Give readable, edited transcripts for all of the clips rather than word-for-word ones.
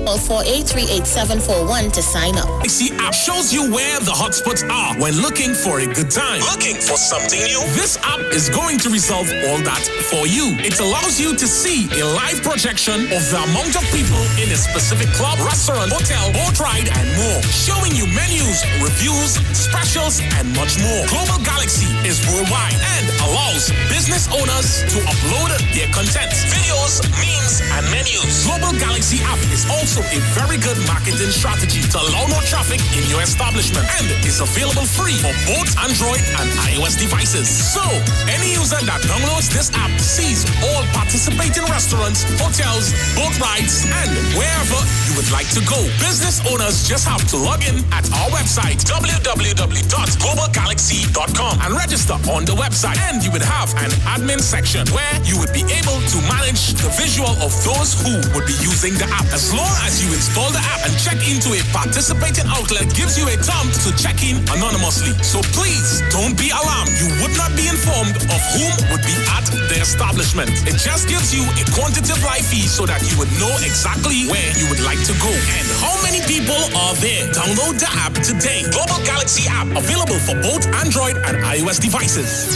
Call 483-8741 to sign up. See, app shows you where the hotspots are when looking for a good time. Looking for something new? This app is going to resolve all that for you. It allows you to see a live projection of the amount of people in a specific club, restaurant, hotel, boat ride, and more. Showing you menus, reviews, specials, and much more. Global Galaxy is worldwide and allows business owners to upload their content, videos, memes, and menus. Global Galaxy app is also a very good marketing strategy to allow more traffic in your establishment and is available free for both Android and iOS devices. So, any user that downloads this app sees all participating restaurants, hotels, boat rides, and wherever you would like to go. Business owners just have to log in at our website, www.globalgalaxy.com, and register on the website. And you would have an admin section where you would be able to manage the visual of those who would be using the app. As long as you install the app and check into a participating outlet, gives you a thumb to check in anonymously. So please, don't be alarmed. You would not be informed of whom would be at the establishment. It just gives you a quantitative live feed so that you would know exactly where you would like to go and how many people are there. Download the app today. Global Galaxy app, available for both Android and iOS devices.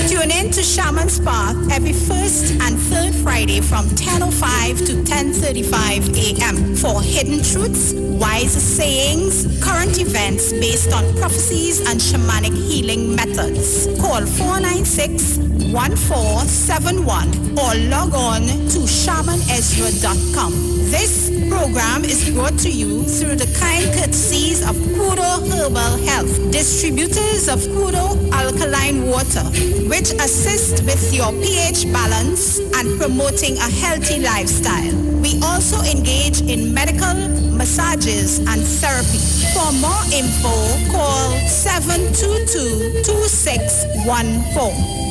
Tune in to Shaman's Path every first and third Friday from 10:05 to 10:35 a.m. for hidden truths, wise sayings, current events based on prophecies and shamanic healing methods. Call 496-1471 or log on to shamanezra.com. This program is brought to you through the kind courtesies of Kudo Herbal Health, distributors of Kudo Alkaline Water, which assist with your pH balance and promoting a healthy lifestyle. We also engage in medical massages and therapy. For more info, call 722-2614.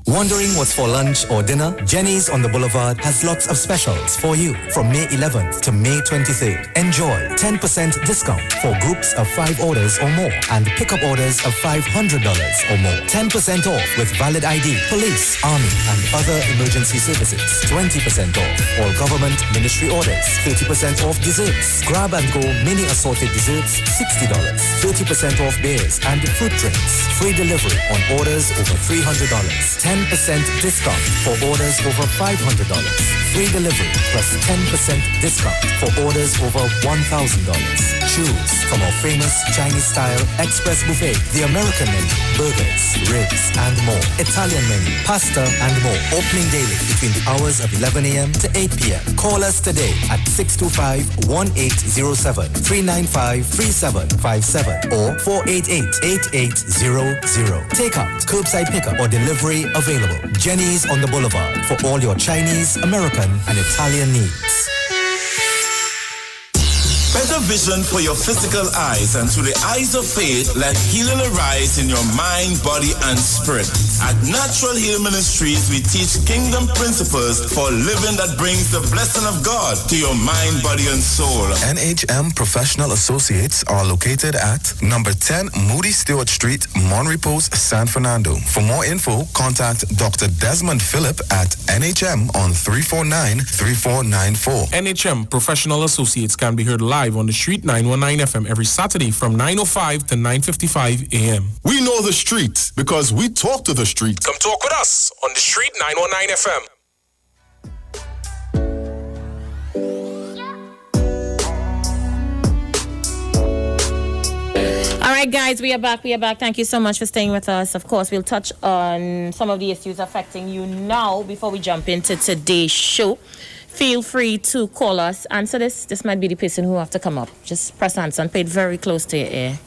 Wondering what's for lunch or dinner? Jenny's on the Boulevard has lots of specials for you from May 11th to May 23rd. Enjoy 10% discount for groups of 5 orders or more and pickup orders of $500 or more. 10% off with valid ID, police, army, and other emergency services. 20% off all government ministry orders. 30% off desserts. Grab and go mini assorted desserts, $60. 30% off beers and fruit drinks. Free delivery on orders over $300. 10% discount for orders over $500. Free delivery plus 10% discount for orders over $1,000. Choose from our famous Chinese-style express buffet, the American menu, burgers, ribs, and more. Italian menu, pasta, and more. Opening daily between the hours of 11 a.m. to 8 p.m. Call us today at 625-1807, 395-3757, or 488-8800. Takeout, curbside pickup, or delivery available. Jenny's on the Boulevard for all your Chinese, American, and Italian needs. Better vision for your physical eyes, and through the eyes of faith, let healing arise in your mind, body, and spirit. At Natural Heal Ministries, we teach kingdom principles for living that brings the blessing of God to your mind, body, and soul. NHM Professional Associates are located at number 10 Moody Stewart Street, Monterey Post, San Fernando. For more info, contact Dr. Desmond Phillip at NHM on 349-3494. NHM Professional Associates can be heard live on the Street 919 FM every Saturday from 9:05 to 9:55 a.m. We know the street because we talk to the street. Come talk with us on the Street 919 FM. All right, guys, we are back. Thank you so much for staying with us. Of course, we'll touch on some of the issues affecting you now before we jump into today's show. Feel free to call us. Answer this. This might be the person who have to come up. Just press answer and pay it very close to your ear.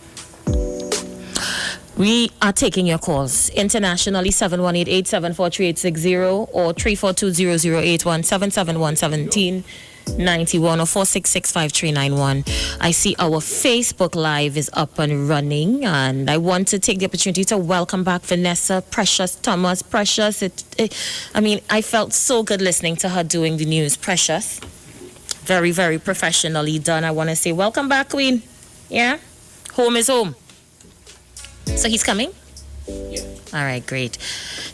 We are taking your calls internationally, 718-874-3860 or 342-0081, 771-1791 or 466-5391. I see our Facebook Live is up and running, and I want to take the opportunity to welcome back Vanessa, Precious, Thomas. Precious, I felt so good listening to her doing the news. Precious, very, very professionally done. I want to say welcome back, Queen. Yeah? Home is home. So he's coming? Yeah. All right, great.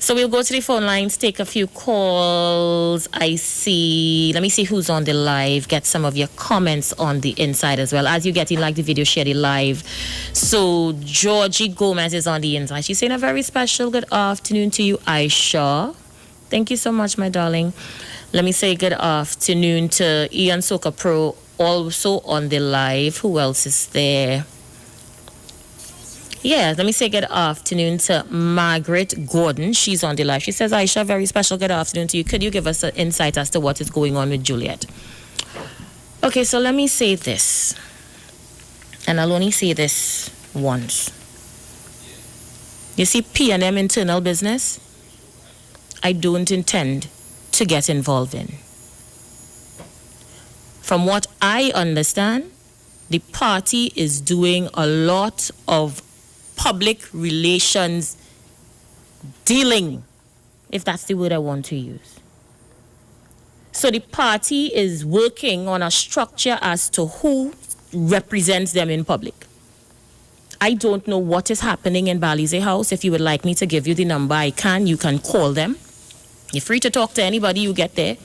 So we'll go to the phone lines, take a few calls. Let me see who's on the live. Get some of your comments on the inside as well. As you get in, like the video, share the live. So Georgie Gomez is on the inside. She's saying a very special good afternoon to you, Iша. Thank you so much, my darling. Let me say good afternoon to Ian Soka Pro, also on the live. Who else is there? Yeah, let me say good afternoon to Margaret Gordon. She's on the live. She says, Iša, very special good afternoon to you. Could you give us an insight as to what is going on with Juliet? Okay, so let me say this. And I'll only say this once. You see, P&M internal business, I don't intend to get involved in. From what I understand, the party is doing a lot of public relations dealing, if that's the word I want to use. So the party is working on a structure as to who represents them in public. I don't know what is happening in Balize House. If you would like me to give you the number, I can. You can call them. You're free to talk to anybody you get there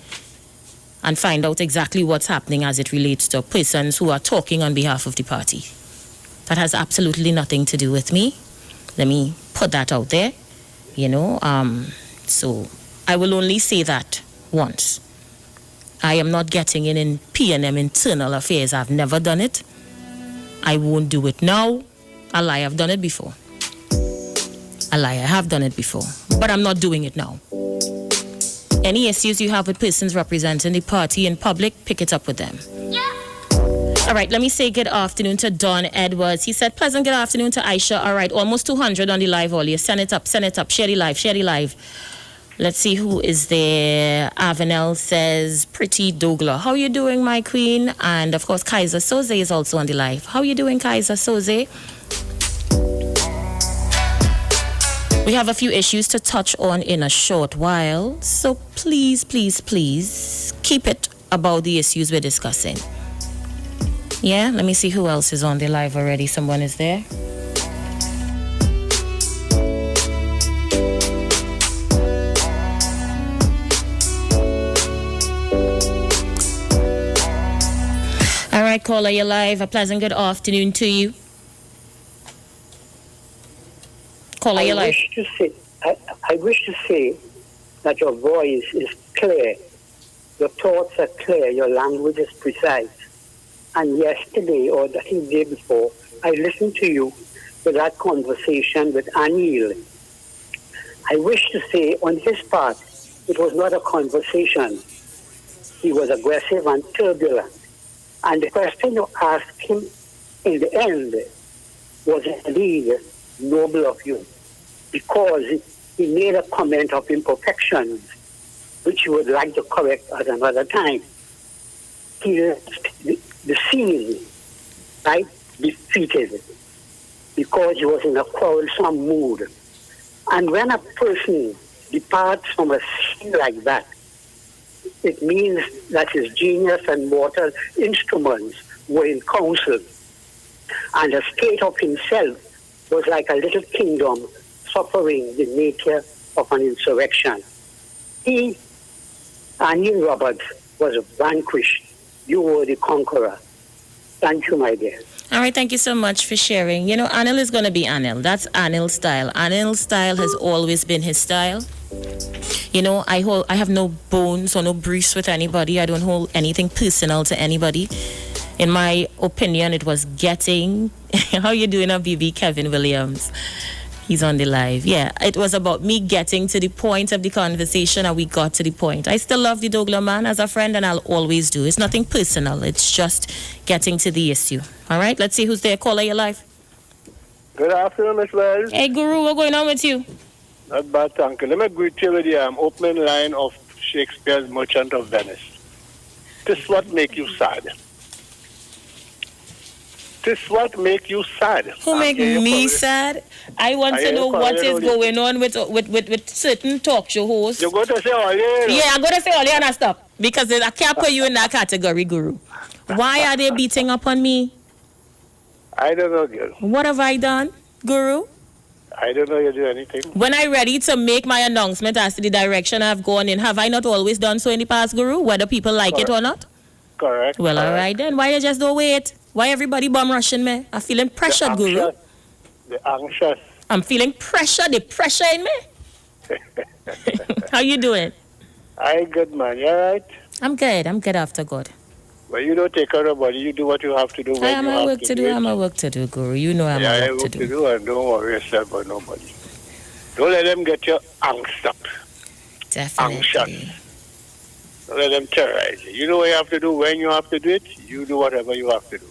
and find out exactly what's happening as it relates to persons who are talking on behalf of the party. That has absolutely nothing to do with me. Let me put that out there, So I will only say that once. I am not getting in P&M internal affairs. I've never done it. I won't do it now. A lie, I've done it before. A lie, I have done it before. But I'm not doing it now. Any issues you have with persons representing the party in public, pick it up with them. All right, let me say good afternoon to Don Edwards. He said, pleasant good afternoon to Iša. All right, almost 200 on the live audio. Send it up. Share the live. Let's see who is there. Avenel says, pretty Douglas. How you doing, my queen? And, of course, Kaiser Soze is also on the live. How you doing, Kaiser Soze? We have a few issues to touch on in a short while. So please, keep it about the issues we're discussing. Yeah, let me see who else is on the live already. Someone is there. All right, caller, you're live. A pleasant good afternoon to you. Caller, you're live. I wish to say that your voice is clear, your thoughts are clear, your language is precise. And yesterday, or I think the day before, I listened to you with that conversation with Anil. I wish to say, on his part, it was not a conversation. He was aggressive and turbulent. And the question you asked him in the end was indeed noble of you, because he made a comment of imperfections, which you would like to correct at another time. He left the scene, right, defeated, because he was in a quarrelsome mood. And when a person departs from a scene like that, it means that his genius and mortal instruments were in council. And the state of himself was like a little kingdom suffering the nature of an insurrection. He, Anil Roberts, was vanquished. You were the conqueror. Thank you, my dear. All right, thank you so much for sharing. Anil is going to be Anil. That's Anil's style. Anil's style has always been his style. I have no bones or no briefs with anybody. I don't hold anything personal to anybody. In my opinion, it was getting... How you doing, BB Kevin Williams? He's on the live. Yeah, it was about me getting to the point of the conversation, and we got to the point. I still love the Douglas man as a friend, and I'll always do. It's nothing personal. It's just getting to the issue. All right, let's see who's there. Caller, your live. Good afternoon, Miss Wells. Hey, Guru, what's going on with you? Not bad, thank you. Let me greet you with the opening line of Shakespeare's Merchant of Venice. This what make you sad. This what make you sad. Who make me sad? I want to know what is going on with certain talk show hosts. You go to say all you. Yeah, I'm going to say all you and I stop. Because I can't put you in that category, Guru. Why are they beating up on me? I don't know, girl. What have I done, Guru? I don't know you do anything. When I'm ready to make my announcement as to the direction I've gone in, have I not always done so in the past, Guru, whether people like it or not? Correct. Well, correct. all right then. Why you just don't wait? Why everybody bum rushing me? I'm feeling pressured, Guru. The anxious. I'm feeling pressure. The pressure in me. How you doing? I good, man. You all right? I'm good. I'm good after God. Well, you don't take care of body. You do what you have to do. I have my work to do. I'm a work to do, Guru. You know I'm a work to do. And don't worry yourself about nobody. Don't let them get your angst up. Definitely. Anxious. Don't let them terrorize you. You know what you have to do when you have to do it. You do whatever you have to do.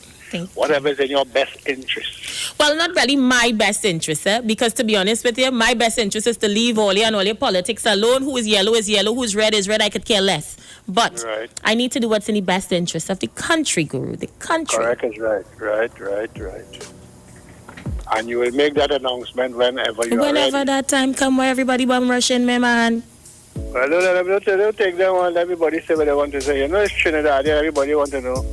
Whatever is in your best interest. Well, not really my best interest, because to be honest with you, my best interest is to leave all your politics alone. Who is yellow, who's red is red. I could care less. But I need to do what's in the best interest of the country, Guru. The country. Correct is right. And you will make that announcement whenever you are ready. Whenever that time come where everybody bum rushing me, man. Well, don't take them on. Everybody say what they want to say. You know, it's Trinidad. Everybody want to know.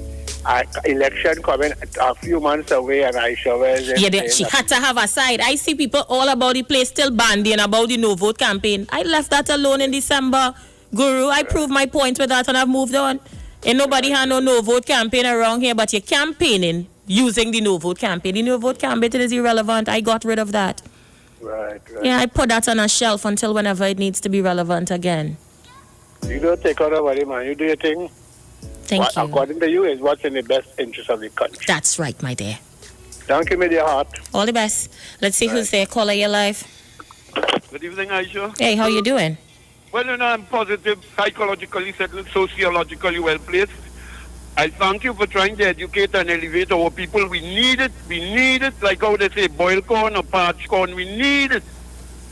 Election coming a few months away, and Aisha, where is it? Yeah, she had to have a side. I see people all about the place still bandying about the no vote campaign. I left that alone in December, Guru. I proved my point with that, and I've moved on. Ain't nobody had no vote campaign around here, but you're campaigning using the no vote campaign. The no vote campaign is irrelevant. I got rid of that. Right. Yeah, I put that on a shelf until whenever it needs to be relevant again. You don't take out nobody, man. You do your thing. Thank you. According to you, is what's in the best interest of the country. That's right, my dear. Thank you, my dear heart. All the best. Let's see who's there. Caller, your life. Good evening, Aisha. Hey, how you doing? Well, I'm positive, psychologically settled, sociologically well placed. I thank you for trying to educate and elevate our people. We need it. We need it. Like how they say, boiled corn or parched corn. We need it.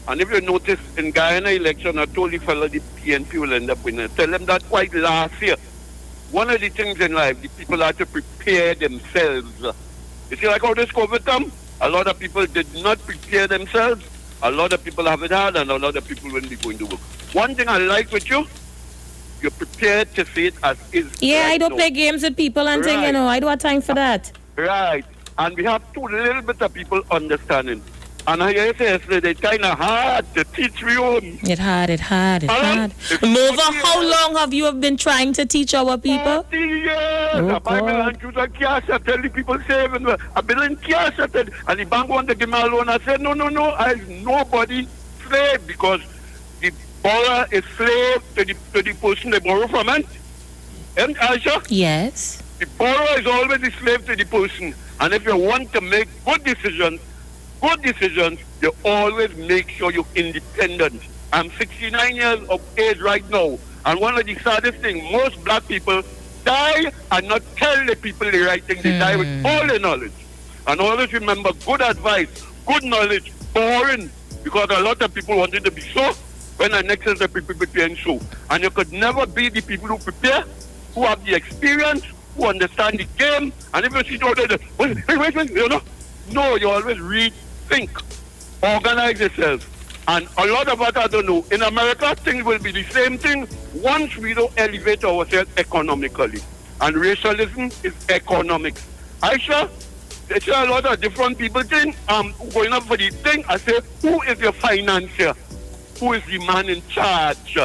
And if you notice, in Guyana election, I told the fellow the PNP will end up winning. Tell them that quite last year. One of the things in life, the people have to prepare themselves. You see, like how this COVID come, a lot of people did not prepare themselves. A lot of people have it hard, and a lot of people won't be going to work. One thing I like with you, you're prepared to say it as is. Yeah, I don't play games with people and things, you know. I don't have time for that. Right. And we have too little bit of people understanding. And I hear say yesterday, it's kind of hard to teach me on. It's hard. Mova, how long have you been trying to teach our people? 40 years. I buy me land use a cash. I tell the people saving. I've been in cash. And the bank want to give me a loan. I said, no. I'm nobody slave because the borrower is slave to the person they borrow from. And Aisha? Yes. The borrower is always a slave to the person. And if you want to make good decisions, you always make sure you're independent. I'm 69 years of age right now, and one of the saddest things, most black people die and not tell the people the right thing. They die with all the knowledge. And always remember, good advice, good knowledge, boring, because a lot of people wanted to be so, when the next is the people preparing so. And you could never be the people who prepare, who have the experience, who understand the game, and if you see all the, wait, you know? No, you always read, think, organize yourself. And a lot of what I don't know, in America, things will be the same thing once we don't elevate ourselves economically. And racialism is economics. Aisha, there's a lot of different people think, going up for the thing, I say, who is your financier? Who is the man in charge?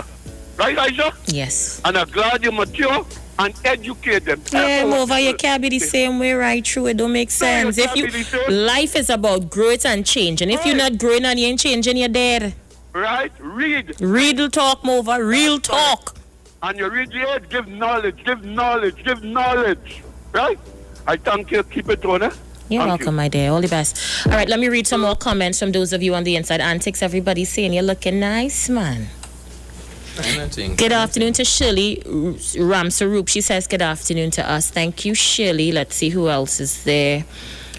Right, Aisha? Yes. And I'm glad you're mature and educate them. Yeah, Mova, you can't be the same way right through. It don't make sense. Life is about growth and change. And if you're not growing and you ain't changing, you're dead. Right? Read. Real talk, Mova. Real talk. And you read it, give knowledge. Right? I thank you. Keep it on, You're welcome, my dear. All the best. All right, let me read some more comments from those of you on the inside. Antix, everybody saying you're looking nice, man. Good afternoon to Shirley Ramsaroop. She says good afternoon to us. Thank you, Shirley. Let's see who else is there.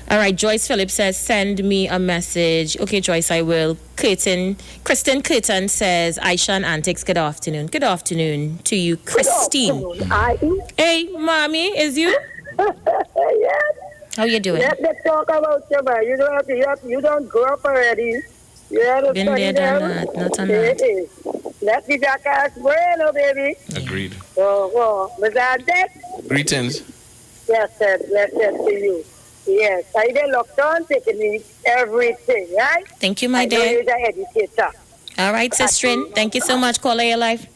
All right, Joyce Phillips says, send me a message. Okay, Joyce, I will. Kristen Curtin says, Aisha and Antix, good afternoon. Good afternoon to you, Christine. Good afternoon, hey, Mommy, is you? Yes. How you doing? Let's talk about you, man. You don't grow up already. You have to been study there, them. not on that. Let's be jackass bueno, baby. Agreed. Was that that? Greetings. Yes, sir. Let's to you. Yes, I did lockdown technique, everything, right? Thank you, my I know dear. you're the educator. All right, Sistrin. Thank you so much. Caller, your life.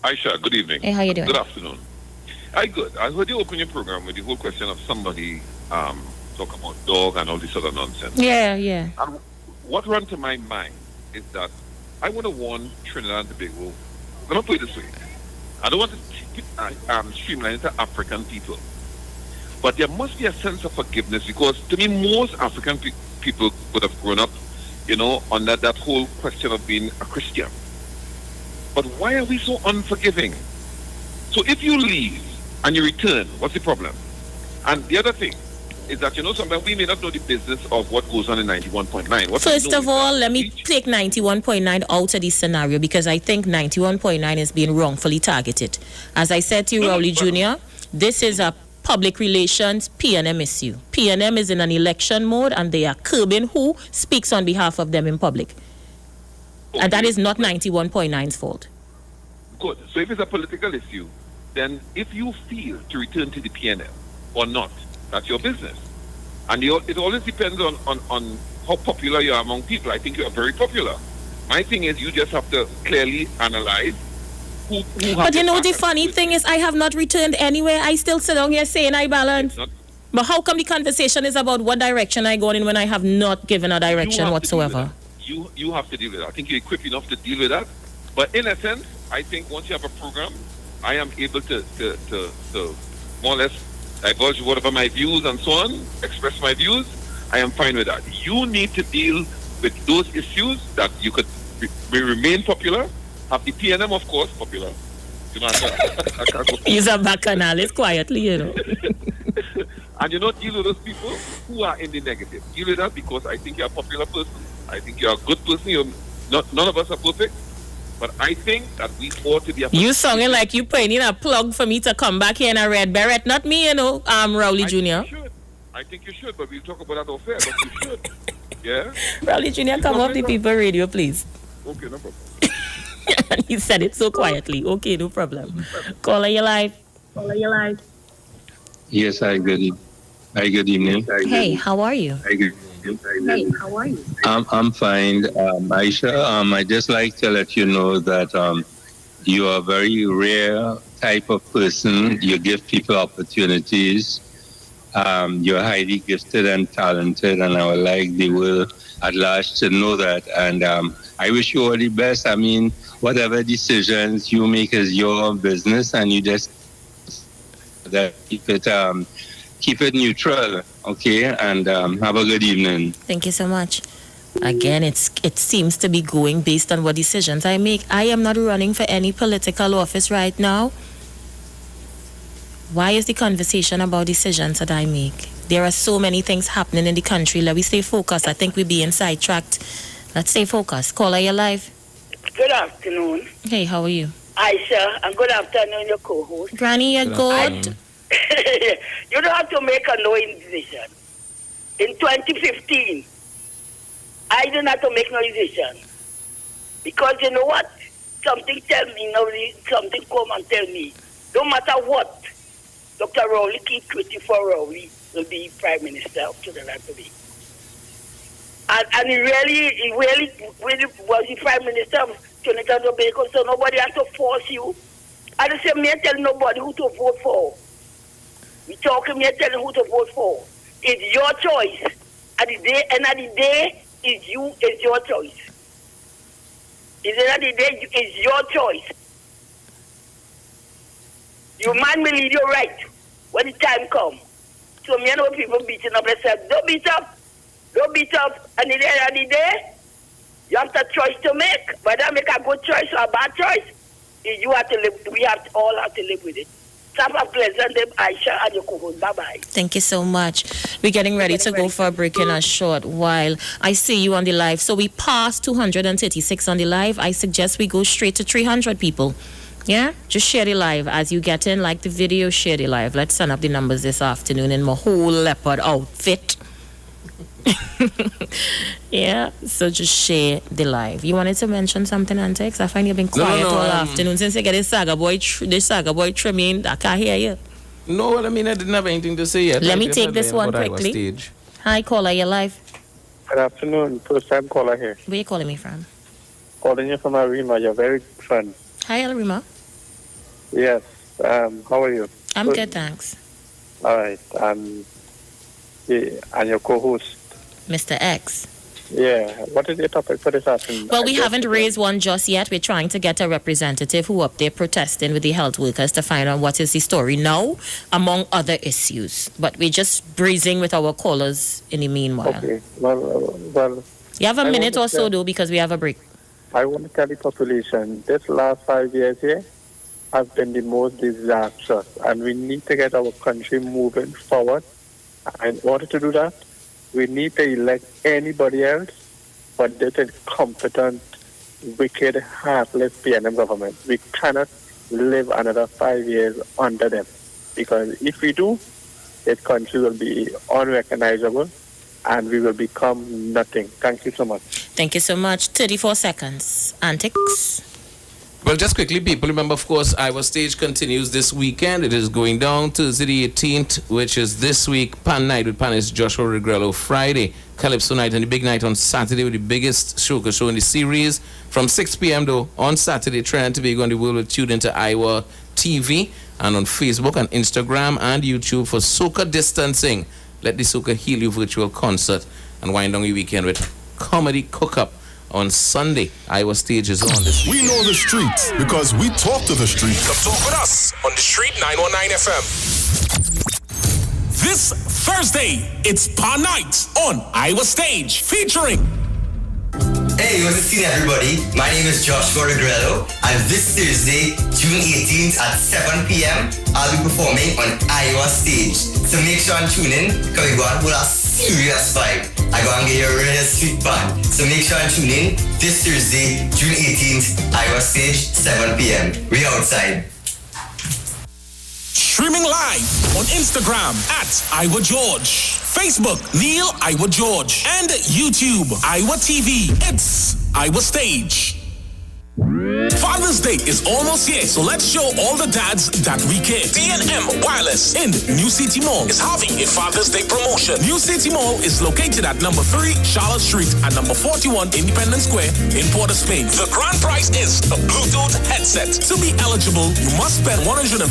Aisha, good evening. Hey, how you doing? Good afternoon. Hi, good. I heard you open your program with the whole question of somebody talk about dog and all this other nonsense. Yeah. And what ran to my mind is that I want to warn Trinidad and Tobago. Let me put it this way. I don't want to streamline it to African people. But there must be a sense of forgiveness because to me, most African people would have grown up, under that whole question of being a Christian. But why are we so unforgiving? So if you leave and you return, what's the problem? And the other thing is that, sometimes we may not know the business of what goes on in 91.9. First of all, let me take 91.9 out of this scenario because I think 91.9 is being wrongfully targeted. As I said to you, Rowley Jr., this is a public relations PNM issue. PNM is in an election mode and they are curbing who speaks on behalf of them in public. Okay. And that is not 91.9's fault. Good. So if it's a political issue, then if you feel to return to the PNM or not, that's your business. And it always depends on how popular you are among people. I think you are very popular. My thing is you just have to clearly analyze who But the funny thing is I have not returned anywhere. I still sit down here saying I balance. But how come the conversation is about what direction I go in when I have not given a direction whatsoever? You have to deal with that. I think you're equipped enough to deal with that. But in a sense, I think once you have a program, I am able to more or less divulge whatever my views and so on, express my views. I am fine with that. You need to deal with those issues that you could remain popular. Have the PNM, of course, popular. I can't go. Use a bacchanal quietly, And deal with those people who are in the negative. Deal with that because I think you're a popular person. I think you're a good person. None of us are perfect. But I think that we ought to be a... You sounding like you putting in a plug for me to come back here in a red beret. Not me, Rowley Jr. I think you should, but we'll talk about that off air, but you should. Yeah? Rowley Jr., come off the People Radio, please. Okay, no problem. And he said it so quietly. Okay, no problem. Caller, your live. Yes, good evening. Hey, how are you? Hey, how are you? I'm fine. Aisha, I just like to let you know that you are a very rare type of person. You give people opportunities. You're highly gifted and talented, and I would like the world at large to know that. And I wish you all the best. I mean, whatever decisions you make is your business, and you just keep it neutral, okay? And have a good evening. Thank you so much. Again, it seems to be going based on what decisions I make. I am not running for any political office right now. Why is the conversation about decisions that I make? There are so many things happening in the country. Let me stay focused. I think we're being sidetracked. Let's stay focused. Caller, you're live. Good afternoon. Hey, how are you? Aisha, and good afternoon, your co-host. Granny, you're good. You don't have to make a knowing decision. In 2015, I didn't have to make no decision. Because you know what? Something tell me, something come and tell me, no matter what, Dr. Rowley, keep 24 Rowley will be Prime Minister of Trinidad to be. And he really was the Prime Minister of Trinidad and Tobago, so nobody has to force you. And the same, me tell nobody who to vote for. We talking, me telling who to vote for. It's your choice. At the end of the day, it's your choice. At the end of the day, it's your choice. You man will lead you right when the time comes. So me know people beating up themselves. Don't beat up. And at the end of the day, you have a choice to make. Whether make a good choice or a bad choice, you have to live. We all have to live with it. Have a pleasant day, Aisha, and your co-host. Bye-bye. Thank you so much. We're getting ready to go for a break in a short while. I see you on the live. So we passed 236 on the live. I suggest we go straight to 300 people. Yeah? Just share the live. As you get in, like the video, share the live. Let's send up the numbers this afternoon in my whole leopard outfit. Yeah, so just share the live. You wanted to mention something, Antix? I find you've been quiet all afternoon since you get this saga boy trimming. I can't hear you. No, well, I mean, I didn't have anything to say yet. Let me take this one quickly. Hi, caller, you're live. Good afternoon. First time caller here. Where are you calling me from? Calling you from Arima. You're very good friend. Hi, Arima. Yes. How are you? I'm good, thanks. All right. And your co-host? Mr. X. Yeah. What is your topic for this afternoon? Well, we haven't raised one just yet. We're trying to get a representative who up there protesting with the health workers to find out what is the story now, among other issues. But we're just breezing with our callers in the meanwhile. Okay. Well. You have a minute or so, though, because we have a break. I want to tell the population, this last 5 years here has been the most disastrous, and we need to get our country moving forward. And in order to do that, we need to elect anybody else, but this is incompetent, wicked, heartless PNM government. We cannot live another 5 years under them, because if we do, this country will be unrecognizable, and we will become nothing. Thank you so much. Thank you so much. 34 seconds. Antix. Well, just quickly, people, remember, of course, Iwer Stage continues this weekend. It is going down Thursday the 18th, which is this week. Pan Night with panelist Joshua Regrello. Friday, Calypso Night, and the big night on Saturday with the biggest show in the series. From 6 p.m. though, on Saturday, Trinidad and Tobago and the world will tune into Iwer TV and on Facebook and Instagram and YouTube for Soca Distancing. Let the Soca Heal You virtual concert and wind down your weekend with comedy cook-up on Sunday. Iwer Stage is on this weekend. We know the streets because we talk to the streets. Come talk with us on the Street 919 FM. This Thursday, it's Pan Night on Iwer Stage featuring. Hey, what's the scene, everybody? My name is Joshua Regrello, and this Thursday, June 18th at 7 p.m., I'll be performing on Iwer Stage. So make sure and tune in, because we're going to hold a serious vibe. I'm going to get you a real sweet band. So make sure and tune in this Thursday, June 18th, Iwer Stage, 7 p.m. We outside. Streaming live on Instagram at Iwer George, Facebook Neil Iwer George, and YouTube Iwer TV. It's Iwer Stage. Father's Day is almost here, so let's show all the dads that we care. D&M Wireless in New City Mall is having a Father's Day promotion. New City Mall is located at number 3 Charlotte Street and number 41 Independence Square in Port of Spain. The grand prize is a Bluetooth headset. To be eligible, you must spend $150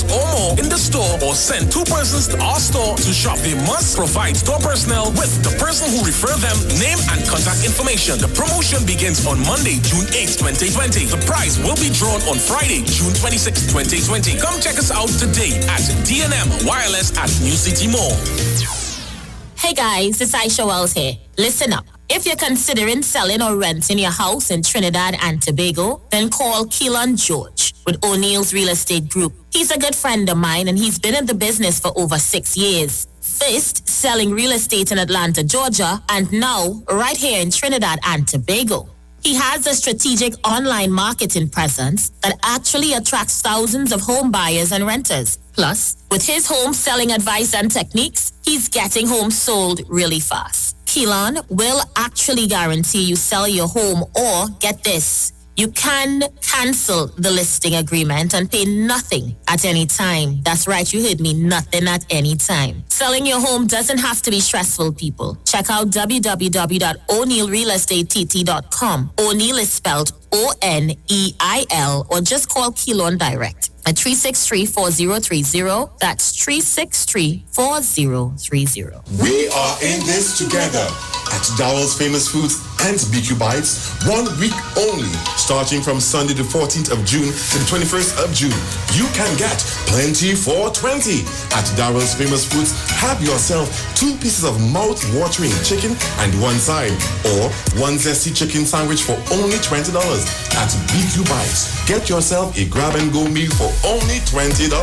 or more in the store or send 2 persons to our store to shop. They must provide store personnel with the person who referred them, name and contact information. The promotion begins on Monday, June 8th, 2020. The prize will be drawn on Friday, June 26, 2020. Come check us out today at D&M Wireless at New City Mall. Hey guys, it's Aisha Wells here. Listen up. If you're considering selling or renting your house in Trinidad and Tobago, then call Keelan George with O'Neill's Real Estate Group. He's a good friend of mine and he's been in the business for over 6 years. First, selling real estate in Atlanta, Georgia, and now right here in Trinidad and Tobago. He has a strategic online marketing presence that actually attracts thousands of home buyers and renters. Plus, with his home selling advice and techniques, he's getting homes sold really fast. Keelan will actually guarantee you sell your home or, get this, you can cancel the listing agreement and pay nothing at any time. That's right, you heard me, nothing at any time. Selling your home doesn't have to be stressful, people. Check out www.o'neillrealestatetT.com. O'Neill is spelled O-N-E-I-L, or just call Keelan direct at 363-4030. That's 363-4030. We are in this together at Darrell's Famous Foods and BQ Bites, 1 week only, starting from Sunday the 14th of June to the 21st of June. You can get plenty for 20 at Darrell's Famous Foods. Have yourself 2 pieces of mouth-watering chicken and 1 side, or 1 zesty chicken sandwich for only $20 at BQ Bites. Get yourself a grab-and-go meal for only $20.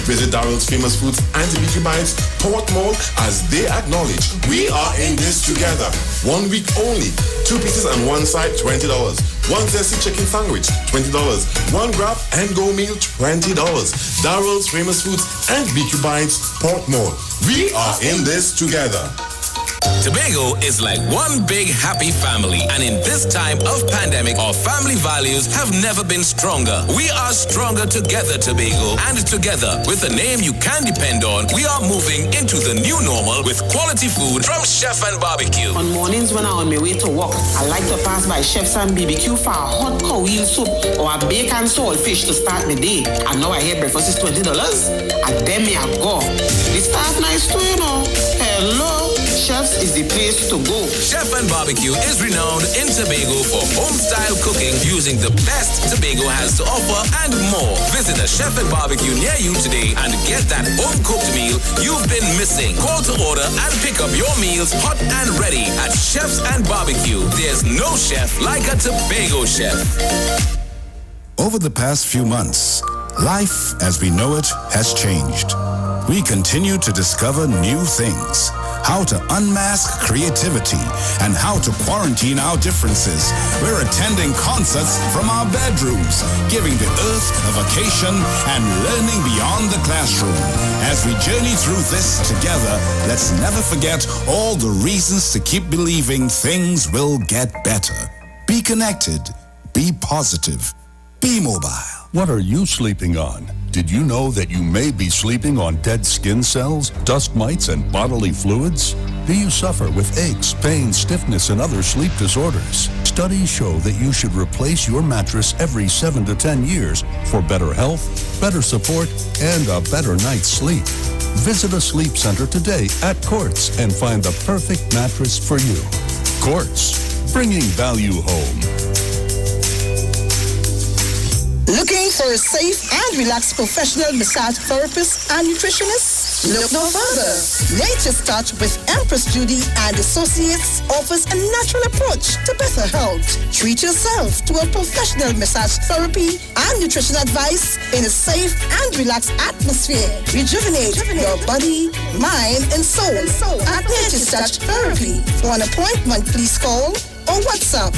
Visit Darrell's Famous Foods and BQ Bites, Port Mall, as they acknowledge we are in this together. 1 week only. 2 pieces and 1 side, $20. 1 zesty chicken sandwich, $20. 1 grab-and-go meal, $20. Darrell's Famous Foods and BQ Bites, Port Mall. We are in this together. Tobago is like one big happy family, and in this time of pandemic, our family values have never been stronger. We are stronger together, Tobago, and together, with a name you can depend on, we are moving into the new normal with quality food from Chef and Barbecue. On mornings when I'm on my way to work, I like to pass by Chef's and BBQ for a hot cow wheel soup or a bacon saltfish to start my day. And now I hear breakfast is $20, and then me I go. The staff nice too, you know. Hello, Chef's is the place to go. Chef and Barbecue is renowned in Tobago for home-style cooking using the best Tobago has to offer and more. Visit a Chef and Barbecue near you today and get that home-cooked meal you've been missing. Call to order and pick up your meals hot and ready at Chef's and Barbecue. There's no chef like a Tobago chef. Over the past few months, life as we know it has changed. We continue to discover new things, how to unmask creativity, and how to quarantine our differences. We're attending concerts from our bedrooms, giving the earth a vacation and learning beyond the classroom. As we journey through this together, let's never forget all the reasons to keep believing things will get better. Be connected, be positive, be mobile. What are you sleeping on? Did you know that you may be sleeping on dead skin cells, dust mites, and bodily fluids? Do you suffer with aches, pain, stiffness, and other sleep disorders? Studies show that you should replace your mattress every 7 to 10 years for better health, better support, and a better night's sleep. Visit a sleep center today at Quartz and find the perfect mattress for you. Quartz, bringing value home. Looking for a safe and relaxed professional massage therapist and nutritionist? Look no further. Nature's Touch with Empress Judy and Associates offers a natural approach to better health. Treat yourself to a professional massage therapy and nutrition advice in a safe and relaxed atmosphere. Rejuvenate your body, mind, and soul at Nature's Touch Therapy. For an appointment, please call or WhatsApp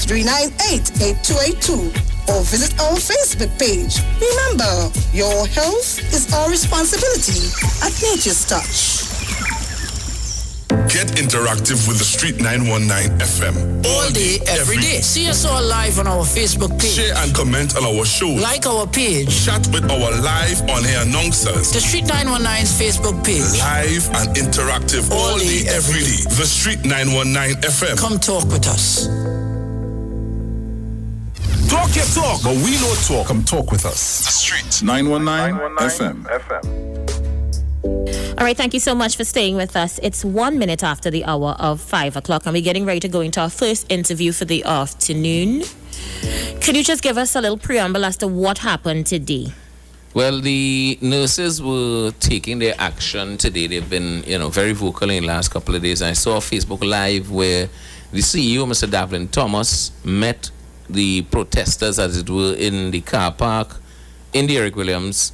1-868-398-8282. Or visit our Facebook page. Remember, your health is our responsibility at Nature's Touch. Get interactive with the Street 919 FM. All day, every day. See us all live on our Facebook page. Share and comment on our show. Like our page. Chat with our live on-air announcers. The Street 919's Facebook page. Live and interactive all day, every day. The Street 919 FM. Come talk with us. Talk your talk, but we don't talk. Come talk with us. The Street 919 FM. All right, thank you so much for staying with us. It's 1 minute after the hour of 5 o'clock, and we're getting ready to go into our first interview for the afternoon. Could you just give us a little preamble as to what happened today? Well, the nurses were taking their action today. They've been, very vocal in the last couple of days. I saw a Facebook Live where the CEO, Mr. Davlin Thomas, met the protesters, as it were, in the car park in the Eric Williams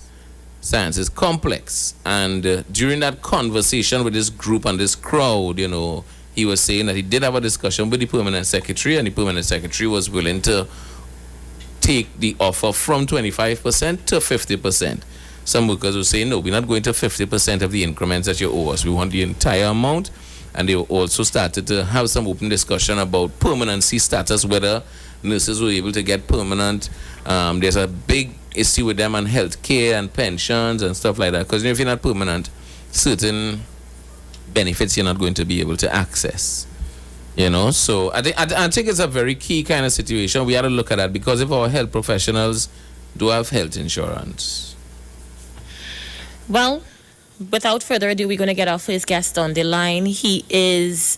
Sciences Complex. And during that conversation with this group and this crowd, he was saying that he did have a discussion with the permanent secretary, and the permanent secretary was willing to take the offer from 25% to 50%. Some workers were saying, no, we're not going to 50% of the increments that you owe us. We want the entire amount. And they also started to have some open discussion about permanency status, whether nurses were able to get permanent. There's a big issue with them on health care and pensions and stuff like that. Because if you're not permanent, certain benefits you're not going to be able to access. So I think it's a very key kind of situation. We have to look at that, because if our health professionals do have health insurance. Well, without further ado, we're going to get our first guest on the line. He is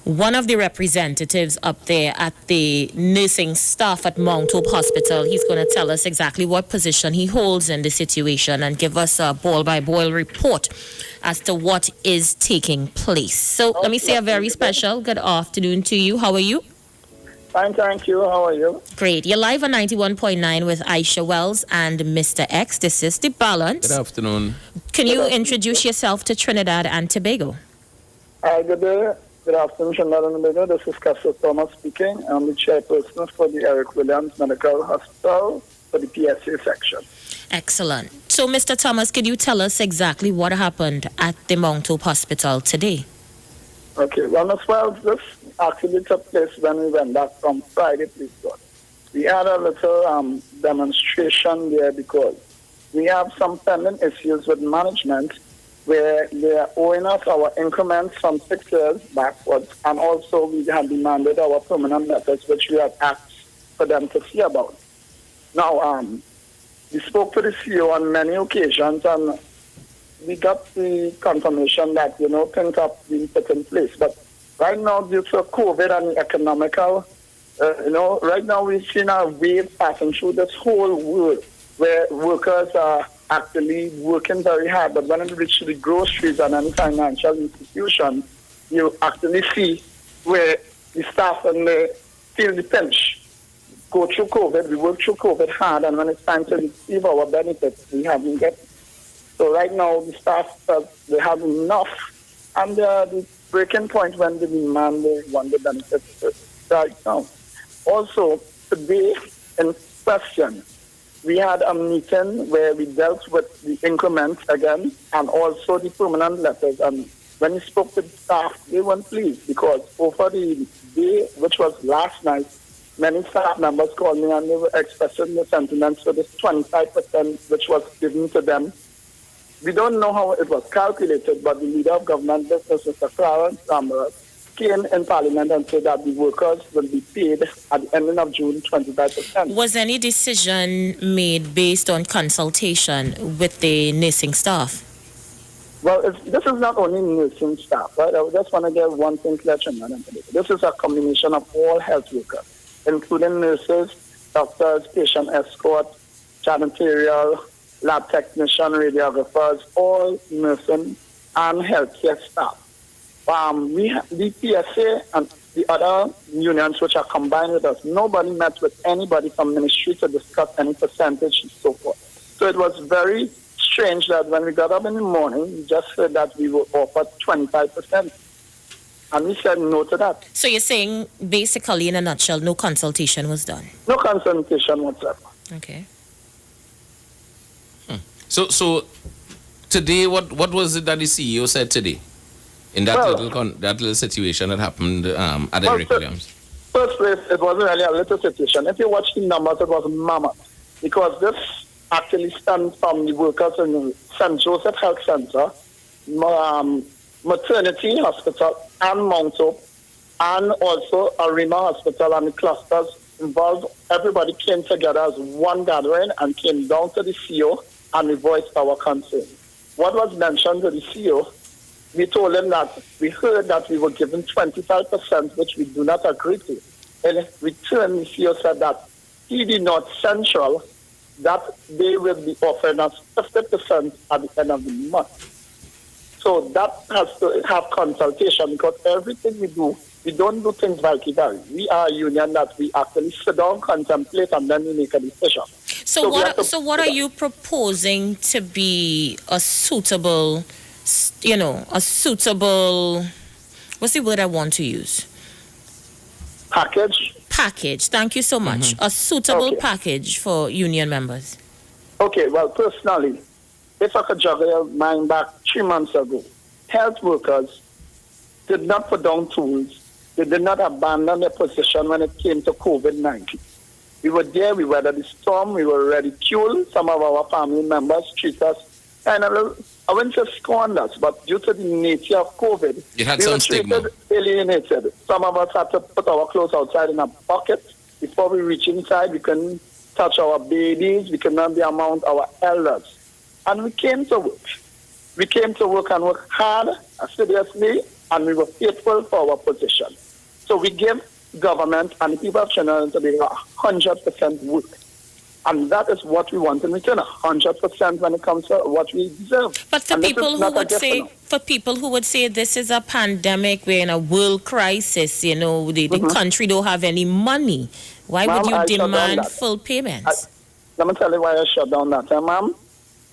one of the representatives up there at the nursing staff at Mount Hope Hospital. He's going to tell us exactly what position he holds in the situation and give us a boil-by-boil report as to what is taking place. So let me say a very special good afternoon to you. How are you? Fine, thank you. How are you? Great. You're live on 91.9 with Aisha Wells and Mr. X. This is The Balance. Good afternoon. Can you introduce yourself to Trinidad and Tobago? Good afternoon, Trinidad and Tobago. This is Castle Thomas speaking. I'm the chairperson for the Eric Williams Medical Hospital for the PSA section. Excellent. So, Mr. Thomas, could you tell us exactly what happened at the Mount Hope Hospital today? Okay, well, as well, this actually took place when we went back from Friday, please God. We had a little demonstration there because we have some pending issues with management where they are owing us our increments from 6 years backwards, and also we have demanded our permanent letters, which we have asked for them to see about. Now, we spoke to the CEO on many occasions, and we got the confirmation that, things have been put in place. But right now, due to COVID and the economical, right now we've seen a wave passing through this whole world where workers are actually working very hard. But when it reaches the groceries and any financial institution, you actually see where the staff and they feel the pinch. Go through COVID, we work through COVID hard, and when it's time to receive our benefits, we haven't get it. So right now, the staff felt they have enough, and the breaking point when they demand they want the benefits right now. Also, today in question, we had a meeting where we dealt with the increments again, and also the permanent letters. And when we spoke to the staff, they weren't pleased because over the day, which was last night, many staff members called me and they were expressing their sentiments for this 25% which was given to them. We don't know how it was calculated, but the leader of government business, Mr. Clarence Sambers, came in Parliament and said that the workers will be paid at the ending of June 25%. Was any decision made based on consultation with the nursing staff? Well, this is not only nursing staff, right? I just want to get one thing clear to you. This is a combination of all health workers, including nurses, doctors, patient escort, janitorial, lab technician, radiographers, all nursing and healthcare staff. We have the PSA and the other unions which are combined with us. Nobody met with anybody from ministry to discuss any percentage and so forth. So it was very strange that when we got up in the morning, we just said that we were offered 25%. And we said no to that. So you're saying, basically, in a nutshell, no consultation was done? No consultation whatsoever. Okay. So today, what was it that the CEO said today? In that little situation that happened at Eric Williams? First place, it wasn't really a little situation. If you watch the numbers, it was mammoth. Because this actually stems from the workers in the St. Joseph Health Center, Maternity Hospital, and Mount Hope, and also Arima Hospital, and the clusters involved. Everybody came together as one gathering and came down to the CEO and we voiced our concern. What was mentioned to the CEO, we told him that we heard that we were given 25%, which we do not agree to. In return, the CEO said that he did not central that they will be offering us 50% at the end of the month. So that has to have consultation because everything we do, we don't do things valky-vally. We are a union that we actually sit down, contemplate, and then we make a decision. So what are you proposing to be a suitable, what's the word I want to use? Package. Thank you so much. A suitable package for union members. Okay, well, personally, if I could juggle mine back 3 months ago, health workers did not put down tools. They did not abandon their position when it came to COVID-19. We were there, we weathered the storm, we were ridiculed. Some of our family members treat us, and I wouldn't say scorned us, but due to the nature of COVID, we were treated alienated. Some of us had to put our clothes outside in a bucket. Before we reach inside, we couldn't touch our babies, we could not be among our elders. And we came to work. We came to work and work hard, assiduously, and we were faithful for our position. So we gave government and the people of Trinidad to be 100% work. And that is what we want in return, 100% when it comes to what we deserve. But for people who would say this is a pandemic, we're in a world crisis, the country don't have any money, why would you demand full payments? Let me tell you why I shut down that. Ma'am,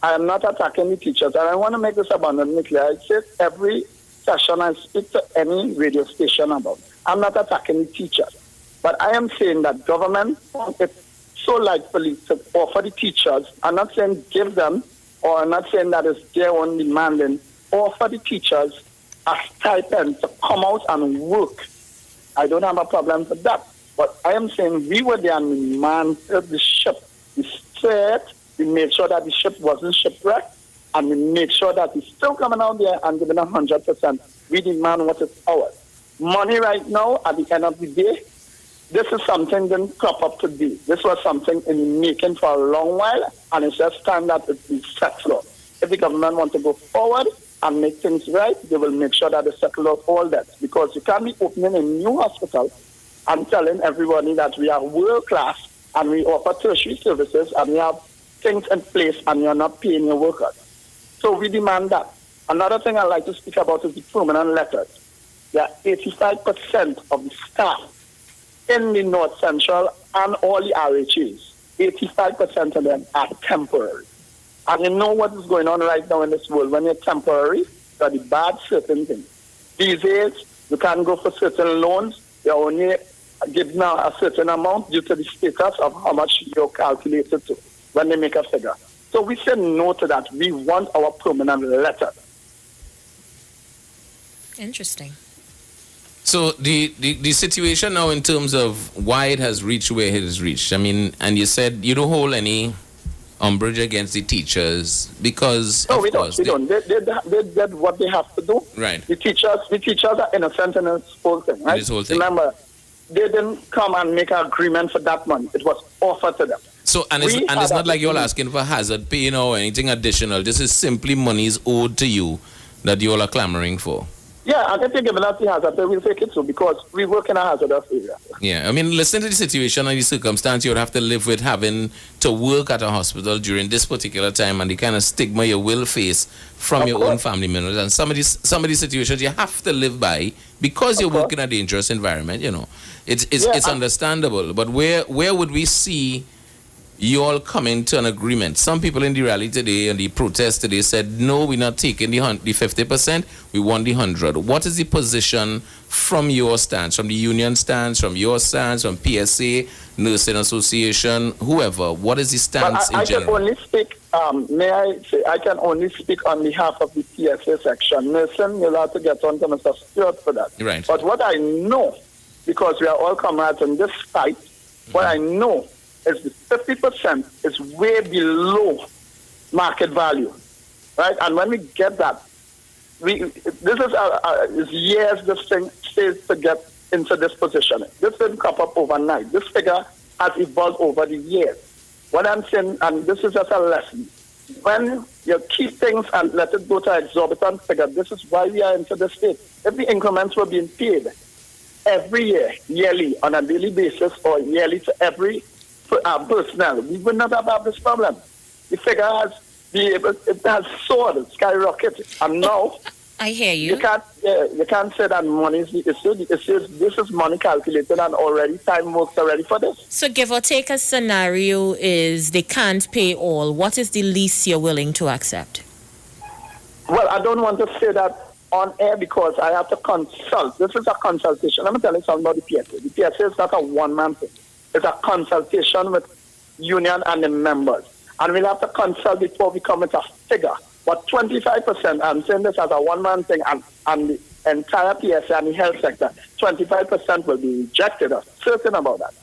I am not attacking the teachers, and I want to make this abundantly clear. I say every session I speak to any radio station about. I'm not attacking the teachers, but I am saying that government found it so likely to offer the teachers, I'm not saying give them, or I'm not saying that it's their own demanding, offer the teachers a stipend to come out and work. I don't have a problem with that. But I am saying we were there and we manned the ship. We stayed, we made sure that the ship wasn't shipwrecked, and we made sure that we're still coming out there and giving 100%. We demand what is ours. Money right now, at the end of the day, this is something that didn't crop up today. This was something in the making for a long while, and it's just time that it be settled. If the government want to go forward and make things right, they will make sure that they settle out all that. Because you can't be opening a new hospital and telling everybody that we are world class and we offer tertiary services and we have things in place and you're not paying your workers. So we demand that. Another thing I'd like to speak about is the permanent letters. There are 85% of the staff in the North Central and all the RHAs, 85% of them are temporary. And you know what is going on right now in this world. When you're temporary, you're the bad certain things. These days, you can't go for certain loans. You're only given a certain amount due to the status of how much you're calculated to when they make a figure. So we say no to that. We want our permanent letter. Interesting. So the situation now in terms of why it has reached where it has reached, I mean, and you said you don't hold any umbrage against the teachers because no, we don't. They did what they have to do. Right. The teachers are innocent in this whole thing, right? This whole thing. Remember, they didn't come and make an agreement for that money. It was offered to them. So it's not like you're asking for hazard pay, or anything additional. This is simply monies owed to you that you all are clamoring for. Yeah, and if you're giving us the hazard pay, we'll take it too because we work in a hazardous area. Yeah, I mean, listen to the situation and the circumstance you would have to live with having to work at a hospital during this particular time and the kind of stigma you will face from your own family members. And some of these situations you have to live by because you're working in a dangerous environment, It's understandable. But where would we see you all coming to an agreement? Some people in the rally today and the protest today said, no, we're not taking the 50%, we want the 100. What is the position from your stance, from the union stance, from your stance, from PSA, Nursing Association, whoever? What is the stance in general? Can only speak, I can only speak on behalf of the PSA section. Nursing, you'll have to get on to Mr. Stewart for that. Right. But what I know, because we are all comrades in this fight, what I know is the 50% is way below market value, right? And when we get that, this is years this thing stays to get into this position. This didn't come up overnight. This figure has evolved over the years. What I'm saying, and this is just a lesson, when you keep things and let it go to an exorbitant figure, this is why we are into this state. If the increments were being paid every year, yearly, on a daily basis, or yearly to every personnel, we would not have this problem. The figure has soared, skyrocketed, and now I hear you. You can't say that money is the issue. The issue is this is money calculated and already time works already for this. So give or take a scenario is they can't pay all. What is the least you're willing to accept? Well, I don't want to say that on air because I have to consult. This is a consultation. Let me tell you something about the PSA. The PSA is not a one-man thing. It's a consultation with union and the members. And we'll have to consult before we come with a figure. But 25%, I'm saying this as a one-man thing, and the entire PSA and the health sector, 25% will be rejected. I'm certain about that.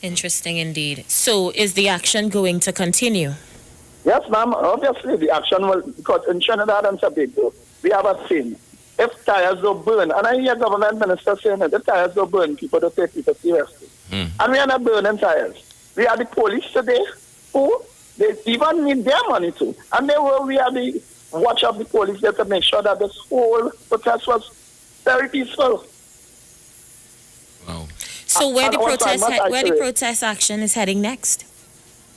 Interesting indeed. So is the action going to continue? Yes, ma'am. Obviously, the action will, because in Trinidad and Tobago, we have a saying. If tires don't burn, and I hear government ministers saying that if tires don't burn, people don't take people seriously. And we are not burning tires. We are the police today who they even need their money too. And we are the watch of the police there to make sure that this whole protest was very peaceful. Wow. So where the protest action is heading next?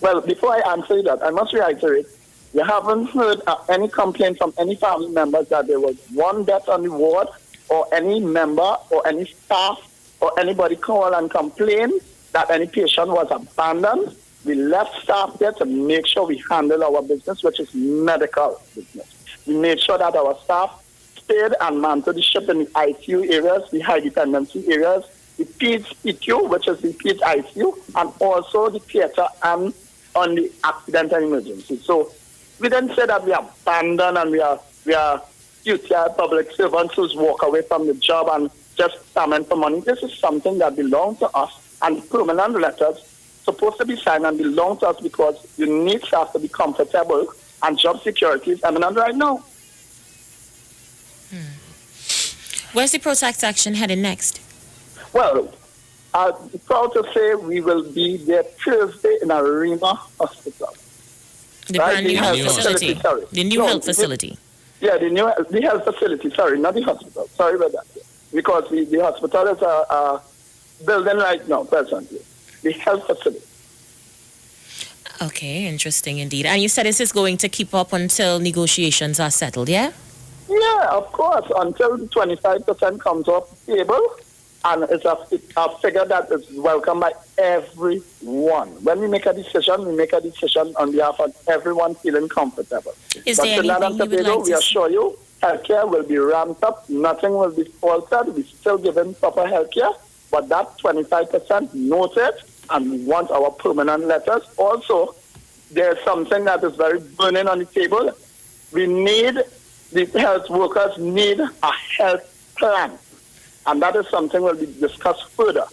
Well, before I answer that, I must reiterate, you haven't heard any complaint from any family members that there was one death on the ward, or any member, or any staff, or anybody call and complain that any patient was abandoned. We left staff there to make sure we handle our business, which is medical business. We made sure that our staff stayed and manned the ship in the ICU areas, the high dependency areas, the PEDS PQ, which is the PEDS ICU, and also the theater and on the accident and emergency. So we didn't say that we are abandoned and we are UTI public servants who walk away from the job and just stammering for money. This is something that belongs to us, and permanent letters supposed to be signed and belong to us because you need staff to be comfortable and job security is eminent right now. Where's the protest action heading next? Well, I'm proud to say we will be there Thursday in Arena Hospital. The brand new health facility. The new health facility. Yeah, the health facility. Sorry, not the hospital. Sorry about that. Because the hospital is a building right now, presently. The health facility. Okay, interesting indeed. And you said this is going to keep up until negotiations are settled, yeah? Yeah, of course. Until the 25% comes off the table, and it's a figure that is welcomed by everyone. When we make a decision on behalf of everyone feeling comfortable. Is there anything you would like we to assure you, healthcare will be ramped up. Nothing will be faltered. We're still giving proper healthcare, but that 25% noted, and we want our permanent letters. Also, there's something that is very burning on the table. The health workers need a health plan. And that is something will be discussed further,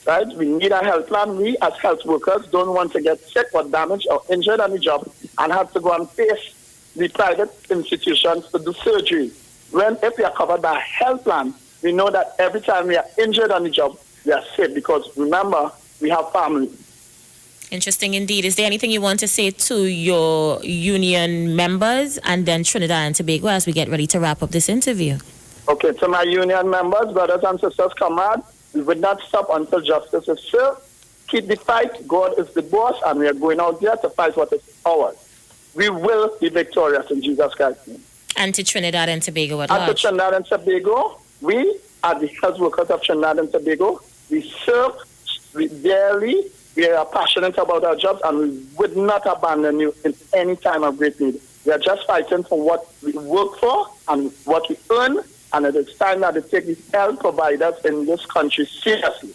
right? We need a health plan. We, as health workers, don't want to get sick or damaged or injured on the job and have to go and face the private institutions to do surgery. If we are covered by a health plan, we know that every time we are injured on the job, we are safe because, remember, we have family. Interesting indeed. Is there anything you want to say to your union members and then Trinidad and Tobago as we get ready to wrap up this interview? Okay, to my union members, brothers and sisters, comrades, we will not stop until justice is served. Keep the fight. God is the boss, and we are going out there to fight what is ours. We will be victorious in Jesus Christ's name. And to Trinidad and Tobago at large. large. To Trinidad and Tobago, we are the health workers of Trinidad and Tobago. We serve dearly. We are passionate about our jobs, and we would not abandon you in any time of great need. We are just fighting for what we work for and what we earn, and it is time that we take the health providers in this country seriously.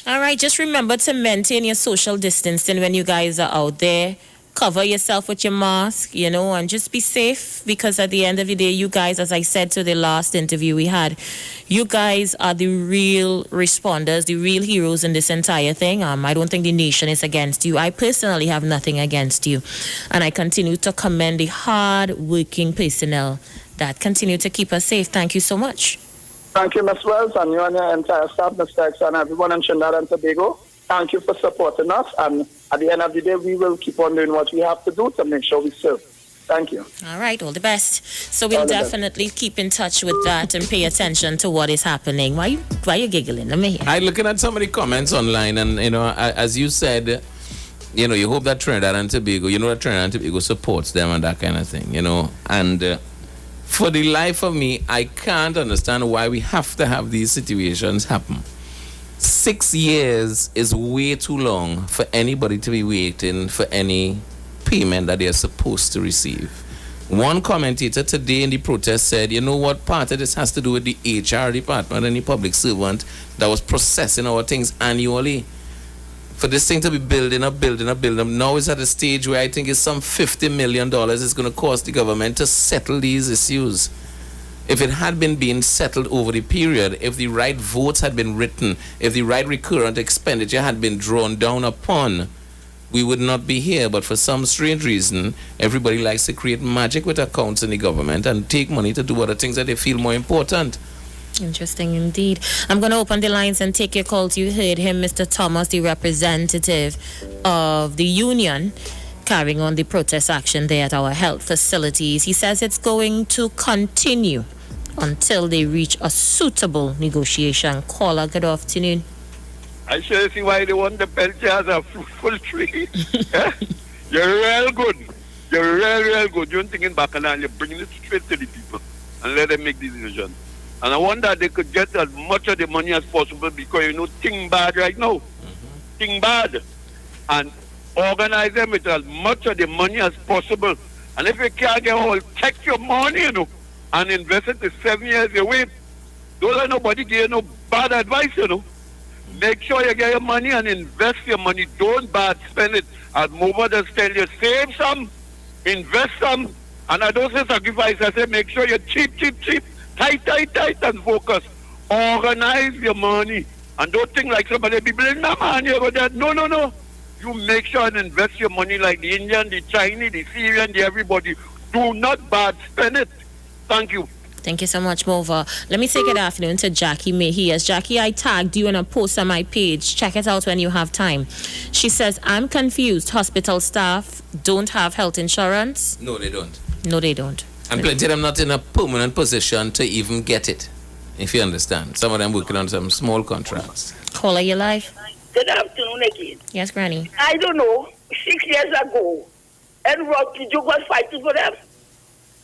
All right, just remember to maintain your social distancing when you guys are out there. Cover yourself with your mask, and just be safe, because at the end of the day, you guys, as I said to the last interview we had, you guys are the real responders, the real heroes in this entire thing. I don't think the nation is against you. I personally have nothing against you. And I continue to commend the hard-working personnel that continue to keep us safe. Thank you so much. Thank you, Ms. Wells, and you and your entire staff, Mr. X, and everyone in Trinidad and Tobago. Thank you for supporting us, and at the end of the day, we will keep on doing what we have to do to make sure we serve. Thank you. All right, all the best. So we'll definitely keep in touch with that and pay attention to what is happening. Why you giggling? Let me hear. I'm looking at some of the comments online, and as you said, you hope that Trinidad and Tobago, that Trinidad and Tobago supports them and that kind of thing, and for the life of me, I can't understand why we have to have these situations happen. 6 years is way too long for anybody to be waiting for any payment that they are supposed to receive. One commentator today in the protest said, what part of this has to do with the HR department and the public servant that was processing our things annually? For this thing to be building up. Now it's at a stage where I think it's some $50 million it's going to cost the government to settle these issues. If it had been being settled over the period, if the right votes had been written, if the right recurrent expenditure had been drawn down upon, we would not be here. But for some strange reason, everybody likes to create magic with accounts in the government and take money to do other things that they feel more important. Interesting indeed. I'm going to open the lines and take your calls. You heard him, Mr. Thomas, the representative of the union, carrying on the protest action there at our health facilities. He says it's going to continue until they reach a suitable negotiation. Caller, good afternoon. I sure see why they want the Belgians as a fruitful tree. Yeah? You're real good. You're real good. You're thinking back and you're bringing it straight to the people and let them make the decision. And I wonder they could get as much of the money as possible because, thing bad right now. Thing bad. And organize them with as much of the money as possible. And if you can't get hold, take your money, and invest it to 7 years away. Don't let nobody give you no bad advice, you know. Make sure you get your money and invest your money. Don't bad spend it. As Mova just tell you, save some, invest some, and I don't say sacrifice. I say make sure you're cheap, tight, and focus. Organize your money. And don't think like somebody be blaming my money over that. No. You make sure and invest your money like the Indian, the Chinese, the Syrian, the everybody. Do not bad spend it. Thank you. Thank you so much, Mova. Let me say good afternoon to Jackie Mejias. Jackie, I tagged you in a post on my page. Check it out when you have time. She says, I'm confused. Hospital staff don't have health insurance? No, they don't. No, they don't. And plenty of them not in a permanent position to even get it, if you understand. Some of them working on some small contracts. Caller, you live? Good afternoon again. Yes, Granny. I don't know. 6 years ago, and Rodrigo was fighting for them.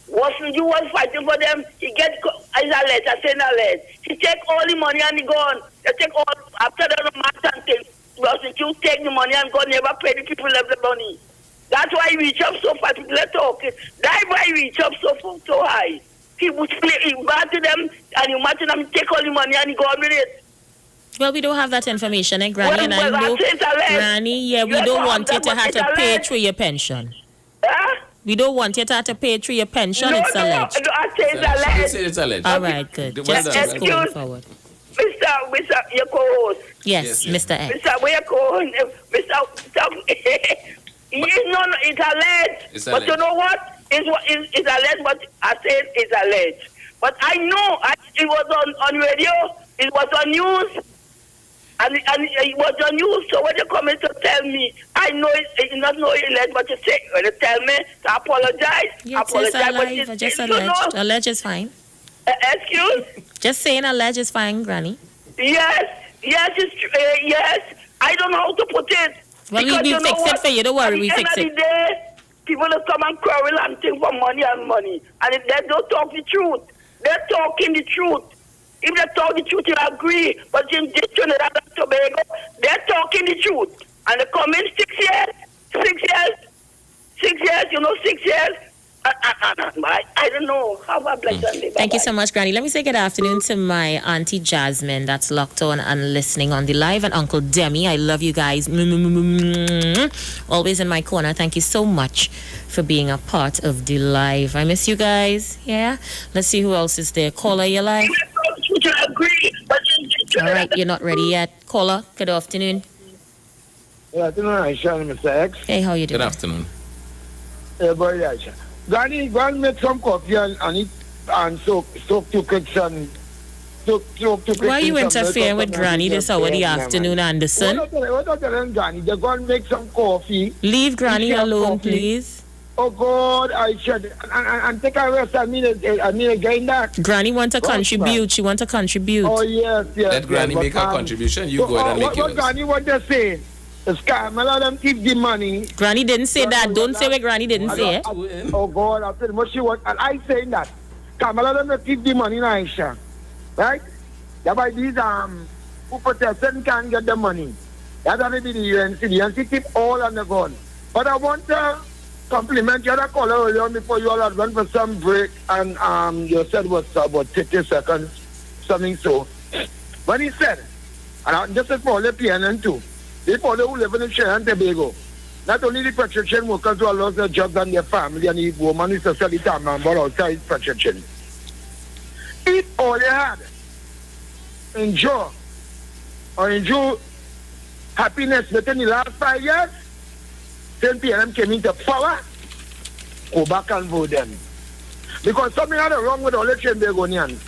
You was fighting for them. He get as a letter, saying a letter. He take all the money and he gone. They take all after the matter and take. You take the money and go, never pay the people left the money. That's why he reach up so far. People are talking. That's why he reach up so high. He would play. He bad to them and you match them. Take all the money and he gone with it. Well, we don't have that information, Granny. And I know, Granny, we don't want you to have to pay through your pension. We don't want you to have to pay through your pension. It's alleged. No, I say it's alleged. It's alleged. All right, good. Just going forward. Mr. Your co-host. Yes, Mr. X. Mr. Where co-host? It's alleged. But you know what? It's alleged, but I said it's alleged. But I know it was on radio, it was on news. And it was on news, so when you come in to tell me, I know it's not no alleged, but you say, when you tell me to apologize, yes, apologize. But just alleged. Alleged is fine. Excuse? Just saying alleged is fine, Granny. Yes, it's true. Yes. I don't know how to put it. Well, we fix it for you. Don't worry, we fix it. At the end of the day, people will come and quarrel and think for money. And if they don't talk the truth, they're talking the truth. If they talk the truth, you agree. But in this Trinidad and Tobago, they're talking the truth. And they come in 6 years, 6 years. I don't know. Have a blessed day. Thank you so much, Granny. Let me say good afternoon to my Auntie Jasmine that's locked on and listening on the live, and Uncle Demi. I love you guys. Always in my corner. Thank you so much for being a part of the live. I miss you guys. Yeah. Let's see who else is there. Caller, you live? All right, you're not ready yet. Caller, good afternoon. Good afternoon, Aisha and Mr. X. Hey, how you doing? Good afternoon. Hey, boy, Aisha. Granny, go and make some coffee and eat and soak two cakes and soak two cakes. Why are you interfering with Granny this hour of the afternoon, Anderson? What are you Granny? They go and make some coffee. Leave Granny alone, please. Oh God, I should and take a rest. I mean again that. Granny want to contribute. She want to contribute. Oh yes. Let Granny make her contribution. You go ahead and make yours. What Granny what they say? The Carmela them keep the money. Granny didn't say that. Don't say what Granny didn't say. Oh God, I said what she want, and I saying that. Carmela them keep the money, Aisha. Right? That's why these who protested can't get the money. That's only the UNC. The UNC keep all on the gun. But I want to compliment you. I call earlier before you all had went for some break, and you said was about 30 seconds, something so. But he said, and this is for the PNN too. They for the who live in Trinidad and Tobago. Not only the construction workers who have lost their jobs and their family, and the woman is a solid time member outside construction. If all they had enjoy happiness within the last 5 years, then PNM came into power, go back and vote them. Because something had wrong with all the Trinbagonians.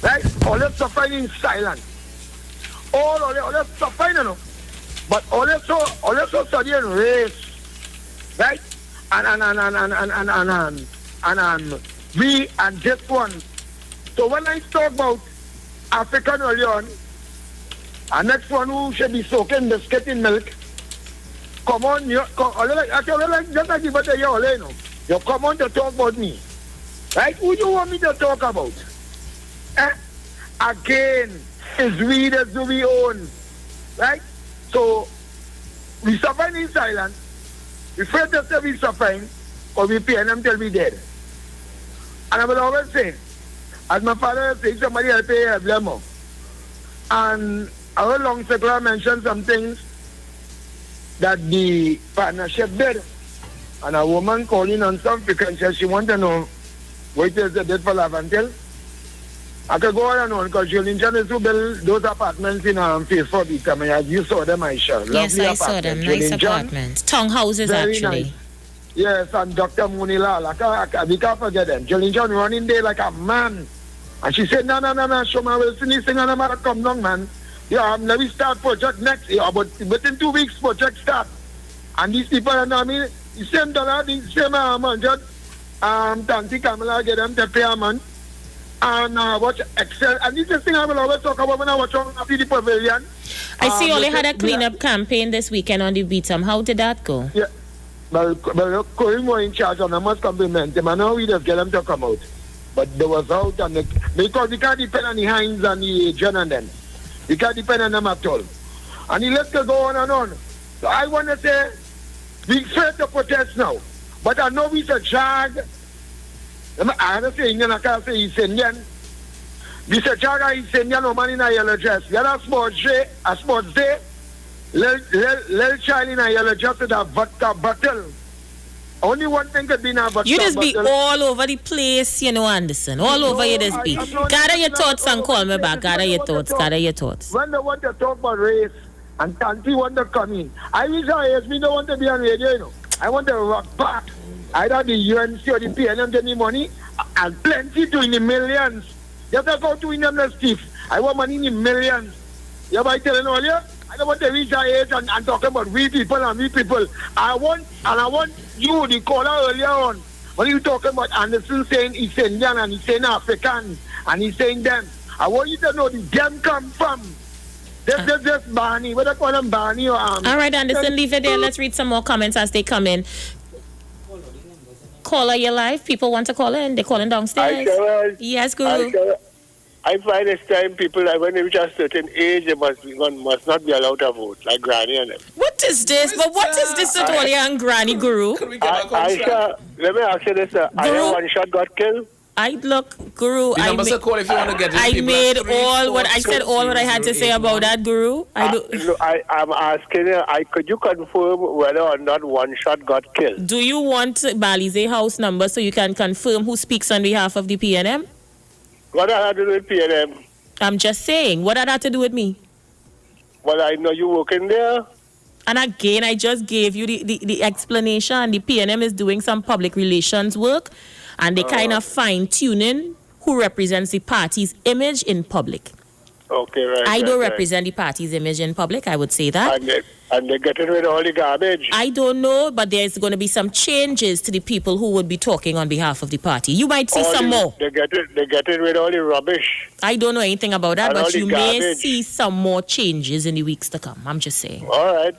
Right? All the suffering in silence. All the suffering, you know. But all the so studying race. Right? And we and this one. So when I talk about African early on, and next one who should be soaking biscuit in milk, come on, just like the birthday you come on to talk about me. Right? Who do you want me to talk about? Again, it's we that do we own. Right? So, we suffering in silence. We afraid to say we suffering, or we pay them till we dead. And I will always say, as my father says, somebody will pay a blame. And our long circular mentioned some things that the partnership did. And a woman calling on some frequency, she wanted to know what it is they did for Lavantil. I could go on and on because Julian John is who built those apartments in Phase 4 Beacom. You saw them, Aisha. Yes, I saw them. Nice apartments. Townhouses, actually. Nice. Yes, and Dr. Munila, we can't forget them. Julian John running there like a man. And she said, no, Shoma Wilson is saying, no matter come down, man. Yeah, let me start project next year, but within 2 weeks, project start. And these people, I mean, the same dollar, the same amount, Tanti Kamala get them to pay a month. And watch Excel. And this is the thing I will always talk about when I watch on the pavilion. I see you only had a cleanup campaign this weekend on the Beatum. How did that go? Yeah. Well, Corinne was in charge, and I must compliment him. I know we just get them to come out. But they was out, and because we can't depend on the Hines and the John and them. We can't depend on them at all. And he lets go on and on. So I want to say, we fair to protest now. But I know we a jag. I don't say Indian, I can't say East Indian. We say jag East Indian, no man in a yellow dress. The other sports day, little child in a yellow dress with a vodka bottle. Only one thing could be in a vodka bottle. You just be all over the place, Anderson. All over you just be. Gather your thoughts and call me back. Gather your thoughts. When they want to talk about race and Tanti want to come in, I wish me don't want to be on radio, I want to rock back. Either the UNC or the PNM get me money, and plenty to in the millions. You have to go to them the stiff. I want money in the millions. You have I telling all you? I don't want to reach our age and talk about we people. I want you, the caller earlier on, when you talking about Anderson saying he's Indian and he's saying African and he's saying them. I want you to know the them come from. This Barney, whether call them Barney or All right, Anderson, leave it there. Let's read some more comments as they come in. Caller, your live. People want to call in. They're calling downstairs. Yes, Guru. I find it's time people, when they reach a certain age, they must not be allowed to vote, like Granny and them. What is this? But what is this at all, and Granny, Guru? Aisha, let me ask you this. Are one shot got killed? Guru. The numbers are called if you want to get it. I made all what I said, all what I had to say about that, Guru. I'm asking you, could you confirm whether or not one shot got killed? Do you want Balize house number so you can confirm who speaks on behalf of the PNM? What does that do with PNM? I'm just saying, what had that to do with me? Well, I know you working there. And again, I just gave you the explanation. The PNM is doing some public relations work. And they kind of fine-tuning who represents the party's image in public. Okay, right. I don't represent the party's image in public, I would say that. And they're getting rid of all the garbage? I don't know, but there's going to be some changes to the people who would be talking on behalf of the party. You might see some more. They're getting rid of all the rubbish? I don't know anything about that, and but you may see some more changes in the weeks to come. I'm just saying. All right.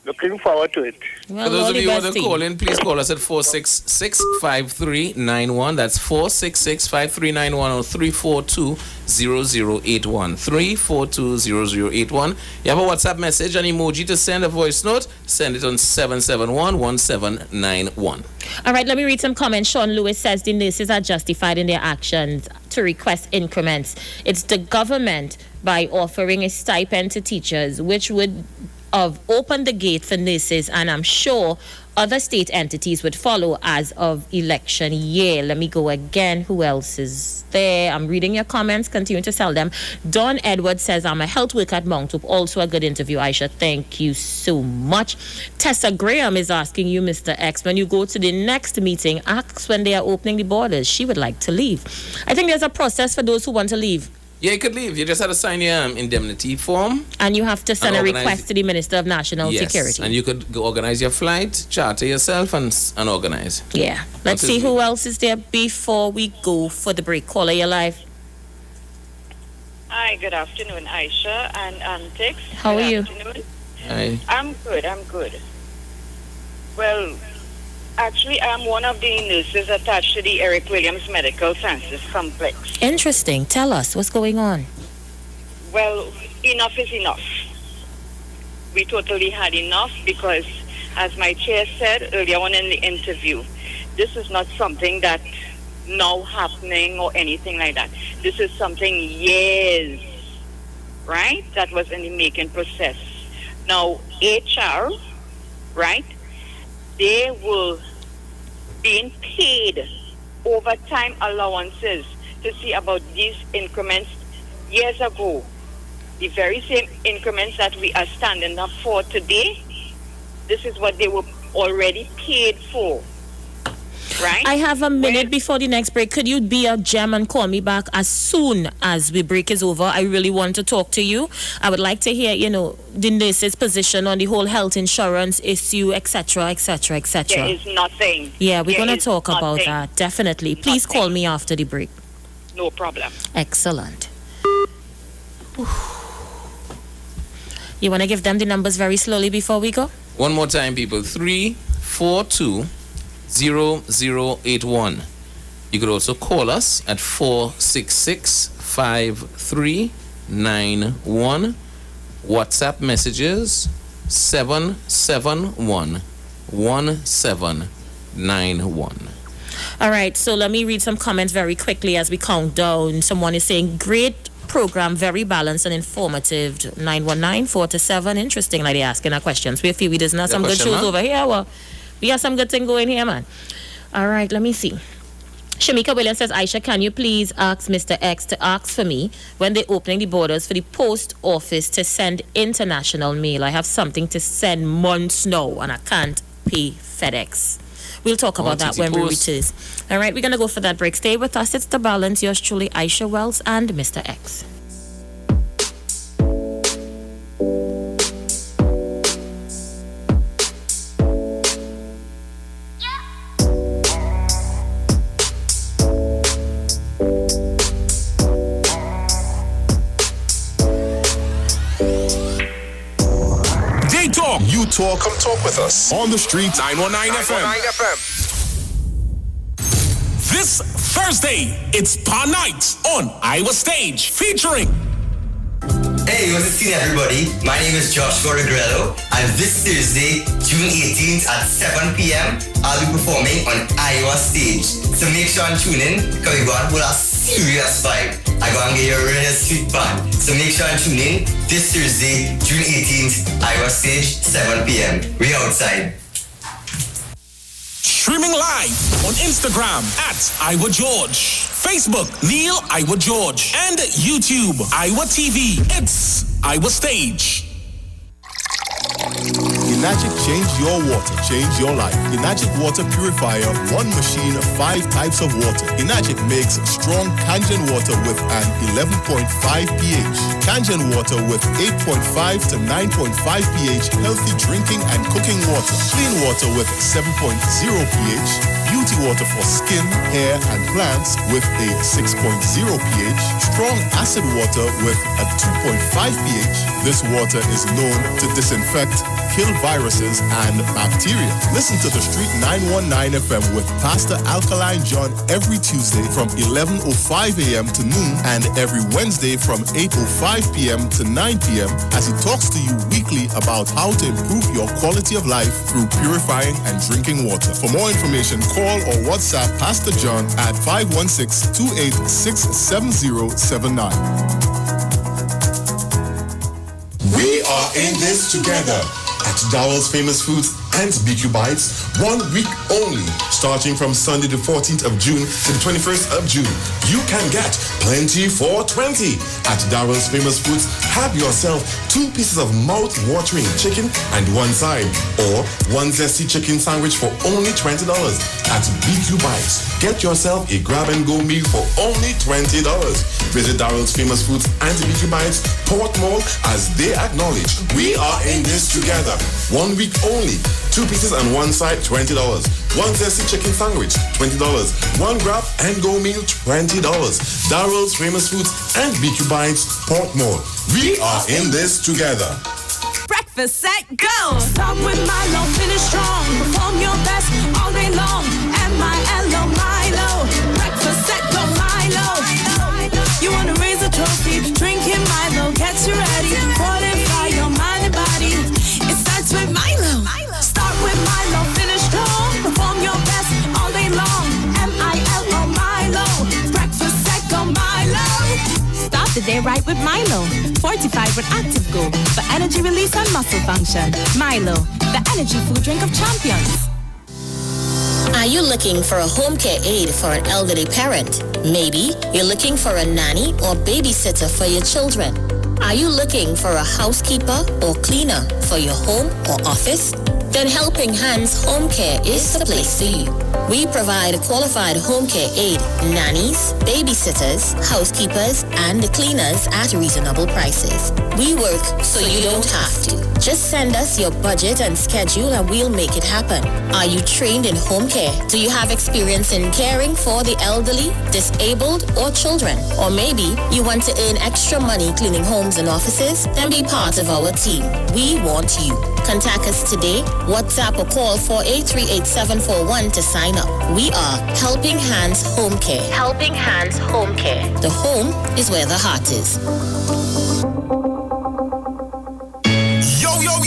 Looking forward to it. Well, for those of you who want to call in, please call us at 466-5391. That's 466-5391 or 342-0081. 342-0081. You have a WhatsApp message, an emoji to send, a voice note, send it on 771-1791. All right, let me read some comments. Sean Lewis says the nurses are justified in their actions to request increments. It's the government by offering a stipend to teachers, which would have opened the gate for nurses, and I'm sure other state entities would follow as of election year. Let me go again. Who else is there? I'm reading your comments. Continue to sell them. Don Edwards says, I'm a health worker at Mount Hope. Also a good interview, Aisha. Thank you so much. Tessa Graham is asking you, Mr. X, when you go to the next meeting, ask when they are opening the borders. She would like to leave. I think there's a process for those who want to leave. Yeah, you could leave. You just have to sign your indemnity form. And you have to send a request to the Minister of National Security. And you could go organize your flight, charter yourself, and organize. Yeah. Let's see who else is there before we go for the break. Caller, you're live. Hi, good afternoon, Aisha and Antix. How are you? Hi. I'm good. Well, actually, I'm one of the nurses attached to the Eric Williams Medical Sciences Complex. Interesting. Tell us, what's going on? Well, enough is enough. We totally had enough because, as my chair said earlier on in the interview, this is not something that now happening or anything like that. This is something years right? That was in the making process. Now, HR, right? They were being paid overtime allowances to see about these increments years ago. The very same increments that we are standing up for today, this is what they were already paid for. Right? I have a minute before the next break. Could you be a gem and call me back as soon as the break is over? I really want to talk to you. I would like to hear, the nurse's position on the whole health insurance issue, etc., etc., etc. There is nothing. Yeah, we're going to There is talk about nothing. that. Definitely. Please call me after the break. No problem. Excellent. You want to give them the numbers very slowly before we go? One more time, people. 342-0081. You could also call us at 466-5391. WhatsApp messages 771-1791. All right, so let me read some comments very quickly as we count down. Someone is saying, great program, very balanced and informative. 919-427. Interesting, like they asking our questions. We feel there's not some good shows over here. Well, we have some good thing going here, man. All right, let me see. Shamika Williams says, Aisha, can you please ask Mr. X to ask for me when they're opening the borders for the post office to send international mail? I have something to send months now and I can't pay FedEx. We'll talk about that when we return. All right, we're going to go for that break. Stay with us. It's The Balance. Yours truly, Aisha Wells and Mr. X. They talk. You talk. Come talk with us. On the street. 919 FM. This Thursday, it's Pa Night on Iwer Stage, featuring. Hey, what's up, everybody? My name is Joshua Regrello, and this Thursday, June 18th at 7 p.m., I'll be performing on Iwer Stage. So make sure and tune in, because we're going to put a serious vibe. I'm going to get you a real sweet band. So make sure and tune in this Thursday, June 18th, Iwer Stage, 7 p.m. We outside. Streaming live on Instagram at Iwer George, Facebook Neil Iwer George, and YouTube Iwer TV. It's Iwer Stage. Enagic change your water, change your life. Enagic water purifier, one machine, 5 types of water. Enagic makes strong Kangen water with an 11.5 pH. Kangen water with 8.5 to 9.5 pH, healthy drinking and cooking water. Clean water with 7.0 pH. Beauty water for skin, hair, and plants with a 6.0 pH. Strong acid water with a 2.5 pH. This water is known to disinfect, kill viruses and bacteria. Listen to the Street 919 FM with Pastor Alkaline John every Tuesday from 11:05 a.m. to noon and every Wednesday from 8:05 p.m. to 9 p.m. as he talks to you weekly about how to improve your quality of life through purifying and drinking water. For more information, call or WhatsApp Pastor John at 516-286-7079. We are in this together at Dowell's Famous Foods and BQ Bites, 1 week only, starting from Sunday the 14th of June to the 21st of June. You can get plenty for 20 at Dowell's Famous Foods. Have yourself 2 pieces of mouth-watering chicken and 1 side, or 1 zesty chicken sandwich for only $20 at BQ Bites. Get yourself a grab-and-go meal for only $20. Visit Dowell's Famous Foods and BQ Bites, Port Mall, as they acknowledge we are in this together. 1 week only. 2 pieces and 1 side, $20. 1 zesty chicken sandwich, $20. 1 grab and go meal, $20. Darrell's Famous Foods and BQ Bites, Port Mall. We are in this together. Breakfast set, go! Start with Milo, finish strong. Perform your best all day long. M-I-L-O, Milo. Breakfast set, go Milo. You want to raise a trophy, drinking Milo gets you ready. Fortify your mind and body. It starts with Milo. Start with Milo, finish strong. Perform your best all day long. M-I-L-O, Milo. Breakfast set, go Milo. Start the day right with Milo. Fortified with Active Go for energy release and muscle function. Milo, the energy food drink of champions. Are you looking for a home care aide for an elderly parent? Maybe you're looking for a nanny or babysitter for your children. Are you looking for a housekeeper or cleaner for your home or office? Then Helping Hands Home Care is the place for you. We provide a qualified home care aide, nannies, babysitters, housekeepers, and cleaners at reasonable prices. We work so you don't have to. Just send us your budget and schedule and we'll make it happen. Are you trained in home care? Do you have experience in caring for the elderly, disabled, or children? Or maybe you want to earn extra money cleaning homes and offices? Then be part of our team. We want you. Contact us today, WhatsApp or call 4838741 to sign up. We are Helping Hands Home Care. Helping Hands Home Care. The home is where the heart is.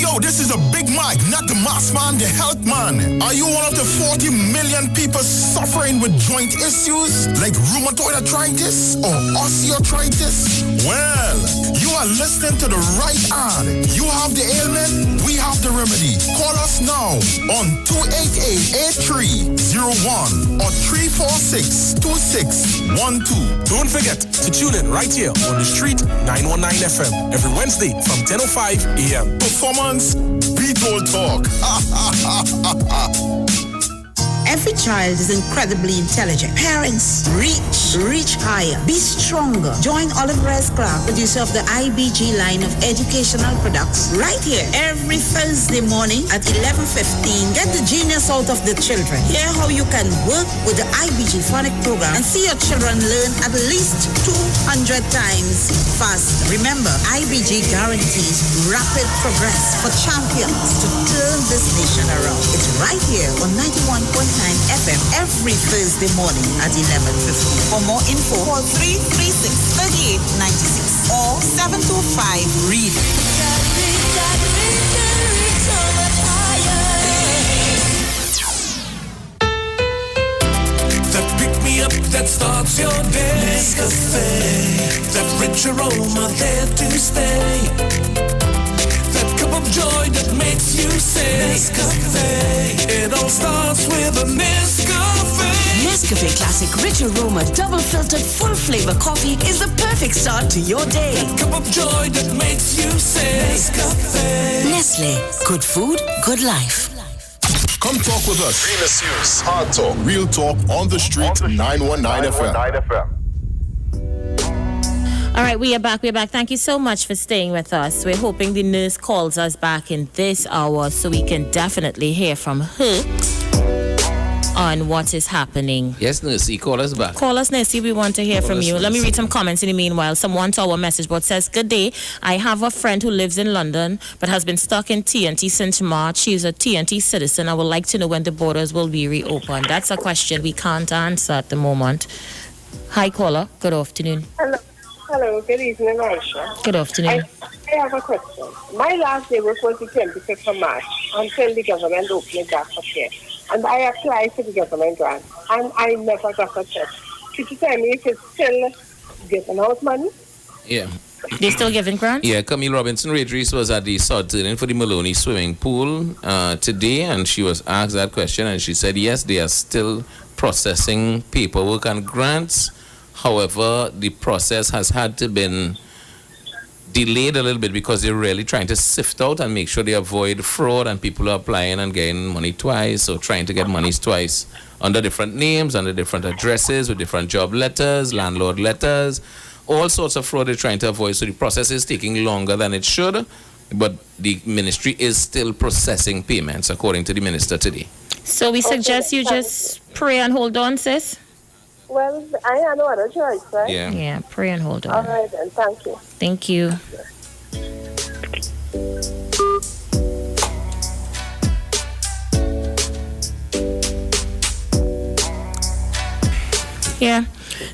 Yo, this is a Big Mike, not the mass man, the health man. Are you one of the 40 million people suffering with joint issues like rheumatoid arthritis or osteoarthritis? Well, you are listening to the right ad. You have the ailment, we have the remedy. Call us now on 288-8301 or 346-2612. Don't forget to tune in right here on the street 919 FM every Wednesday from 10:05 a.m. Performance Beatles Talk. Every child is incredibly intelligent. Parents, reach higher. Be stronger. Join Olive Rice Club, producer of the IBG line of educational products, right here every Thursday morning at 11:15. Get the genius out of the children. Hear how you can work with the IBG phonic program and see your children learn at least 200 times faster. Remember, IBG guarantees rapid progress for champions to turn this nation around. It's right here on 91.9 FM every Thursday morning at 11:15. For more info, call 336-3896 or 725-READ. That pick me up, that starts your day. That rich aroma there to stay. That cup of joy that makes you say Nescafe. It all starts with a Nescafe. Nescafe Classic Rich Aroma Double Filtered Full Flavor Coffee is the perfect start to your day. That cup of joy that makes you say Nescafe. Nestle. Good food, good life. Come talk with us. Real News, Hard Talk, Real Talk on the Street, 919 FM. All right, we are back. Thank you so much for staying with us. We're hoping the nurse calls us back in this hour so we can definitely hear from her on what is happening. Yes, Nursey, call us back. Call us, Nursey. We want to hear from you. Let me read some comments in the meanwhile. Someone to our message board says, "Good day. I have a friend who lives in London but has been stuck in TNT since March. She's a TNT citizen. I would like to know when the borders will be reopened." That's a question we can't answer at the moment. Hi, caller. Good afternoon. Hello, good evening, Aisha. Good afternoon. I have a question. My last day was the 25th of March until the government opened it back up here. And I applied for the government grant, and I never got a check. Could you tell me if it's still giving out money? Yeah. They still giving grants? Yeah, Camille Robinson Redrees was at the South Turning for the Maloney swimming pool today, and she was asked that question, and she said, yes, they are still processing paperwork and grants. However, the process has had to been delayed a little bit because they're really trying to sift out and make sure they avoid fraud and people are applying and getting money twice or trying to get monies twice under different names, under different addresses, with different job letters, landlord letters, all sorts of fraud they're trying to avoid. So the process is taking longer than it should, but the ministry is still processing payments according to the minister today. So we suggest you just pray and hold on, sis? Well, I had no other choice, right? Yeah, pray and hold on. All right, then. Thank you. Thank you. Yeah.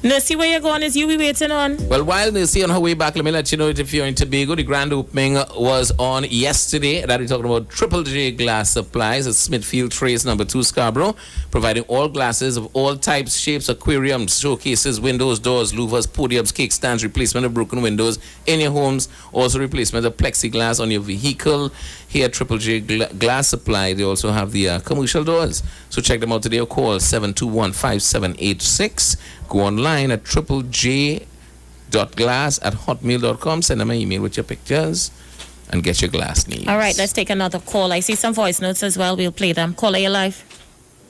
Nursey, where you going? Is you we waiting on? Well, while Nursey on her way back, let me let you know that if you're in Tobago, the grand opening was on yesterday. That we're talking about Triple J Glass Supplies at Smithfield Trace number 2 Scarborough, providing all glasses of all types, shapes, aquariums, showcases, windows, doors, louvers, podiums, kickstands, replacement of broken windows in your homes, also replacement of plexiglass on your vehicle. Here at Triple J Glass Supply, they also have the commercial doors. So check them out today or call 721-5786. Go online at triplej.glass@hotmail.com. Send them an email with your pictures and get your glass needs. All right, let's take another call. I see some voice notes as well. We'll play them. Caller, you live.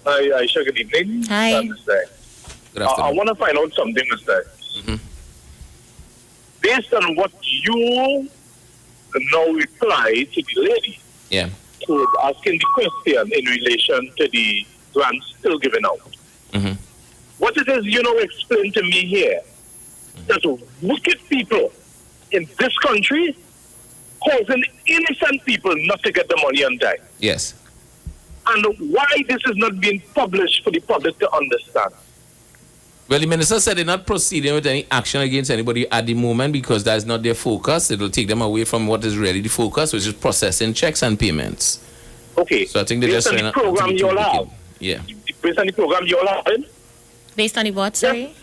Hi, Aisha. Good evening. Hi. Good afternoon. I want to find out something, Mr. Based on what you now reply to the lady, yeah, who was asking the question in relation to the grants still given out. What it is, explain to me here that wicked people in this country causing innocent people not to get the money on time. Yes. And why this is not being published for the public to understand. Well, the minister said they're not proceeding with any action against anybody at the moment because that's not their focus. It will take them away from what is really the focus, which is processing checks and payments. Okay. So I think they're just based on the program you all have. Yeah. Based on the program you all have. Based on the what, sorry?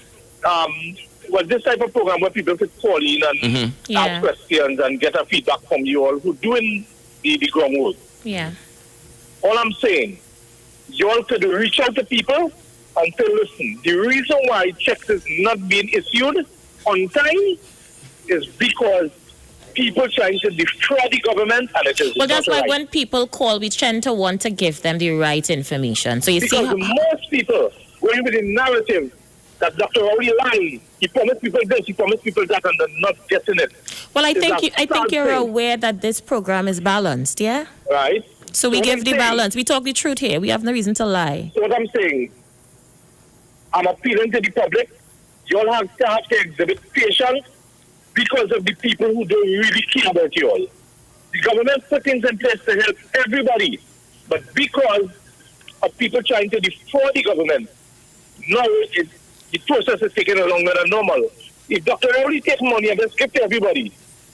Was this type of program where people could call in and ask questions and get a feedback from you all who doing the groundwork. Yeah. All I'm saying, you all could reach out to people and say, listen, the reason why checks is not being issued on time is because people trying to defraud the government, and it is Well, that's why right. when people call, we tend to want to give them the right information. So you because see, most people going with the narrative that Dr. Rowley lied. He promised people this, he promised people that, and they're not getting it. well, I It's think a I think sad you're thing. aware that this program is balanced, yeah? Right. So we what give I'm the saying- balance. We talk the truth here. We have no reason to lie. So what I'm saying, I'm appealing to the public. You all have to exhibit patience because of the people who don't really care about you all. The government put things in place to help everybody, but because of people trying to defraud the government, now the process is taking longer than normal. If Dr. Rowley takes money and just give to everybody,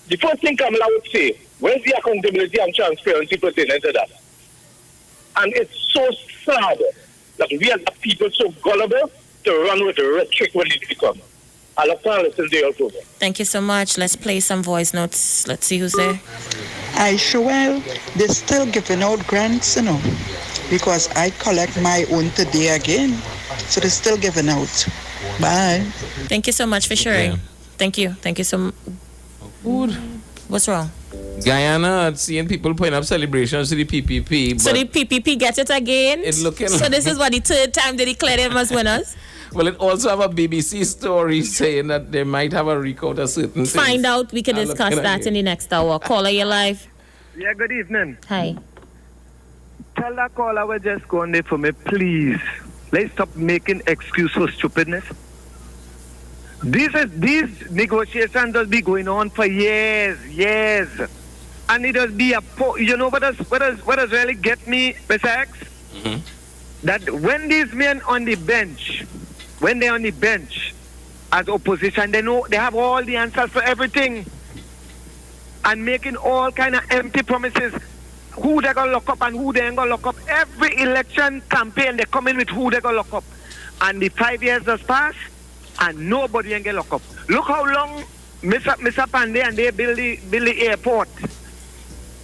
the first thing Kamala would say, where's the accountability and transparency pertaining to that? And it's so sad that we as a people so gullible to run with the rhetoric when it becomes. I love to listen to your program. Thank you so much. Let's play some voice notes. Let's see who's there. Well, they're still giving out grants, because I collect my own today again. So they're still giving out. Bye. Thank you so much for sharing. Yeah. Thank you. Thank you so much. What's wrong? Guyana, seeing people putting up celebrations to the PPP. So the PPP gets it again? It's looking so this is what the third time they declare them as winners? Well, it also have a BBC story saying that they might have a recount of certain things. Find out. We can I'm discuss looking at that you. in the next hour. Caller, you live. Yeah, good evening. Hi. Tell that caller we're just going there for me, please. Let's stop making excuse for stupidness. These negotiations will be going on for years. And it does be you know what does really get me, Mr. X? That when these men on the bench, when they're on the bench as opposition, they know they have all the answers for everything. And making all kind of empty promises. Who they gonna lock up and who they ain't gonna lock up. Every election campaign they come in with who they gonna lock up. And the 5 years has passed and nobody ain't get locked up. Look how long Mr. Pandey and they build the airport.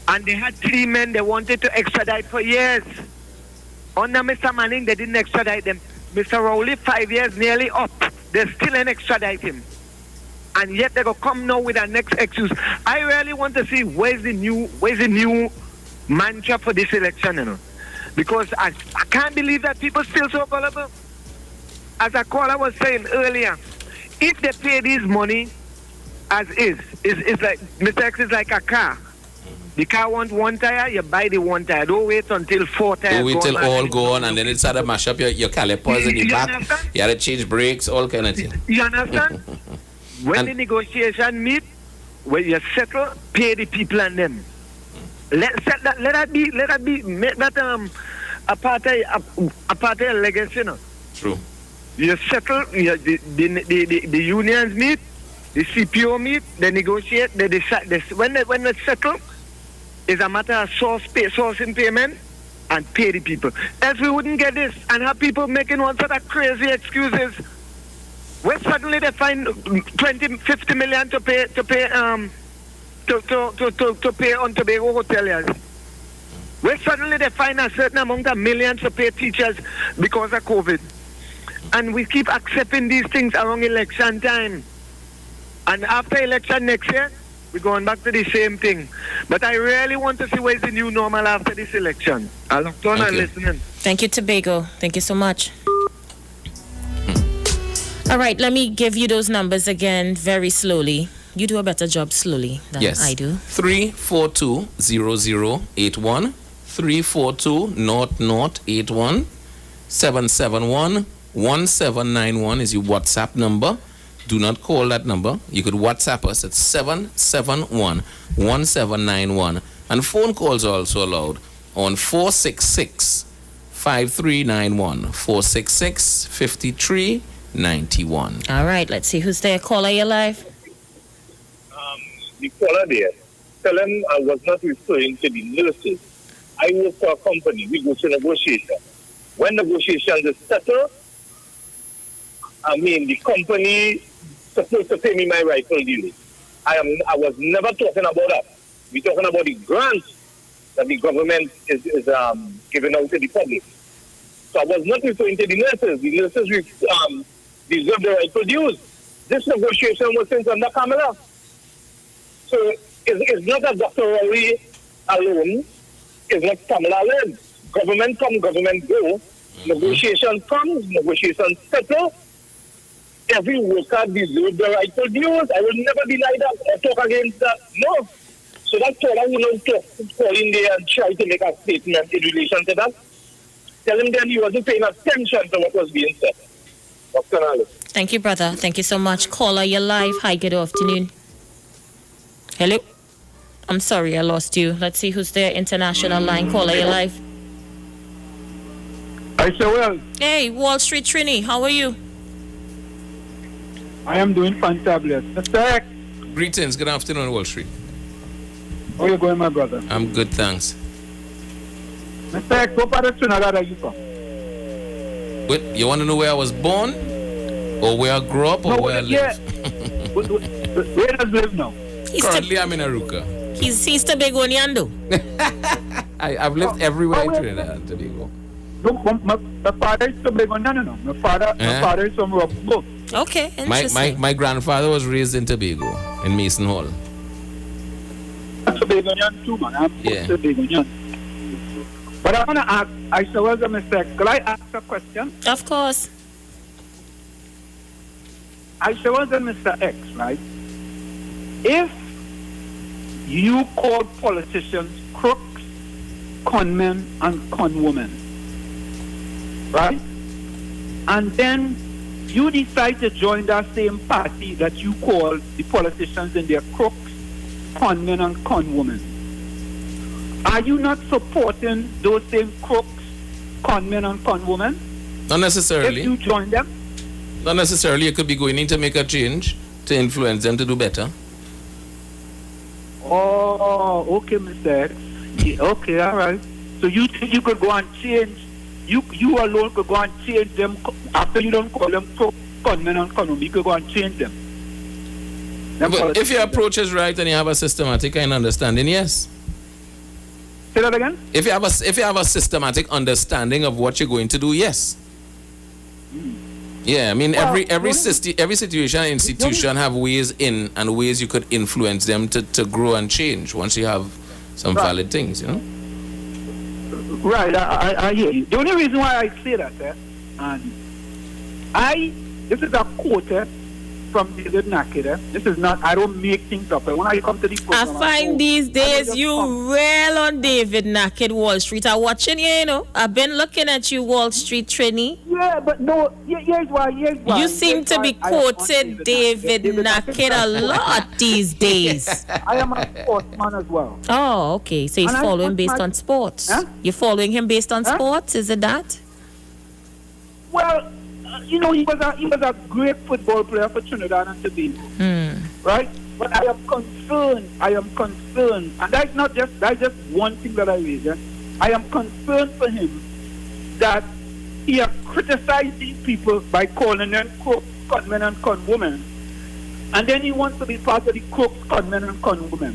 And they had 3 men they wanted to extradite for years. Under Mr. Manning, they didn't extradite them. Mr. Rowley, 5 years nearly up. They still ain't extradite him. And yet they go come now with our next excuse. I really want to see where's the new mantra for this election, Because I can't believe that people still so gullible. As a caller was saying earlier, if they pay this money as is like Mr. X is like a car. The car wants 1 tire, you buy the 1 tire. Don't wait until 4 tires. Don't wait till on all and go on and then it start to mash up your calipers in the back. Understand? You have to change brakes, all kind of things. You understand? When the negotiation meet, when you settle, pay the people and them. Let that be make that apartheid legacy, True. You settle, the unions meet, the CPO meet, they negotiate, they decide. When they settle, it's a matter of sourcing payment and pay the people. Else we wouldn't get this and have people making one sort of crazy excuses. Where suddenly they find 20, 50 million to pay on Tobago hoteliers. Where suddenly they find a certain amount of millions to pay teachers because of COVID. And we keep accepting these things around election time. And after election next year, we're going back to the same thing. But I really want to see where's the new normal after this election. I'll turn and listening. Thank you, Tobago. Thank you so much. All right, let me give you those numbers again very slowly. You do a better job slowly than I do. 342-0081, 342-0081, 771-1791 is your WhatsApp number. Do not call that number. You could WhatsApp us at 771-1791. And phone calls are also allowed on 466-5391, 466-5391. All right, let's see who's there. Caller, you're live. The caller there, tell him I was not referring to the nurses. I work for a company. We go to negotiation. When negotiations is settled, the company supposed to pay me my rightful dues. I was never talking about that. We're talking about the grants that the government is giving out to the public. So I was not referring to the nurses. The nurses deserve the rightful dues. This negotiation was since under Kamala. So it's not a Dr. Rory alone. It's not Kamala alone. Government come, government go. Negotiation comes, negotiation settle. Every worker deserves the rightful dues. I will never deny that or talk against that. No. So that's all I will not call in there and try to make a statement in relation to that. Tell him then he wasn't paying attention to what was being said. Thank you, brother. Thank you so much. Caller, you're live. Hi, good afternoon. Hello? I'm sorry, I lost you. Let's see who's there. International line. Caller, you're live. I say well. Hey, Wall Street Trini, how are you? I am doing fantabulous. Mr. X. Greetings. Good afternoon, Wall Street. How are you going, my brother? I'm good, thanks. Mr. X, what part of Trinidad are you from? Wait, you want to know where I was born? Or where I grew up? Or where I live? Where does live now? Currently, I'm in Aruca. He's Tobagonian, though. I've lived everywhere in Trinidad and Tobago. No, my father is Tobagonian, no. My father is from Rockville. Okay, interesting. My grandfather was raised in Tobago, in Mason Hall. Tobagonian too, man. I'm Tobagonian. But I want to ask, I saw was a mistake. Could I ask a question? Of course. I saw was a Mr. X, right? If you call politicians crooks, conmen, and conwomen, right? And then you decide to join that same party that you call the politicians and their crooks, conmen, and conwomen. Are you not supporting those same crooks, conmen, and conwomen? Not necessarily. If you join them? Not necessarily. You could be going in to make a change to influence them to do better. Oh, okay, Mr. X. Yeah, okay, all right. So you think you could go and change, you alone could go and change them after you don't call them conmen and conwomen, you could go and change them. But if your approach is right and you have a systematic kind of understanding, yes. Say that again? If you have a systematic understanding of what you're going to do, yes. Yeah, I mean, every situation and institution have ways in and ways you could influence them to grow and change once you have some valid things, you know? Right, I hear you. The only reason why I say that, and this is a quote from David Naked. This is not, I don't make things up. When I come to the program, I find these days you rail on David Naked, Wall Street. I'm watching you, you know. I've been looking at you, Wall Street Trini. Yeah, but no, here's why. You seem to be quoted David Naked a lot these days. I am a sportsman as well. Oh, okay. So he's following based on sports. Huh? You're following him based on sports? Is it that? Well, you know, he was a great football player for Trinidad and Tobago, right? But I am concerned, and that's just one thing that I raise. Yeah? I am concerned for him that he has criticized these people by calling them crooks, conmen, and conwomen, and then he wants to be part of the crooks, conmen, and conwomen.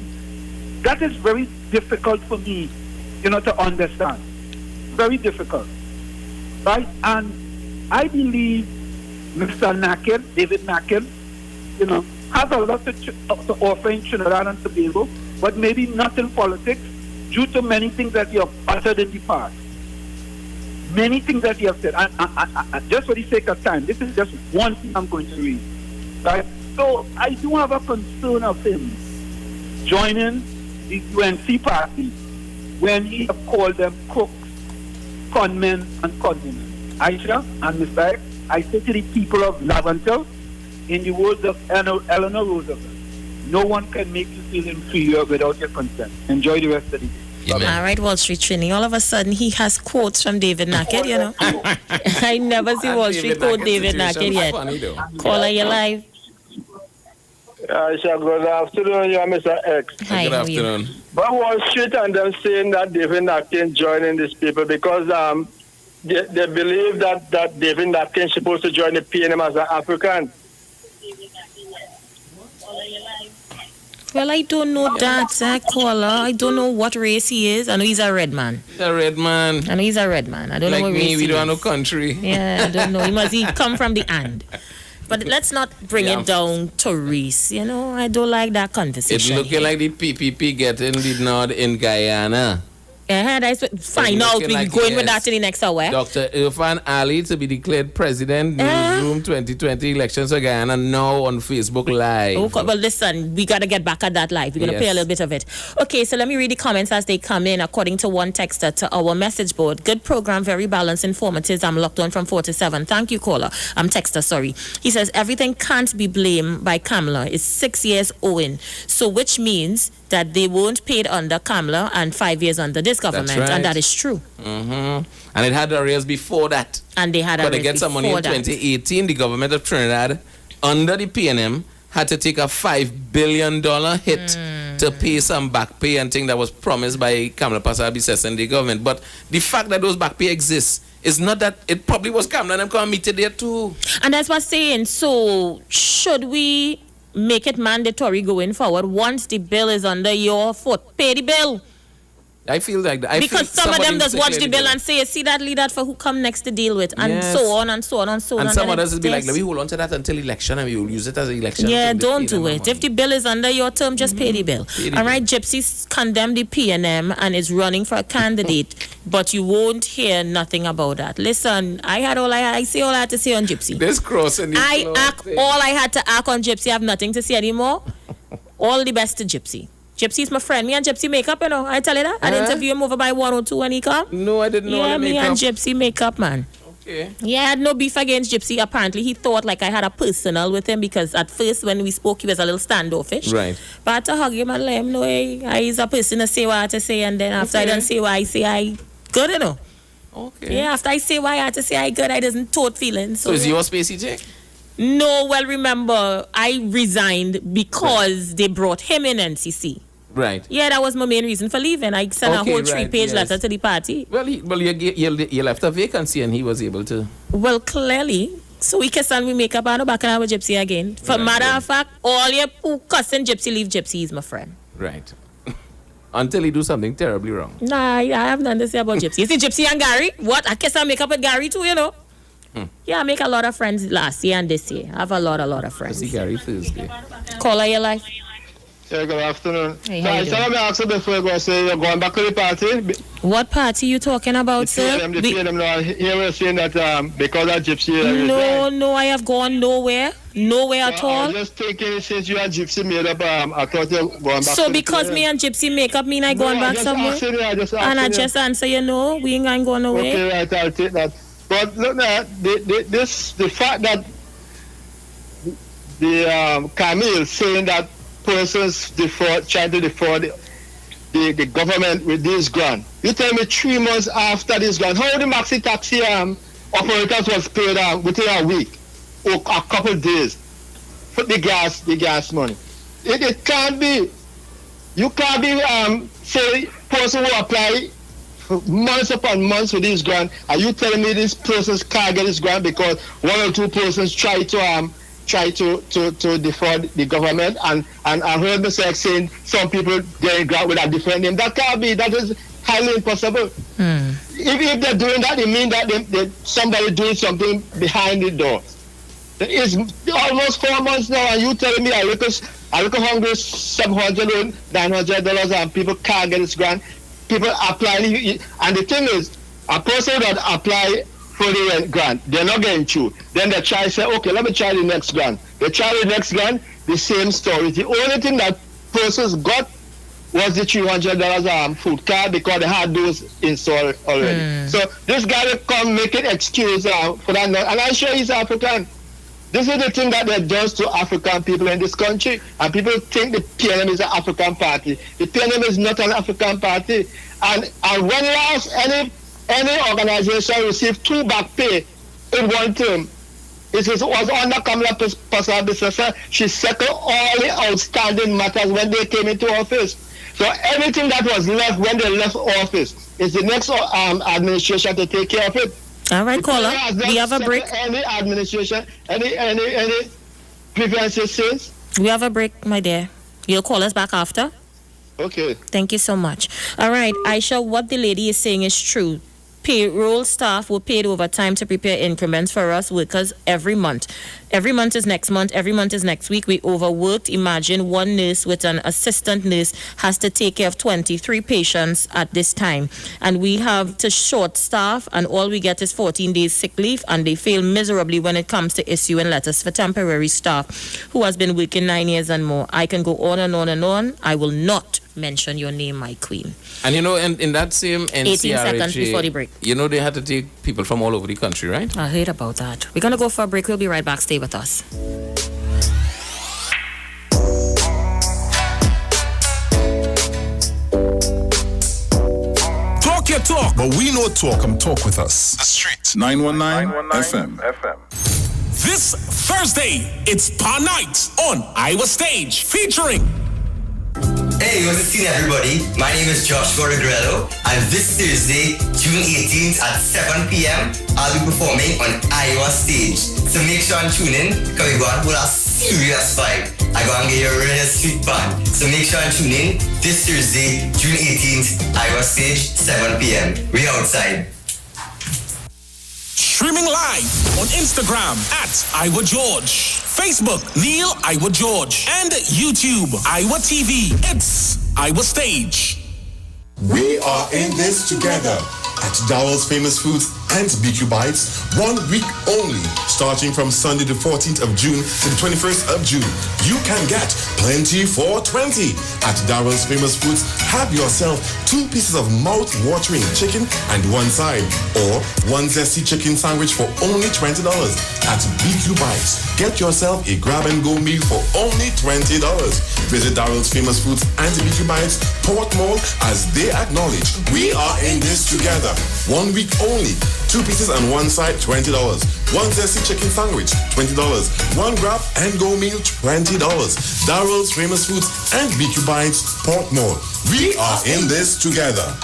That is very difficult for me, you know, to understand. Very difficult, right? And I believe Mr. Naked, David Naked, you know, has a lot to offer in Trinidad and Tobago, but maybe not in politics due to many things that he have uttered in the past. Many things that he has said. And just for the sake of time, this is just one thing I'm going to read. Right? So I do have a concern of him joining the UNC party when he have called them crooks, conmen, and conwomen. Aisha and Mr. X, I say to the people of Lavantel, in the words of Eleanor Roosevelt, no one can make you feel inferior without your consent. Enjoy the rest of the day. All right, Wall Street Trini. All of a sudden, he has quotes from David Naked, you know. I never see Wall Street quote David Naked yet. Caller, you live. Aisha, good afternoon, you are Mr. X. Hi, good afternoon. But Wall Street and them saying that David Naked joining these people because they believe that David Naked is supposed to join the PNM as an African. Well, I don't know that, caller. I don't know what race he is. I know he's a red man. He's a red man. I know he's a red man. I don't know what race he is. Like me, we don't have no country. Yeah, I don't know. He must come from the and. But let's not bring it down to race. You know, I don't like that conversation. It's looking like the PPP getting the nod in Guyana. Yeah, that's find out. We're going with that in the next hour. Dr. Irfan Ali to be declared president. Newsroom 2020 elections for Guyana now on Facebook Live. Okay, well, listen, we got to get back at that live. We're going to play a little bit of it. Okay, so let me read the comments as they come in. According to one texter to our message board, good program, very balanced, informative. I'm locked on from 4 to 7. Thank you, caller. I'm texter, sorry. He says, everything can't be blamed by Kamala. It's 6 years owing. So which means that they weren't paid under Kamala and 5 years under this government. That's right. And that is true. And it had arrears before that. And they had arrears before that. But they get some money in 2018. The government of Trinidad, under the PNM, had to take a $5 billion hit to pay some back pay and thing that was promised by Kamala Pasabi and the government. But the fact that those back pay exists is not that it probably was Kamala and them come meet it there too. And that's what I'm saying. So should we make it mandatory going forward once the bill is under your foot? Pay the bill. I feel like that. Because some of them just watch the bill and say, see that lead that for who come next to deal with, and so on and so on and so on. And some others will be like, let me hold on to that until election and we will use it as an election. Yeah, don't do it. If the bill is under your term, just pay the bill. All right, Gypsies condemn the PNM and is running for a candidate, but you won't hear nothing about that. Listen, I say all I had to say on Gypsy. This crossing. All I had to act on Gypsy. I have nothing to say anymore. All the best to Gypsy. Gypsy's my friend. Me and Gypsy make up, you know. I tell you that. I interview him over by 102 when he come. No, I didn't know. Yeah, me and Gypsy make up, man. Okay. Yeah, I had no beef against Gypsy. Apparently, he thought like I had a personal with him because at first when we spoke, he was a little standoffish. Right. But I had to hug him and let him know, hey, he's a person to say what I have to say. And then after I don't say what I say, I good, you know. Okay. Yeah, after I say what I had to say, I good. I doesn't tote feelings. So is your space he take? No, well, remember, I resigned because they brought him in NCC. Right. Yeah, that was my main reason for leaving. I sent a whole 3-page letter to the party. Well, you left a vacancy and he was able to. Well, clearly. So we kiss and we make up and back and have a Gypsy again. For matter of fact, all your who cussing Gypsy leave Gypsy, he's my friend. Right. Until he do something terribly wrong. Nah, I have nothing to say about Gypsy. You see Gypsy and Gary? What? I kiss and make up with Gary too, you know. Yeah, I make a lot of friends last year and this year. I have a lot of friends. I see Gary Thursday. Caller your life. Yeah, good afternoon. Hey, how you doing? Let me ask you before you go, say you're going back to the party. What party you talking about, sir? The PNM now. Here we're saying that because of Gypsy. No, I have gone nowhere. Nowhere at all. I was just thinking since you and Gypsy made up, I thought you were going back. So because me and Gypsy make up mean I going back somewhere? I just answer you no, we ain't going nowhere. Okay, right, I'll take that. But look now, the fact that the Camille saying that persons trying to defraud the government with this grant. You tell me 3 months after this grant, how the maxi taxi operators was paid within a week or a couple of days for the gas money. It can't be. You can't be say person who apply months upon months for this grant. Are you telling me these persons can't get this grant because one or two persons try to defraud the government? And I heard Mr. X saying some people getting grant with a different name. That can't be. That is highly impossible. If they're doing that, it means that somebody doing something behind the door. It's almost 4 months now, and you telling me I look hungry, $700, $900, and people can't get this grant. People applying, and the thing is, a person that apply for the grant, they're not getting through. Then they try to say, okay, let me try the next grant. They try the next grant, the same story. The only thing that persons got was the $300 food card because they had those installed already. So this guy will come make an excuse for that, and I'm sure he's African. This is the thing that they does to African people in this country, and people think the PNM is an African party. The PNM is not an African party, and when last any organization received 2 back pay in one term, it was under Kamala Pasar. She settled all the outstanding matters when they came into office. So everything that was left when they left office is the next administration to take care of it. All right, caller. We have a break. Any administration, any grievances since? We have a break, my dear. You'll call us back after? Okay. Thank you so much. All right, Aisha, what the lady is saying is true. Payroll staff were paid overtime to prepare increments for us workers every month. Every month is next month. Every month is next week. We overworked. Imagine one nurse with an assistant nurse has to take care of 23 patients at this time. And we have to short staff, and all we get is 14 days sick leave, and they fail miserably when it comes to issuing letters for temporary staff who has been working 9 years and more. I can go on and on and on. I will not mention your name, my queen. And you know, in that same NCRHA, 18 seconds before the break. You know, they had to take people from all over the country, right? I heard about that. We're going to go for a break. We'll be right back. Stay with us. Talk your talk. But we know talk. Come talk with us. The street. 919 FM. This Thursday, it's Pa Night on Iwer Stage, featuring... Hey, what's up, everybody? My name is Joshua Regrello, and this Thursday, June 18th at 7 p.m., I'll be performing on Iwer Stage. So make sure and tune in, because we're going to put a serious vibe. I'm going to get you a really sweet band. So make sure and tune in this Thursday, June 18th, Iwer Stage, 7 p.m. We outside. Streaming live on Instagram at Iwer George, Facebook Neil Iwer George, and YouTube Iwer TV. It's Iwer Stage. We are in this together at Dowell's Famous Foods and BQ Bites, 1 week only, starting from Sunday the 14th of June to the 21st of June. You can get plenty for 20 at Dowell's Famous Foods. Have yourself 2 pieces of mouth-watering chicken and 1 side, or 1 zesty chicken sandwich for only $20 at BQ Bites. Get yourself a grab-and-go meal for only $20. Visit Dowell's Famous Foods and BQ Bites, Port Mall, as they acknowledge we are in this together. 1 week only. 2 pieces and 1 side, $20. 1 zesty chicken sandwich, $20. 1 grab and go meal, $20. Darrell's Famous Foods and BQ Bites, Port Mall. We are in this together.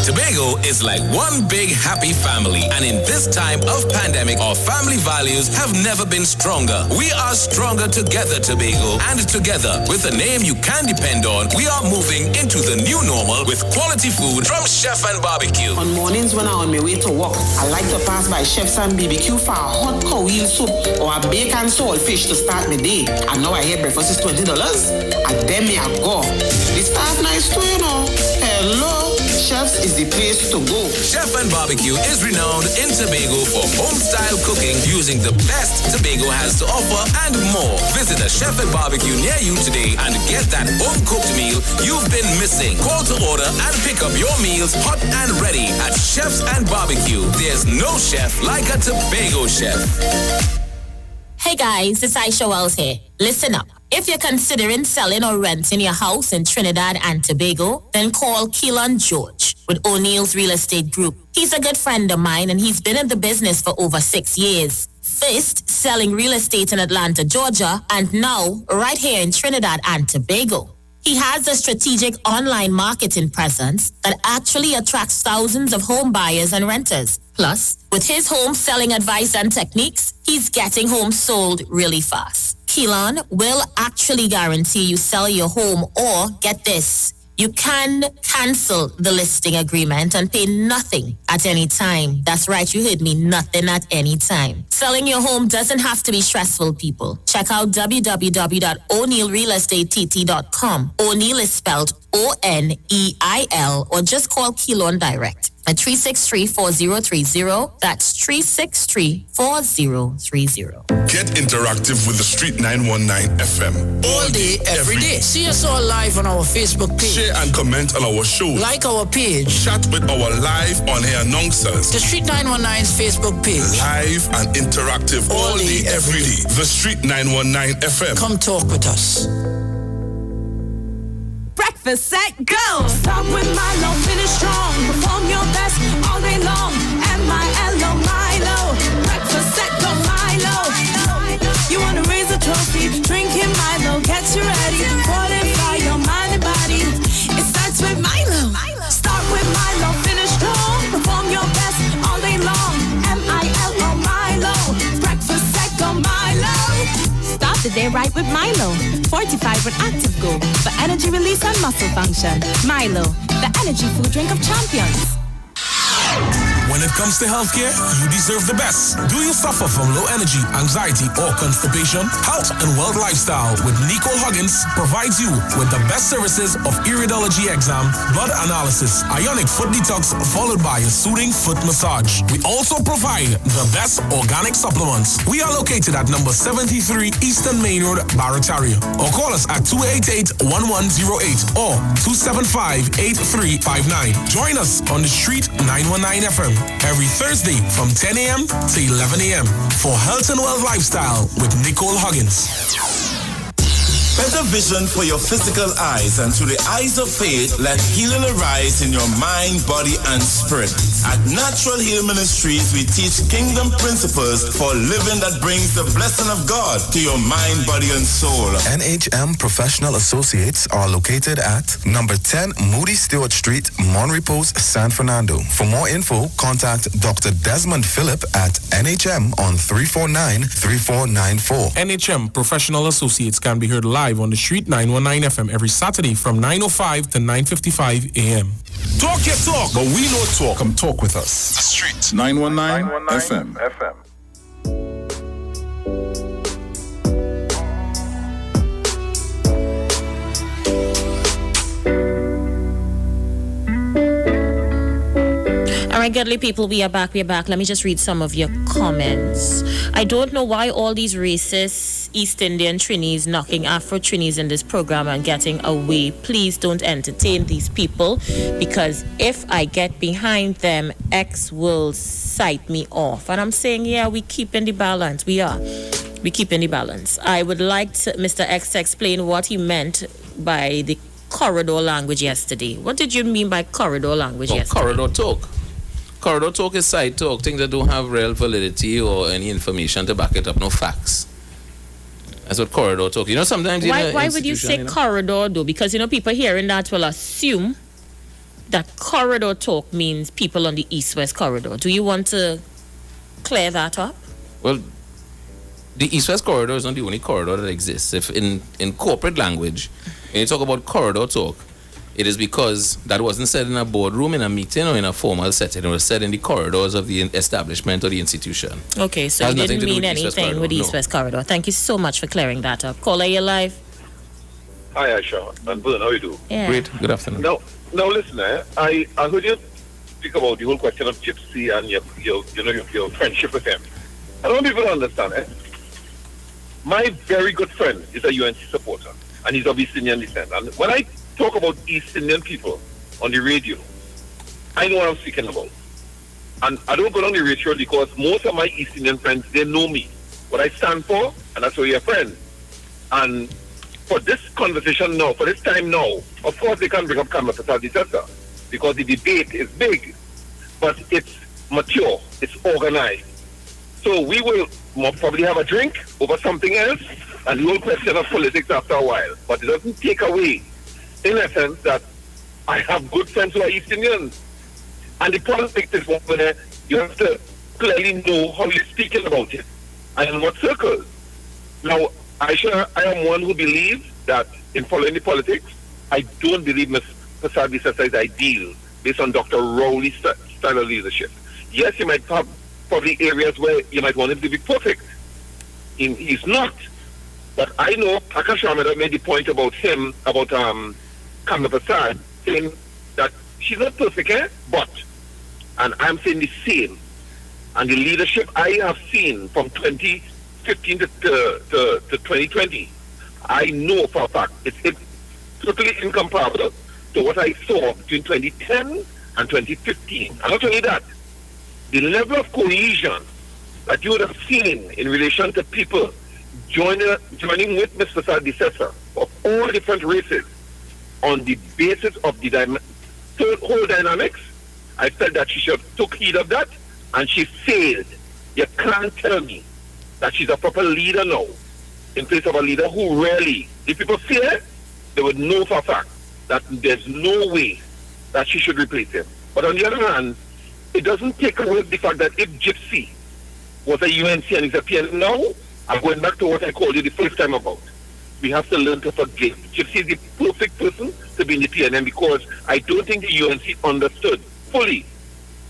Tobago is like one big happy family, and in this time of pandemic, our family values have never been stronger. We are stronger together, Tobago, and together, with a name you can depend on, we are moving into the new normal with quality food from Chef and Barbecue. On mornings when I'm on my way to work, I like to pass by Chef's and BBQ for a hot cow wheel soup or a bacon saltfish to start my day. And now I hear breakfast is $20, and then me I go. The staff nice too, you know. Hello, Chef's is the place to go. Chef and Barbecue is renowned in Tobago for home-style cooking using the best Tobago has to offer and more. Visit a Chef and Barbecue near you today and get that home-cooked meal you've been missing. Call to order and pick up your meals hot and ready at Chef's and Barbecue. There's no chef like a Tobago chef. Hey guys, it's Aisha Wells here. Listen up. If you're considering selling or renting your house in Trinidad and Tobago, then call Keelan George. with O'Neill's Real Estate Group. He's a good friend of mine and he's been in the business for over 6 years. First, selling real estate in Atlanta, Georgia, and now right here in Trinidad and Tobago. He has a strategic online marketing presence that actually attracts thousands of home buyers and renters. Plus, with his home selling advice and techniques, he's getting homes sold really fast. Keelan will actually guarantee you sell your home, or get this, you can cancel the listing agreement and pay nothing at any time. That's right, you heard me, nothing at any time. Selling your home doesn't have to be stressful, people. Check out www.o'neillrealestatetT.com. O'Neill is spelled O-N-E-I-L, or just call Keelan direct at 363-4030. That's 363-4030. Get interactive with the Street 919 FM. All day, every day. See us all live on our Facebook page. Share and comment on our show. Like our page. Chat with our live on-air announcers. The Street 919's Facebook page. Live and interactive all day, every day. The Street 919 FM. Come talk with us. Breakfast, set, go! Start with Milo, finish strong. Perform your best all day long. M-I-L-O, Milo. Breakfast, set, go, Milo. You want to raise a trophy? Drinking Milo gets you ready. Fortify your mind and body. It starts with Milo. Start with Milo, finish strong. Perform your best all day long. M-I-L-O, Milo. Breakfast, set, go, Milo. Start the day right with Milo. Fortified with Active Go for energy release and muscle function. Milo, the energy food drink of champions. When it comes to healthcare, you deserve the best. Do you suffer from low energy, anxiety, or constipation? Health and Wealth Lifestyle with Nicole Huggins provides you with the best services of iridology exam, blood analysis, ionic foot detox, followed by a soothing foot massage. We also provide the best organic supplements. We are located at number 73 Eastern Main Road, Barataria. Or call us at 288-1108 or 275-8359. Join us on the Street 919 FM. Every Thursday from 10 a.m. to 11 a.m. for Health and Wealth Lifestyle with Nicole Huggins. Better vision for your physical eyes, and through the eyes of faith, let healing arise in your mind, body, and spirit. At Natural Heal Ministries, we teach kingdom principles for living that brings the blessing of God to your mind, body, and soul. NHM Professional Associates are located at number 10 Moody Stewart Street, Monrepos, San Fernando. For more info, contact Dr. Desmond Phillip at NHM on 349-3494. NHM Professional Associates can be heard live on the Street 919 FM every Saturday from 9:05 to 9:55 a.m. Talk your talk, but we know talk. Come talk with us. The Street 919 FM. All right, godly people, we are back. Let me just read some of your comments. I don't know why all these racist East Indian Trinis knocking Afro Trinis in this program and getting away. Please don't entertain these people, because if I get behind them, X will cite me off. And I'm saying, yeah, we keeping the balance. We keeping the balance. I would like Mr. X to explain what he meant by the corridor language yesterday. What did you mean by corridor language yesterday? Corridor talk. Corridor talk is side talk, things that don't have real validity or any information to back it up, no facts. That's what corridor talk. You know, sometimes... Why would you say corridor, though? Because, people hearing that will assume that corridor talk means people on the East-West corridor. Do you want to clear that up? Well, the East-West corridor is not the only corridor that exists. If in corporate language, when you talk about corridor talk, it is because that wasn't said in a boardroom, in a meeting, or in a formal setting. It was said in the corridors of the establishment or the institution. Okay, so you didn't mean anything with the East-West corridor. Thank you so much for clearing that up. Caller, you're live. Hi, Aisha. And Bern, how you do? Yeah. Great. Good afternoon. Now listen, I heard you speak about the whole question of Gypsy and your friendship with him. I don't want people to understand, My very good friend is a UNC supporter, and he's of East Indian descent. And when I talk about East Indian people on the radio, I know what I'm speaking about. And I don't go down the radio because most of my East Indian friends, they know me, what I stand for, and that's why you're a friend. And for this conversation now, for this time now, of course they can bring up Kamala Prasad, etc. because the debate is big, but it's mature, it's organized. So we will probably have a drink over something else, and we will question of politics after a while. But it doesn't take away, in essence, that I have good friends who are East Indians. And the politics is one where you have to clearly know how you're speaking about it and in what circles. Now, I am one who believes that in following the politics, I don't believe Ms. Prasad Visesa is ideal based on Dr. Rowley's style of leadership. Yes, he might have probably areas where you might want him to be perfect. He's not. But I know Akash Ahmed made the point about him, about Kamala Prasad, saying that she's not perfect, but, and I'm saying the same. And the leadership I have seen from 2015 to 2020, I know for a fact it's totally incomparable to what I saw between 2010 and 2015. And not only that, the level of cohesion that you would have seen in relation to people joining with Mr. Prasad Visesa of all different races on the basis of the whole dynamics, I felt that she should have took heed of that, and she failed. You can't tell me that she's a proper leader now in place of a leader who really, if people fear, they would know for a fact that there's no way that she should replace him. But on the other hand, it doesn't take away the fact that if Gypsy was a UNC and is a PNM now, I'm going back to what I called you the first time about. We have to learn to forgive. Gypsy is the perfect person to be in the PNM because I don't think the UNC understood fully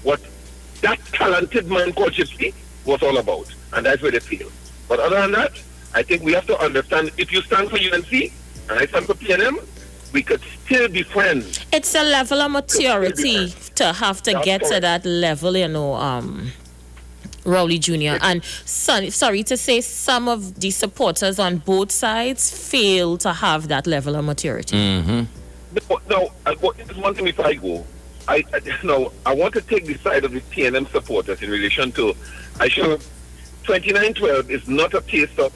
what that talented man called Gypsy was all about. And that's where they fail. But other than that, I think we have to understand if you stand for UNC and I stand for PNM, we could still be friends. It's a level of maturity to have to get to that level, Rowley Jr. And sorry to say, some of the supporters on both sides fail to have that level of maturity. Now, one thing before I go, I want to take the side of the PNM supporters in relation to, 2912 is not a case of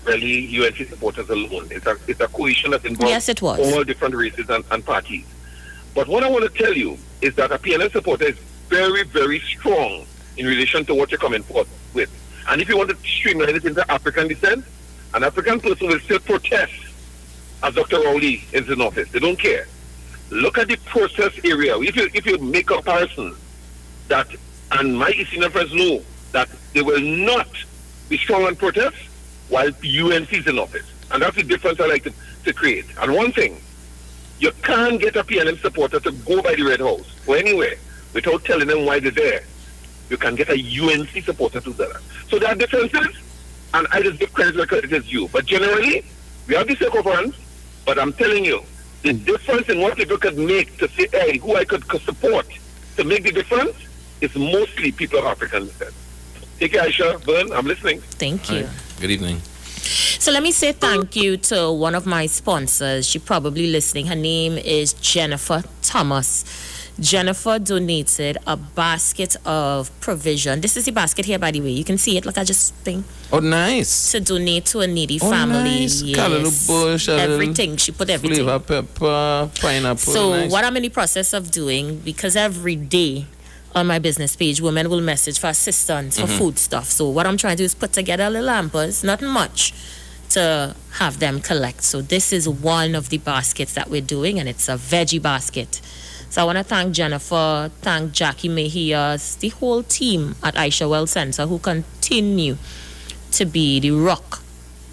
really UNC supporters alone. It's a coalition that involves all different races and parties. But what I want to tell you is that a PNM supporter is very, very strong in relation to what you're coming forth with. And if you want to streamline it into African descent, an African person will still protest as Dr. Rowley is in office. They don't care. Look at the process area. If you make comparisons that, and my Eastern friends know that they will not be strong on protest while UNC is in office. And that's the difference I like to create. And one thing, you can't get a PNM supporter to go by the Red House or anywhere without telling them why they're there. You can get a UNC supporter to do that. So there are differences, and I just give credit where credit is due. But generally, we have the circumference, but I'm telling you, the difference in what people could make to say, hey, who I could support to make the difference is mostly people of African descent. Take care, Aisha. Vern, I'm listening. Thank you. Good evening. So let me say thank you to one of my sponsors. She probably listening. Her name is Jennifer Thomas. Jennifer donated a basket of provision. This is the basket here, by the way. You can see it. Look, I just think. Oh, nice. To donate to a needy family. Nice. Yes. Bush, everything. She put everything. Flavor, pepper, pineapple. So nice. what I'm in the process of doing, because every day on my business page, women will message for assistance, for food stuff. So what I'm trying to do is put together a little hampers, not much, to have them collect. So this is one of the baskets that we're doing, and it's a veggie basket. So I want to thank Jennifer, thank Jackie Mejias, the whole team at Iwer Well Center who continue to be the rock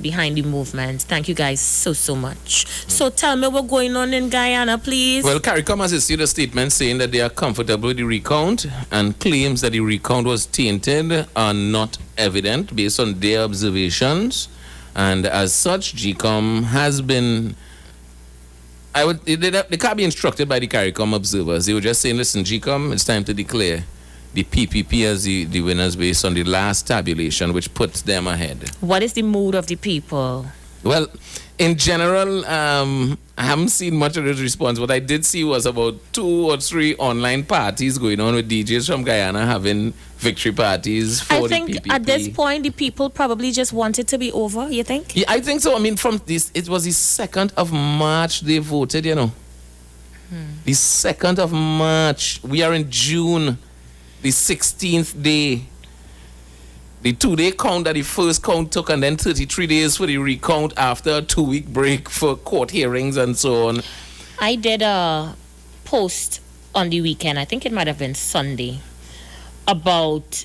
behind the movement. Thank you guys so much. So tell me what's going on in Guyana, please. Well, CARICOM has issued a statement saying that they are comfortable with the recount, and claims that the recount was tainted are not evident based on their observations. And as such, GCOM has been... They can't be instructed by the CARICOM observers. They were just saying, listen, GCOM, it's time to declare the PPP as the winners based on the last tabulation, which puts them ahead. What is the mood of the people? Well, in general, I haven't seen much of this response. What I did see was about 2 or 3 online parties going on with DJs from Guyana having victory parties for the PPP. I think at this point, the people probably just want it to be over, you think? Yeah, I think so. I mean, from this, it was the 2nd of March they voted, you know. The 2nd of March. We are in June. The 16th day. The 2-day count that the first count took, and then 33 days for the recount after a 2-week break for court hearings and so on. I did a post on the weekend, I think it might have been Sunday, about,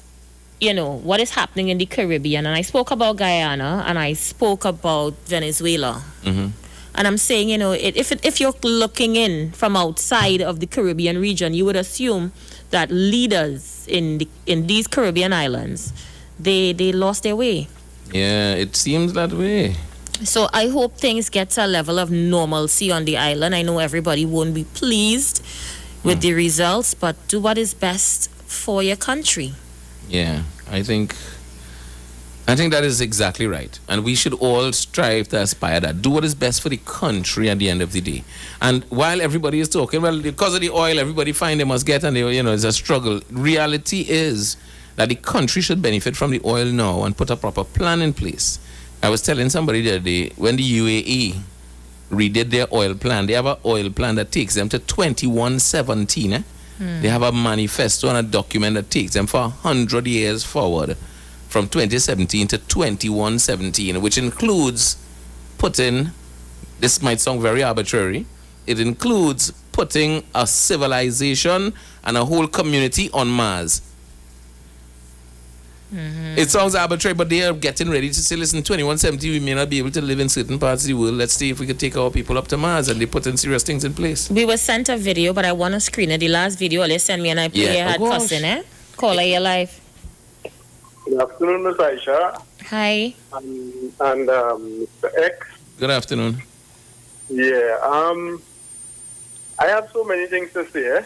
what is happening in the Caribbean. And I spoke about Guyana and I spoke about Venezuela. Mm-hmm. And I'm saying, if you're looking in from outside of the Caribbean region, you would assume that leaders in these Caribbean islands, they lost their way. Yeah, it seems that way. So I hope things get to a level of normalcy on the island. I know everybody won't be pleased with the results, but do what is best for your country. Yeah, I think that is exactly right. And we should all strive to aspire that. Do what is best for the country at the end of the day. And while everybody is talking, well, because of the oil, everybody find they must get, and it's a struggle. Reality is that the country should benefit from the oil now and put a proper plan in place. I was telling somebody the other day, when the UAE redid their oil plan, they have an oil plan that takes them to 2117. They have a manifesto and a document that takes them for 100 years forward, from 2017 to 2117, which includes putting, this might sound very arbitrary, it includes putting a civilization and a whole community on Mars. It sounds arbitrary, but they are getting ready to say, listen, 2170, we may not be able to live in certain parts of the world. Let's see if we could take our people up to Mars, and they put in serious things in place. We were sent a video, but I want to screen it. The last video they sent me and I play had cussing, Caller, you're live. Good afternoon, Miss Aisha. Hi. And Mr. X. Good afternoon. Yeah, I have so many things to say,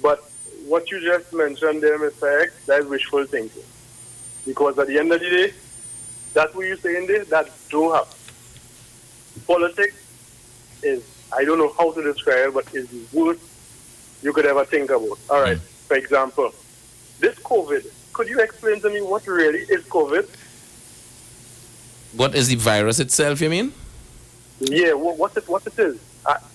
but what you just mentioned there, Mr. X, that is wishful thinking. Because at the end of the day, that's what you're saying there, that don't happen. Politics is, I don't know how to describe it, but is the worst you could ever think about. All right, for example, this COVID, could you explain to me what really is COVID? What is the virus itself, you mean? Yeah, what it is.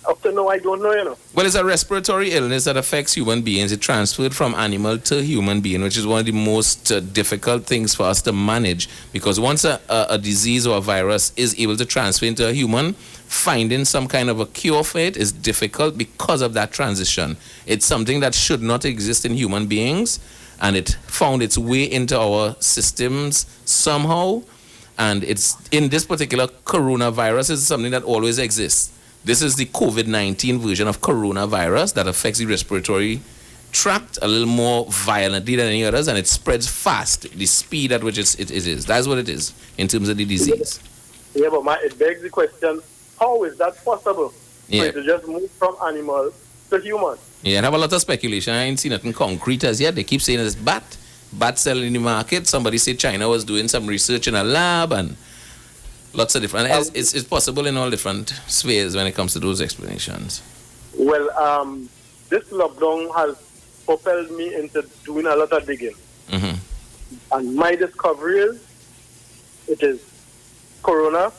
Up to now, I don't know, Well, it's a respiratory illness that affects human beings. It transferred from animal to human being, which is one of the most difficult things for us to manage. Because once a disease or a virus is able to transfer into a human, finding some kind of a cure for it is difficult because of that transition. It's something that should not exist in human beings, and it found its way into our systems somehow. And it's in this particular coronavirus is something that always exists. This is the COVID-19 version of coronavirus that affects the respiratory tract a little more violently than any others, and it spreads fast, the speed at which it is. That's what it is in terms of the disease. Yeah, but it begs the question, how is that possible? Yeah. For it to just move from animal to human? Yeah, and have a lot of speculation. I ain't seen nothing concrete as yet. They keep saying it's bat selling in the market. Somebody said China was doing some research in a lab, and lots of different. It's possible in all different spheres when it comes to those explanations. Well, this lockdown has propelled me into doing a lot of digging. Mm-hmm. And my discovery is, it is corona,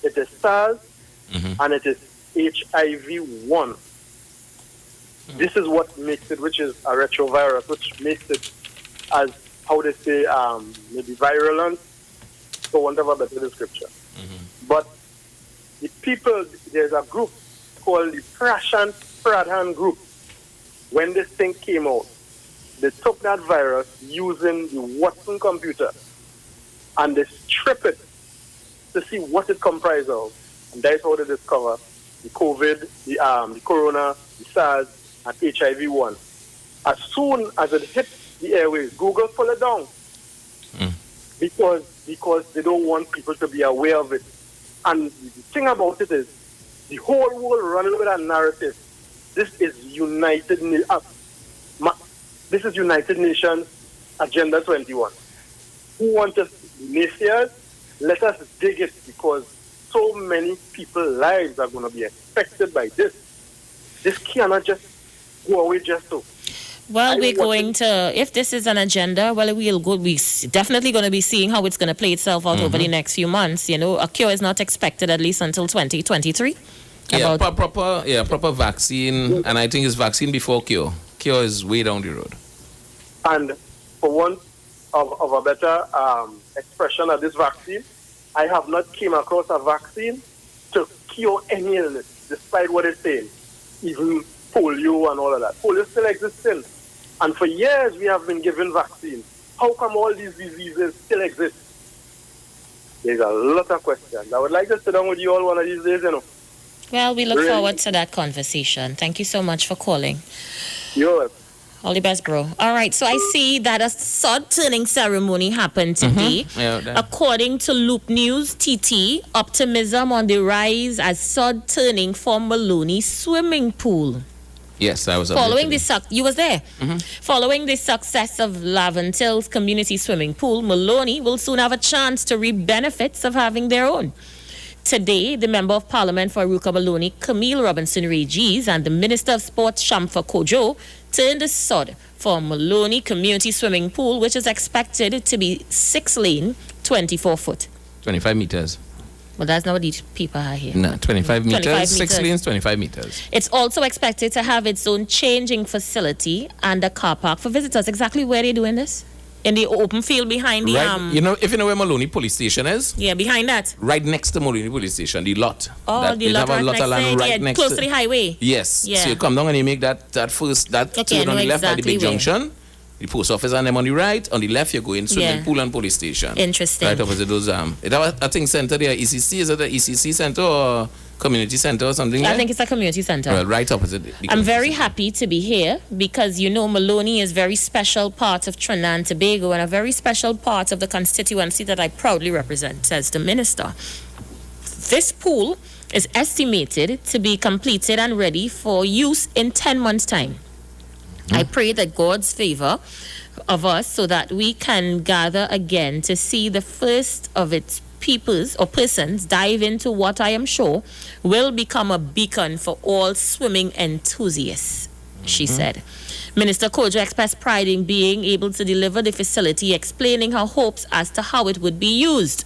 it is SARS, and it is HIV-1. This is what makes it, which is a retrovirus, which makes it, as how they say, maybe virulent, for want of a better description. But the people, there's a group called the Prashant Pradhan group. When this thing came out, they took that virus using the Watson computer and they stripped it to see what it comprised of. And that's how they discover the COVID, the corona, the SARS, and HIV-1. As soon as it hit the airways, Google pulled it down. Because they don't want people to be aware of it. And the thing about it is, the whole world running with a narrative. This is United Nations Agenda 21. Who want us naysayers? Let us dig it, because so many people's lives are going to be affected by this. This cannot just go away just so. Well, we're going to, if this is an agenda, well, we're definitely going to be seeing how it's going to play itself out over the next few months. A cure is not expected at least until 2023. Yeah, proper vaccine, and I think it's vaccine before cure. Cure is way down the road. And for one of a better expression of this vaccine, I have not came across a vaccine to cure any illness, despite what it's saying. Even polio and all of that. Polio still existing. And for years we have been given vaccines. How come all these diseases still exist? There's a lot of questions. I would like to sit down with you all one of these days, Well, we look forward to that conversation. Thank you so much for calling. You're welcome. All the best, bro. All right, so I see that a sod turning ceremony happened today. According to Loop News, TT, optimism on the rise as sod turning for Maloney swimming pool. Yes, I was Following the you was there. Following the success of Laventille's community swimming pool, Maloney will soon have a chance to reap benefits of having their own. Today, the Member of Parliament for Aruka Maloney, Camille Robinson-Regis, and the Minister of Sports, Shamfa Kojo, turned the sod for Maloney Community Swimming Pool, which is expected to be 6-lane, 24-foot. 25 meters. Well, that's not what these people are here. No, 25 meters, 25 6 lanes, 25 meters. It's also expected to have its own changing facility and a car park for visitors. Exactly where they're doing this? In the open field behind the if you know where Maloney Police Station is? Yeah, behind that. Right next to Maloney Police Station, the lot. Oh, the lot have a lot next of land right next close to the highway. Yes. Yeah. So you come down and you make that turn on the left by the big junction. The post office and them on the right. On the left, you go in swimming pool and police station. Interesting. Right opposite those it have a thing center there, ECC. Is it the ECC center or community center or something? I think it's a community center. Well, right opposite. I'm very happy to be here because Maloney is a very special part of Trinidad and Tobago and a very special part of the constituency that I proudly represent, says the minister. This pool is estimated to be completed and ready for use in 10 months' time. I pray that God's favor of us so that we can gather again to see the first of its peoples or persons dive into what I am sure will become a beacon for all swimming enthusiasts, she said. Minister Kojo expressed pride in being able to deliver the facility, explaining her hopes as to how it would be used.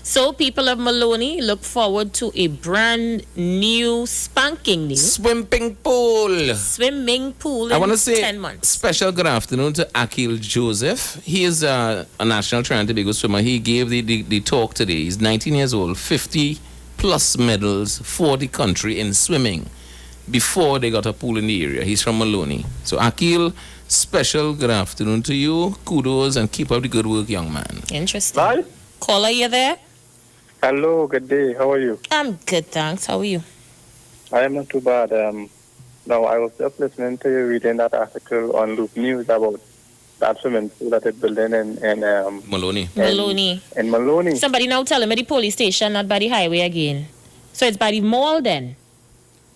So people of Maloney look forward to a brand new, spanking new swimming pool. Swimming pool I want to in say 10 months. Special good afternoon to Akil Joseph. He is a national Trinidad and Tobago swimmer. He gave the talk today. He's 19 years old, 50 plus medals for the country in swimming before they got a pool in the area. He's from Maloney. So Akil, special good afternoon to you. Kudos and keep up the good work, young man. Interesting. Hi. Caller, you there? Hello, good day. How are you? I'm good, thanks. How are you? I am not too bad. Now, I was just listening to you reading that article on Loop News about that swimming pool that is building in Maloney. In Maloney. Somebody now tell him at the police station, not by the highway again. So it's by the mall then?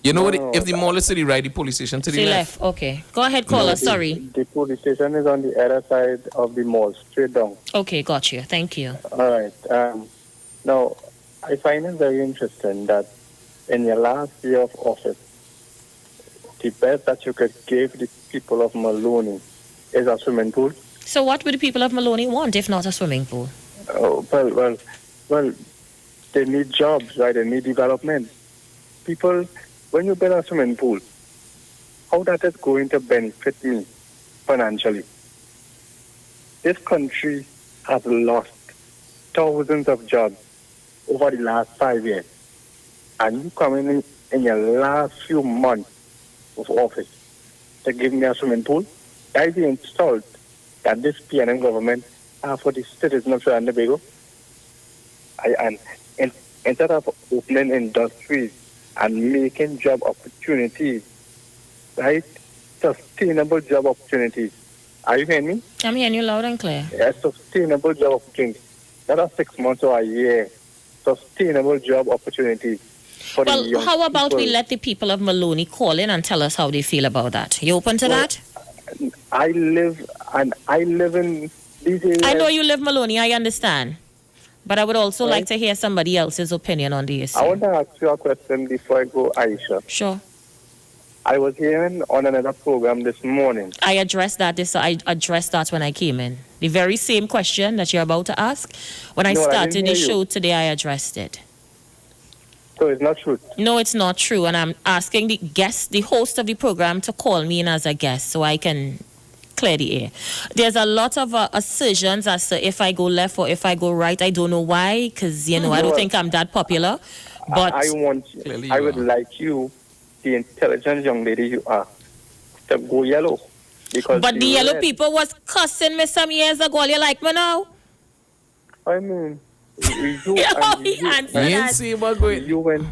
You know what? If the mall is to the right, the police station to the left. Okay. Go ahead, caller. Sorry. The police station is on the other side of the mall, straight down. Okay, got you. Thank you. All right. Now, I find it very interesting that in your last year of office, the best that you could give the people of Maloney is a swimming pool. So what would the people of Maloney want if not a swimming pool? Oh, well, they need jobs, right? They need development. People, when you build a swimming pool, how that is going to benefit me financially? This country has lost thousands of jobs over the last 5 years. And you come in your last few months of office to give me a swimming pool? That is the insult that this PNM government has for the citizens of Trinidad and Tobago. And instead of opening industries and making job opportunities, right? Sustainable job opportunities. Are you hearing me? I'm hearing you loud and clear. Yes, sustainable job opportunities. Not a 6 months or a year. Sustainable job opportunities. Well, how about we let the people of Maloney call in and tell us how they feel about that? You open to that? I live in these areas. I know you live Maloney, I understand. But I would also like to hear somebody else's opinion on the issue. I want to ask you a question before I go, Aisha. Sure. I was hearing on another program this morning. I addressed that when I came in. The very same question that you're about to ask. When I started the show today, I addressed it. So it's not true. No, it's not true. And I'm asking the host of the program to call me in as a guest so I can clear the air. There's a lot of assertions as to if I go left or if I go right. I don't know why, because, I don't think I'm that popular. But I would like you, the intelligent young lady you are, to go yellow. But the yellow people was cussing me some years ago. You like me now? I mean, you went.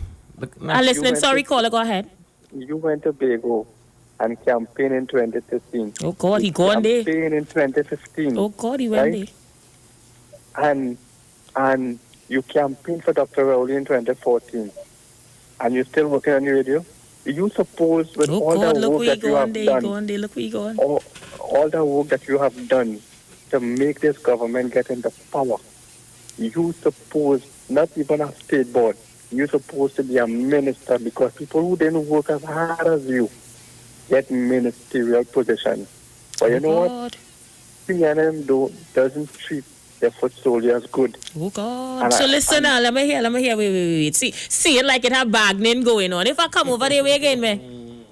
I'm listening. Sorry, caller. Go ahead. You went to Bago and campaigned in 2015. Oh God, he gone there. Campaign in 2015. Oh God, he went there. And you campaigned for Dr. Rowley in 2014, and you're still working on the radio. You suppose with all the work that you have done, all the work that you have done to make this government get into power, you suppose not even a state board. You're supposed to be a minister, because people who didn't work as hard as you get ministerial positions. But you know what? PNM doesn't treat their foot soldiers good. Oh God! So listen, let me hear. Wait. See it like it have bargaining going on. If I come over there, where again, man?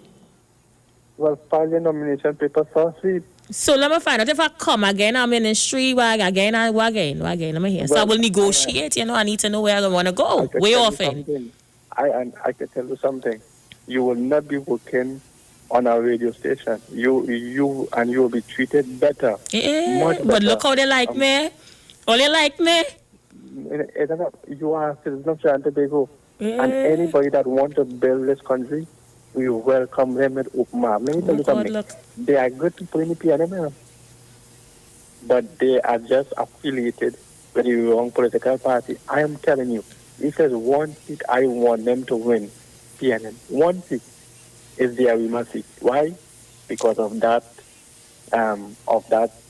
Well, file your nomination paper first, week. So let me find out if I come again, I'm ministry, again. Let me hear. So I will negotiate. I need to know where I want to go. Way often. I can tell you something. You will not be working on our radio station. You will be treated better. Much better. But look how they like me. Oh, they like me. You are a citizen of Trinidad and Tobago. And anybody that wants to build this country, we welcome them with open arms. Let me tell you something. They are good people in the PNM, but they are just affiliated with the wrong political party. I am telling you, if there's one seat I want them to win, PNM, one seat is the Arima seat. Why? Because of that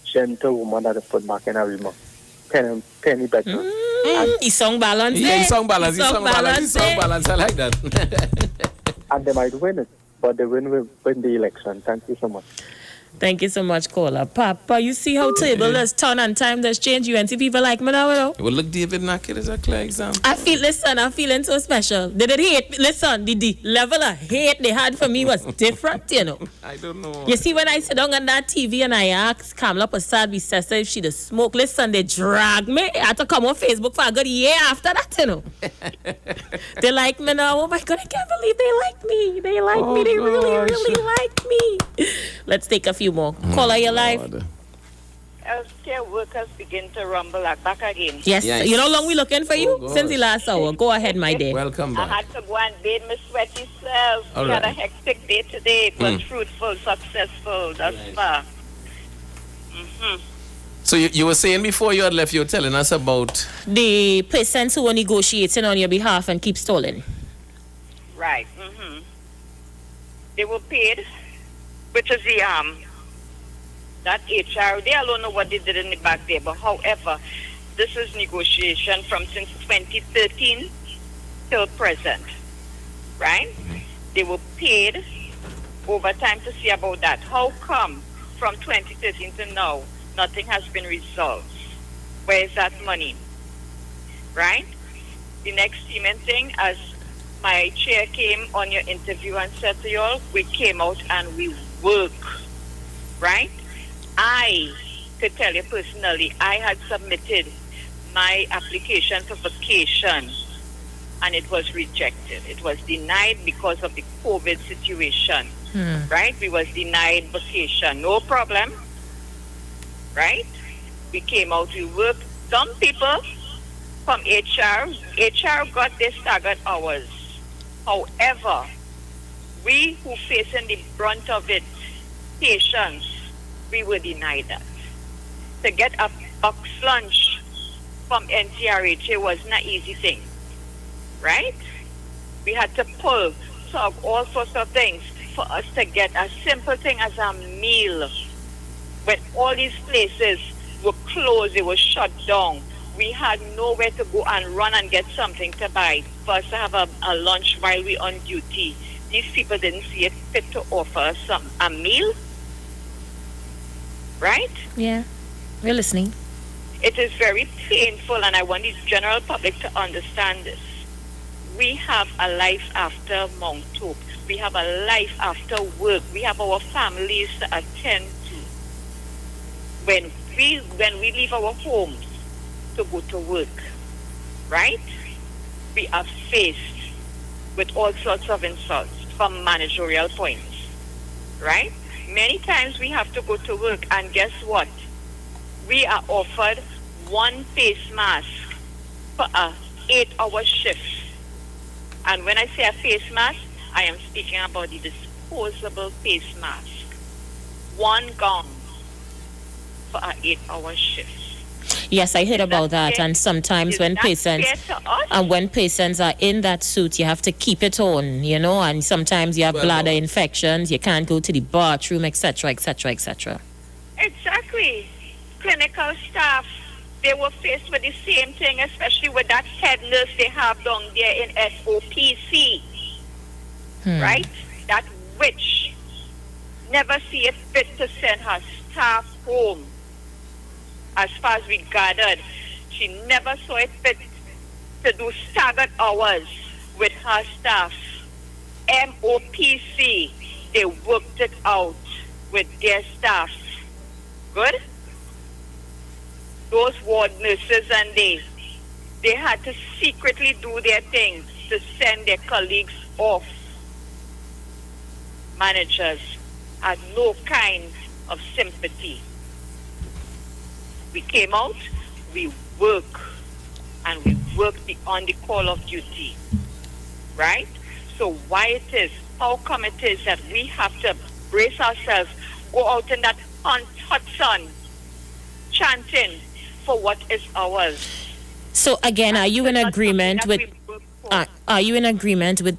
gentle woman that they put back in Arima. Penny better. He song balance. He song balance. I like that. And they might win it, but they win the election. Thank you so much. Thank you so much, caller. Papa, you see how table does turn and time does change. You and see people like me now. Well, look, David Nackett is a clear example. I'm feeling so special. They did hate. Listen, the level of hate they had for me was different, I don't know. You see, when I sit down on that TV and I asked Kamala Prasad Bissessa if she does smoke, listen, they drag me. I had to come on Facebook for a good year after that, They like me now. Oh my God, I can't believe they like me. They like me. They really like me. Let's take a few more. Caller, your live. Healthcare workers begin to rumble back again. Yes. You know how long we looking for you? Since the last hour. Go ahead, my dear. Welcome back. I had to go and bathe my sweaty self. We had a hectic day today. It was fruitful, successful thus far. So you were saying before you had left, you were telling us about the persons who are negotiating on your behalf and keep stalling. Right. They were paid, which is the that HR, they alone know what they did in the back there. But however, this is negotiation from since 2013 till present, right? They were paid overtime to see about that. How come from 2013 to now, nothing has been resolved? Where is that money, right? The next cement thing, as my chair came on your interview and said to you all, we came out and we work, right? I could tell you personally, I had submitted my application for vacation and it was rejected. It was denied because of the COVID situation, right? We was denied vacation, no problem, right? We came out, we worked. Some people from HR got their staggered hours. However, we who facing the brunt of it, patients, we were denied that. To get a box lunch from NTRH was not an easy thing, right? We had to pull, solve all sorts of things for us to get a simple thing as a meal. When all these places were closed, they were shut down, we had nowhere to go and run and get something to buy for us to have a lunch while we on duty. These people didn't see it fit to offer us a meal. Right? Yeah, we're listening. It is very painful, and I want the general public to understand this. we have a life after Mount Hope. We have a life after work. We have our families to attend to. When we leave our homes to go to work, right? We are faced with all sorts of insults from managerial points, right? Many times we have to go to work, and guess what? We are offered one face mask for a 8-hour shift. And when I say a face mask, I am speaking about the disposable face mask. One gown for an 8-hour shift. Yes, I heard about that. And sometimes when patients are in that suit, you have to keep it on, you know, and sometimes you have bladder infections, you can't go to the bathroom, etc., etc., etc. Exactly. Clinical staff, they were faced with the same thing, especially with that head nurse they have down there in SOPC. Right? That witch never see it fit to send her staff home. As far as we gathered, she never saw it fit to do staggered hours with her staff. MOPC, they worked it out with their staff. Good? Those ward nurses and they had to secretly do their thing to send their colleagues off. Managers had no kind of sympathy. We came out, we work, and we work beyond the call of duty, right? So how come it is that we have to brace ourselves, go out in that hot sun, chanting for what is ours? So again, are you in agreement with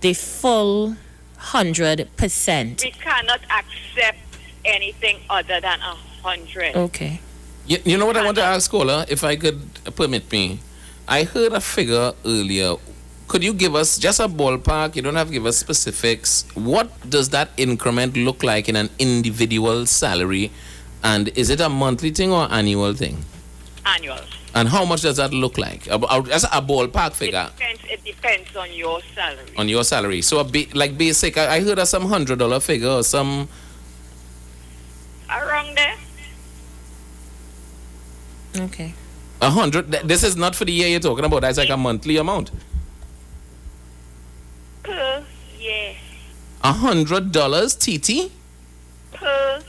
the full 100%? We cannot accept anything other than 100. Okay. You know what I want to ask, Cola, if I could permit me? I heard a figure earlier. Could you give us just a ballpark? You don't have to give us specifics. What does that increment look like in an individual salary? And is it a monthly thing or annual thing? Annual. And how much does that look like? As a ballpark figure. It depends on your salary. On your salary. So like basic, I heard of some $100 figure or some... Around there. Okay. 100. This is not for the year you're talking about. That's like a monthly amount. Per year. $100, TT? Per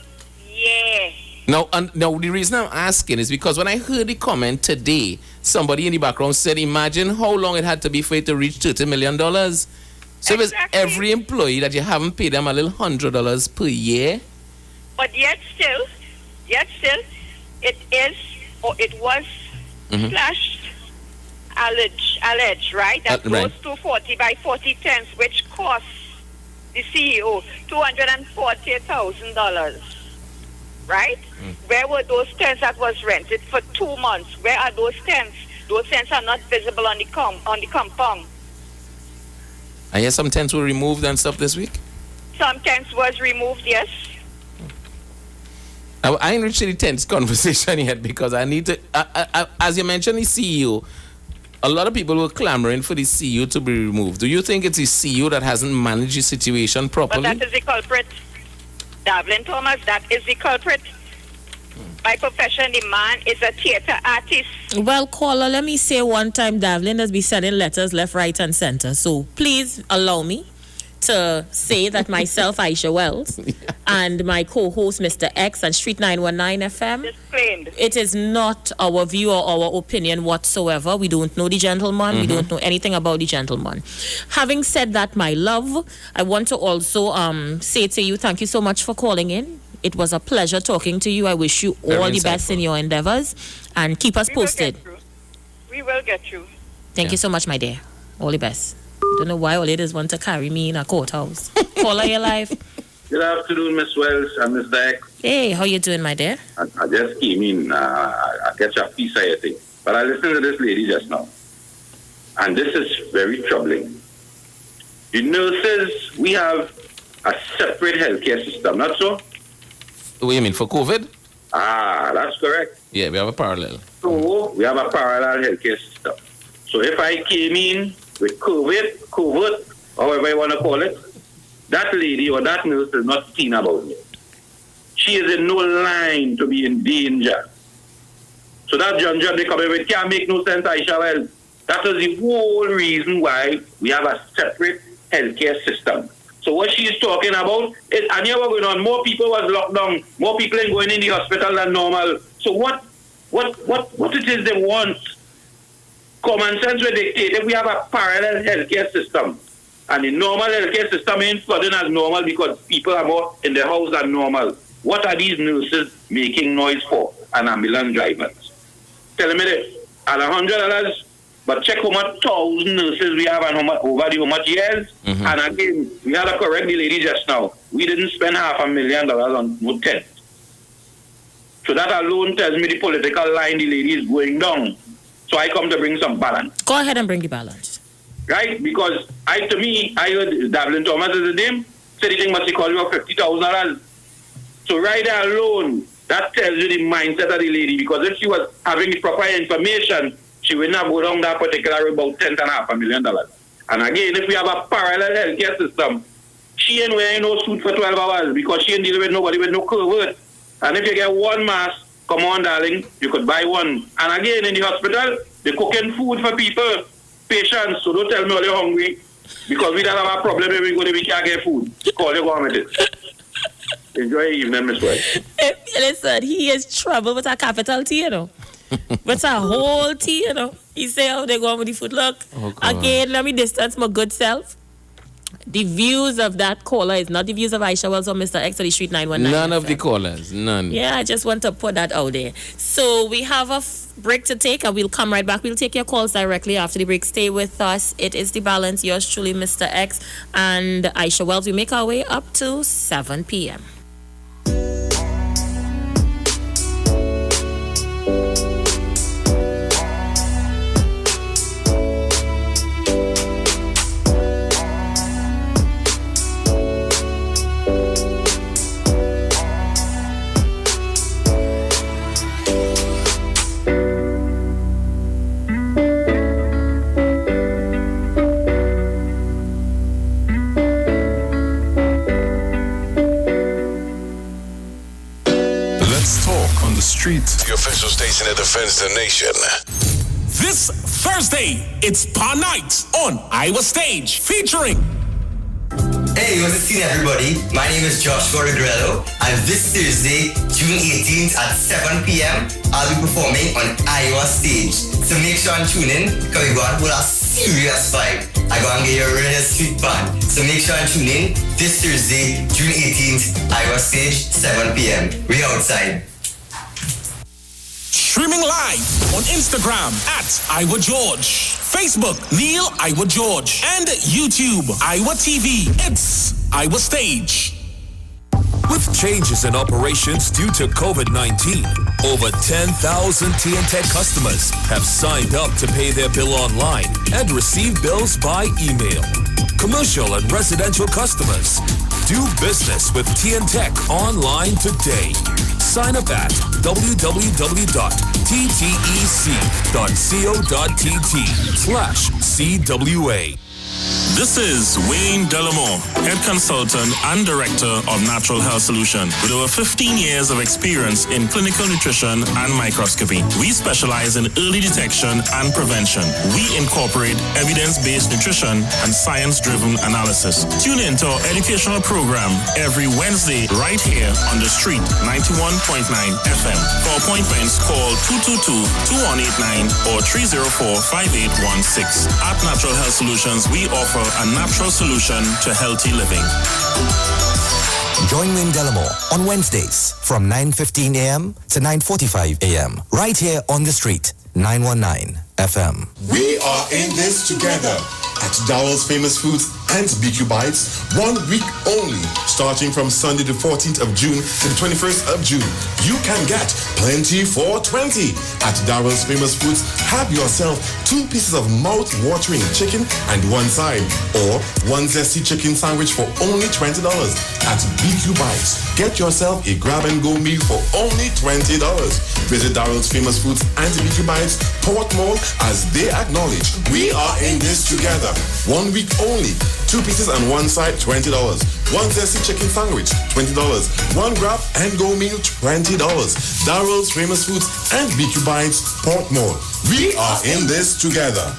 year. Now, the reason I'm asking is because when I heard the comment today, somebody in the background said, imagine how long it had to be for it to reach $30 million. So it's every employee that you haven't paid them a little $100 per year. But yet still, it is, or it was slashed, alleged, right? That goes to 40 by 40 tents, which costs the CEO $240,000. Right? Where were those tents that was rented for 2 months? Where are those tents? Those tents are not visible on the compound. I hear some tents were removed and stuff this week. Some tents was removed, yes. I ain't reached the tents conversation yet because I need to. As you mentioned, the CEO. A lot of people were clamoring for the CEO to be removed. Do you think it's the CEO that hasn't managed the situation properly? But that is the culprit. Davlin Thomas, that is the culprit. By profession, the man is a theater artist. Well, caller, let me say one time, Davlin has been sending letters left, right, and center. So please allow me to say that myself, Aisha Wells, and my co-host, Mr. X, and Street 919 FM, disclaimed. It is not our view or our opinion whatsoever. We don't know the gentleman. We don't know anything about the gentleman. Having said that, my love, I want to also say to you, thank you so much for calling in. It was a pleasure talking to you. I wish you all the best in your endeavors, and keep us posted. We will get you. Thank you so much, my dear. All the best. Don't know why all ladies want to carry me in a courthouse. Caller, your life. Good afternoon, Miss Wells and Miss Dyke. Hey, how you doing, my dear? I just came in. I catch a piece of your thing. But I listened to this lady just now. And this is very troubling. The nurses, we have a separate healthcare system, not so? What do you mean, for COVID? Ah, that's correct. Yeah, we have a parallel. So, we have a parallel healthcare system. So, if I came in with COVID, however you want to call it, that lady or that nurse is not seen about it. She is in no line to be in danger. So that John they come in with can't make no sense, Aisha. Well, that is the whole reason why we have a separate healthcare system. So what she's talking about is, and here we're going on, more people was locked down, more people ain't going in the hospital than normal. So what it is they want? Common sense will dictate if we have a parallel healthcare system, and the normal healthcare system ain't flooding as normal because people are more in the house than normal. What are these nurses making noise for? And ambulance drivers. Tell me this, at $100, but check how much 1,000 nurses we have and how much years. And again, we had to correct the lady just now. We didn't spend $500,000 on no tent. So that alone tells me the political line the lady is going down. So I come to bring some balance. Go ahead and bring the balance. Right? Because I heard Davlin Thomas is the name, said the thing must cost you $50,000. So right there alone, that tells you the mindset of the lady. Because if she was having the proper information, she would not go down that particular about $10.5 million. And again, if we have a parallel healthcare system, she ain't wearing no suit for 12 hours because she ain't dealing with nobody with no COVID. And if you get one mask, come on, darling, you could buy one. And again, in the hospital, they're cooking food for people, patients. So don't tell me all you're hungry because we don't have a problem if we go there, we can't get food. Call your government. Enjoy your evening, Miss White. Listen, he is trouble with a capital T, you know. With a whole T, you know. He say how they go on with the food. Look, again, let me distance my good self. The views of that caller is not the views of Aisha Wells or Mr. X or the Street 919. None of the callers, none. Yeah, I just want to put that out there. So we have a break to take and we'll come right back. We'll take your calls directly after the break. Stay with us. It is The Balance. Yours truly, Mr. X and Aisha Wells. We make our way up to 7 p.m. The official station that defends the nation. This Thursday, it's Pa Night on Iwer Stage, featuring... Hey, what's the scene, everybody? My name is Joshua Regrello, and this Thursday, June 18th at 7 p.m., I'll be performing on Iwer Stage. So make sure and tune in, because we're going to put a serious vibe. I'm going to get you a real sweet band. So make sure and tune in this Thursday, June 18th, Iwer Stage, 7 p.m. We outside. Streaming live on Instagram at Iwer George, Facebook Neil Iwer George, and YouTube Iwer TV. It's Iwer Stage. With changes in operations due to COVID-19, over 10,000 TNTech customers have signed up to pay their bill online and receive bills by email. Commercial and residential customers, do business with TNTech online today. Sign up at www.ttec.co.tt/CWA. This is Wayne Delamore, Head Consultant and Director of Natural Health Solution. With over 15 years of experience in clinical nutrition and microscopy, we specialize in early detection and prevention. We incorporate evidence-based nutrition and science-driven analysis. Tune in to our educational program every Wednesday right here on the Street 91.9 FM. For appointments, call 222-2189 or 304-5816. At Natural Health Solutions, we offer a natural solution to healthy living. Join Wayne Delamore on Wednesdays from 9:15 a.m. to 9:45 a.m. right here on the Street 919 FM. We are in this together at Dowell's Famous Foods and BQ Bites, 1 week only, starting from Sunday the 14th of June to the 21st of June. You can get plenty for 20 at Dowell's Famous Foods. Have yourself 2 pieces of mouth-watering chicken and 1 side, or 1 zesty chicken sandwich for only $20 at BQ Bites. Get yourself a grab-and-go meal for only $20. Visit Darrell's Famous Foods and BQ Bites, Port Mall, as they acknowledge we are in this together. 1 week only. 2 pieces and one side, $20. One zesty chicken sandwich, $20. One grab and go meal, $20. Darrell's Famous Foods and BQ Bites, Port Mall. We are in this together.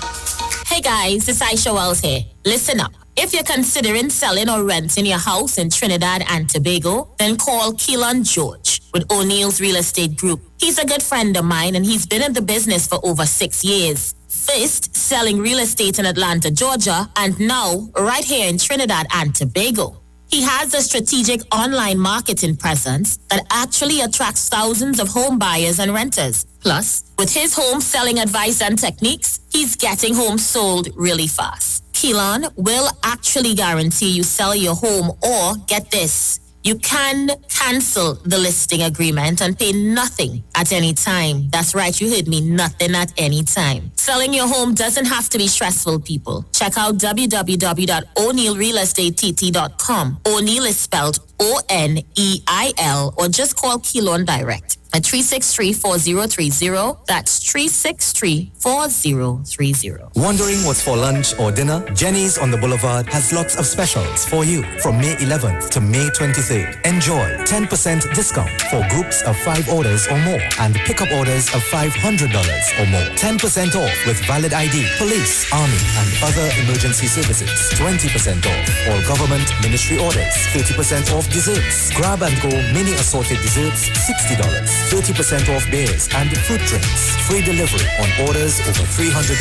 Hey guys, it's Aisha Wells here. Listen up. If you're considering selling or renting your house in Trinidad and Tobago, then call Keelan George with O'Neill's Real Estate Group. He's a good friend of mine and he's been in the business for over 6 years. First, selling real estate in Atlanta, Georgia, and now right here in Trinidad and Tobago. He has a strategic online marketing presence that actually attracts thousands of home buyers and renters. Plus, with his home selling advice and techniques, he's getting homes sold really fast. Keelan will actually guarantee you sell your home, or get this, you can cancel the listing agreement and pay nothing at any time. That's right, you heard me, nothing at any time. Selling your home doesn't have to be stressful, people. Check out www.o'neillrealestatetT.com. O'Neill is spelled O-N-E-I-L, or just call Keelan direct at 363-4030. That's 363-4030. Wondering what's for lunch or dinner? Jenny's on the Boulevard has lots of specials for you from May 11th to May 23rd. Enjoy 10% discount for groups of 5 orders or more and pickup orders of $500 or more. 10% off with valid ID, police, army, and other emergency services. 20% off all government ministry orders. 30% off desserts. Grab and go mini assorted desserts, $60. 30% off beers and fruit drinks. Free delivery on orders over $300.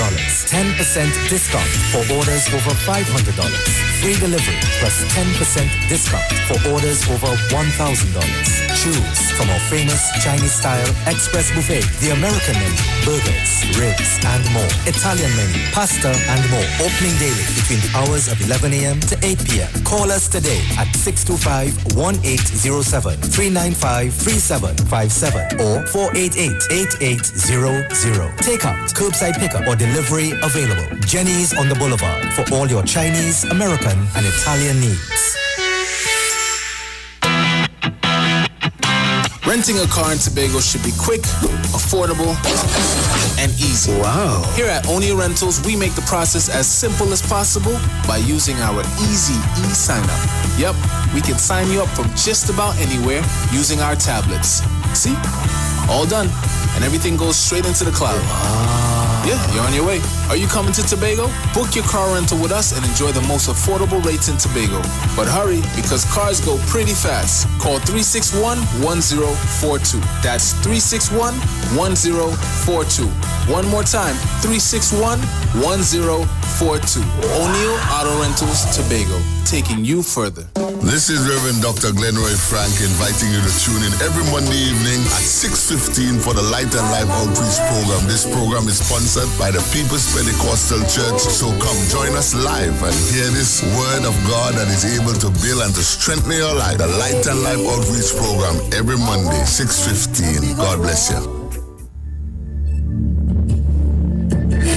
10% discount for orders over $500. Free delivery plus 10% discount for orders over $1,000. Choose from our famous Chinese-style express buffet, the American menu, burgers, ribs, and more. Italian menu, pasta, and more. Opening daily between the hours of 11 a.m. to 8 p.m. Call us today at 625-1807, 395-3757, or 488-8800. Takeout, curbside pickup, or delivery available. Jenny's on the Boulevard for all your Chinese, American, and Italian needs. Renting a car in Tobago should be quick, affordable, and easy. Wow. Here at O'Neill Rentals, we make the process as simple as possible by using our easy e-sign-up. Yep, we can sign you up from just about anywhere using our tablets. See? All done. And everything goes straight into the cloud. Wow. Yeah, you're on your way. Are you coming to Tobago? Book your car rental with us and enjoy the most affordable rates in Tobago. But hurry, because cars go pretty fast. Call 361-1042. That's 361-1042. One more time, 361-1042. O'Neill Auto Rentals, Tobago, taking you further. This is Reverend Dr. Glenroy Frank inviting you to tune in every Monday evening at 6:15 for the Light and Life Outreach Program. This program is sponsored by the People's Pentecostal Church. So come join us live and hear this word of God that is able to build and to strengthen your life. The Light and Life Outreach Program every Monday, 6:15. God bless you.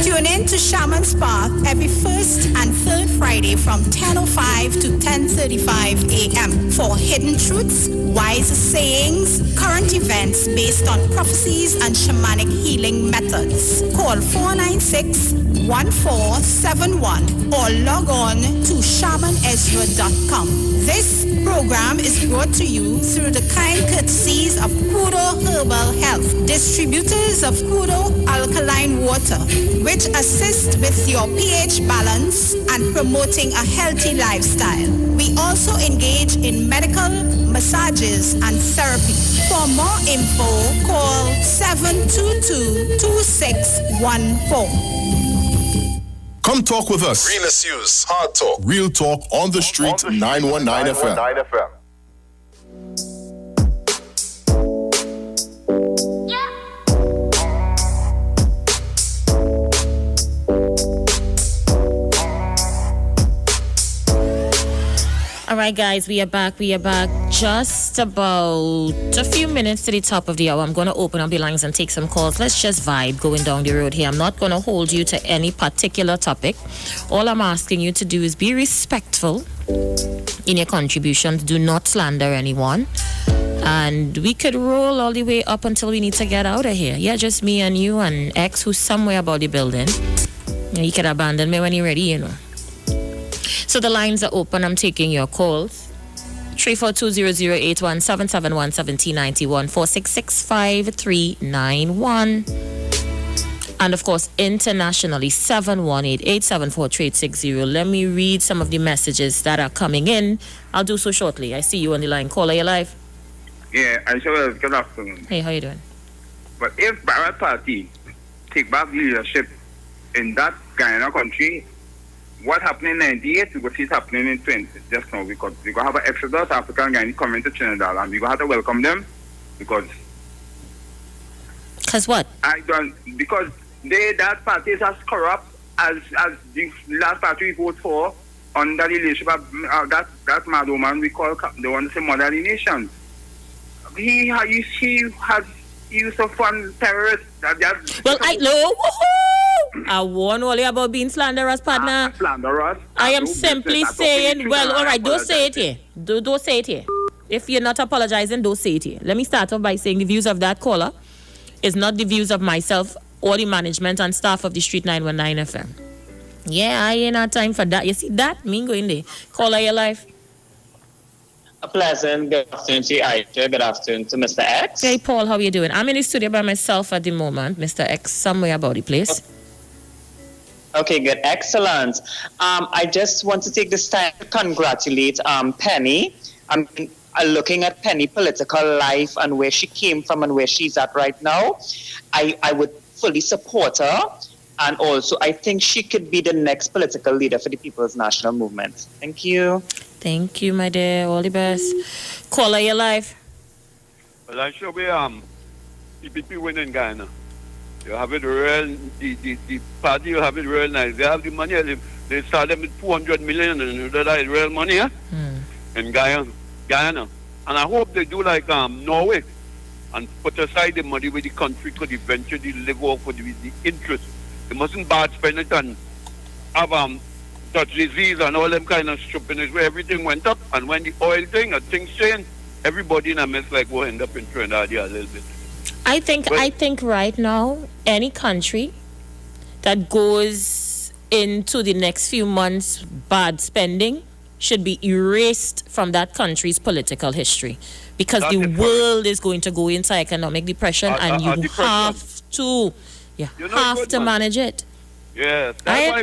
Tune in to Shaman's Path every first and third Friday from 10:05 to 10:35 a.m. for hidden truths, wise sayings, current events based on prophecies and shamanic healing methods. Call 496-1471 or log on to shamanezra.com. This program is brought to you through the kind courtesies of Kudo Herbal Health, distributors of Kudo Alkaline Water, which assist with your pH balance and promoting a healthy lifestyle. We also engage in medical massages and therapy. For more info, call 722-2614. Come talk with us. Realest News, Hard Talk. Real Talk on the Street, 919 FM. All right, guys, we are back. Just about a few minutes to the top of the hour. I'm going to open up the lines and take some calls. Let's just vibe going down the road here. I'm not going to hold you to any particular topic. All I'm asking you to do is be respectful in your contributions. Do not slander anyone. And we could roll all the way up until we need to get out of here. Yeah, just me and you and X, who's somewhere about the building. Yeah, you can abandon me when you're ready, you know. So the lines are open. I'm taking your calls. 342-0081 771 1791 466-5391. And of course, internationally, 718-874-3860. Let me read some of the messages that are coming in. I'll do so shortly. I see you on the line. Caller, you live? Yeah, I sure good afternoon. Hey, how you doing? But if Barrett Party take back leadership in that Guyana country, what happened in 98, we will see it happening in 20 just now, because we're going to have an exodus African Guyanese coming to Trinidad, and we're going to have to welcome them, because... Because what? Because that party is as corrupt as the last party we voted for under the leadership of that mad woman we call the one to say Mother of the Nations. He has used of one terrorist. Well, I warn all you about being slanderous, partner. Slanderous. I am simply saying, well, all right, don't say it here. Don't say it here. If you're not apologizing, don't say it here. Let me start off by saying the views of that caller is not the views of myself or the management and staff of the Street 919 FM. Yeah, I ain't had time for that. You see that? Me go in there. Caller, your life. A pleasant good afternoon to you, Iwer. Good afternoon to Mr. X. Hey, Paul, how are you doing? I'm in the studio by myself at the moment, Mr. X, somewhere about the place. Okay, good. Excellent. I just want to take this time to congratulate Penny. I'm looking at Penny political life and where she came from and where she's at right now. I would fully support her. And also, I think she could be the next political leader for the People's National Movement. Thank you. Thank you, my dear. All the best. Caller, your life. Well, I sure be PPP win in Ghana. You have it real, the party, you have it real nice. They have the money, they started with 200 million, and that is real money, in Guyana. And I hope they do like Norway, and put aside the money where the country could eventually live off with the interest. They mustn't bad spend it and have touch disease and all them kind of stupidness where everything went up, and when the oil thing and things change, everybody in a mess like will end up in Trinidad a little bit. I think right now, any country that goes into the next few months bad spending should be erased from that country's political history, because the world is going to go into economic depression, and you have to manage it. Yes, that's why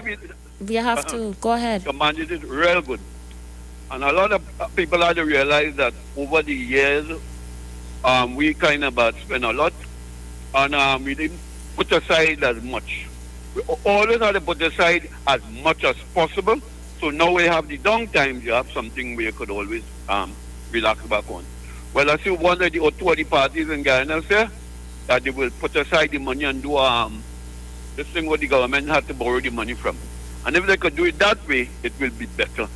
we have to go ahead. To manage it real good. And a lot of people have to realize that over the years, we kind of spend a lot, and we didn't put aside as much. We always have to put aside as much as possible. So now we have the down times, you have something where you could always relax back on. Well, I see one of the or two of the parties in Guyana say that they will put aside the money and do this thing where the government had to borrow the money from. And if they could do it that way, it will be better.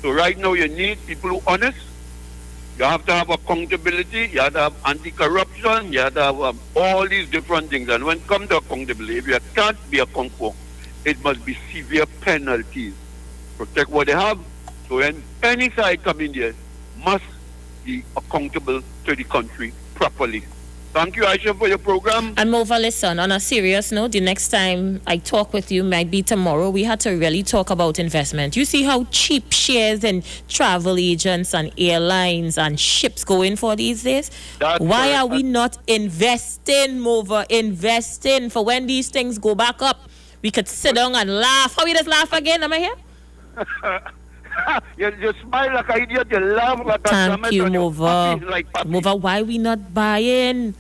So right now you need people who are honest. You have to have accountability. You have to have anti-corruption. You have to have all these different things. And when it comes to accountability, if you can't be accountable for, it must be severe penalties. Protect what they have. So when any side come in there, must be accountable to the country properly. Thank you, Aisha, for your program. And Mova, listen, on a serious note, the next time I talk with you might be tomorrow. We had to really talk about investment. You see how cheap shares and travel agents and airlines and ships go in for these days? Why are we not investing, Mova? Investing for when these things go back up. We could sit down and laugh. How we just laugh again? Am I here? You smile like an idiot, you laugh like a Thank you, Mova. Mova, why we not buying?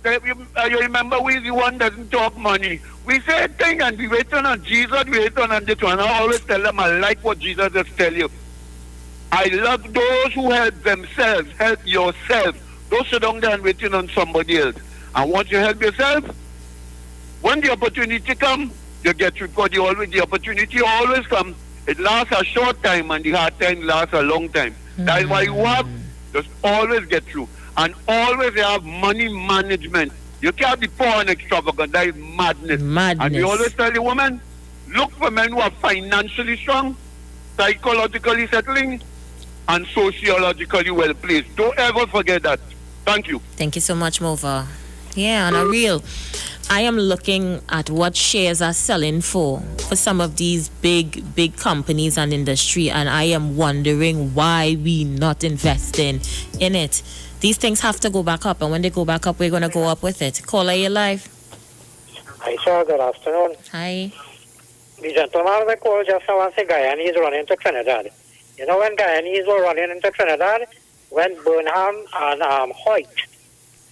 You remember we the one doesn't talk money. We say a thing and we wait on Jesus, we wait on this one. I always tell them I like what Jesus just tell you. I love those who help themselves, help yourself. Don't sit down there and waiting on somebody else. And once you help yourself, when the opportunity comes, you get through, because the opportunity always comes. It lasts a short time and the hard time lasts a long time. That is why you have just always get through. And always have money management. You can't be poor and extravagant. That is madness. And we always tell the woman, look for men who are financially strong, psychologically settling, and sociologically well placed. Don't ever forget that. Thank you. Thank you so much, Mova. Yeah, on a real, I am looking at what shares are selling for some of these big companies and industry, and I am wondering why we not investing in it. These things have to go back up, and when they go back up, we're going to go up with it. Caller, you live. Aisha, good afternoon. Hi. The gentleman that called just now and said Guyanese running to Trinidad. You know when Guyanese were running into Trinidad? When Burnham and Hoyt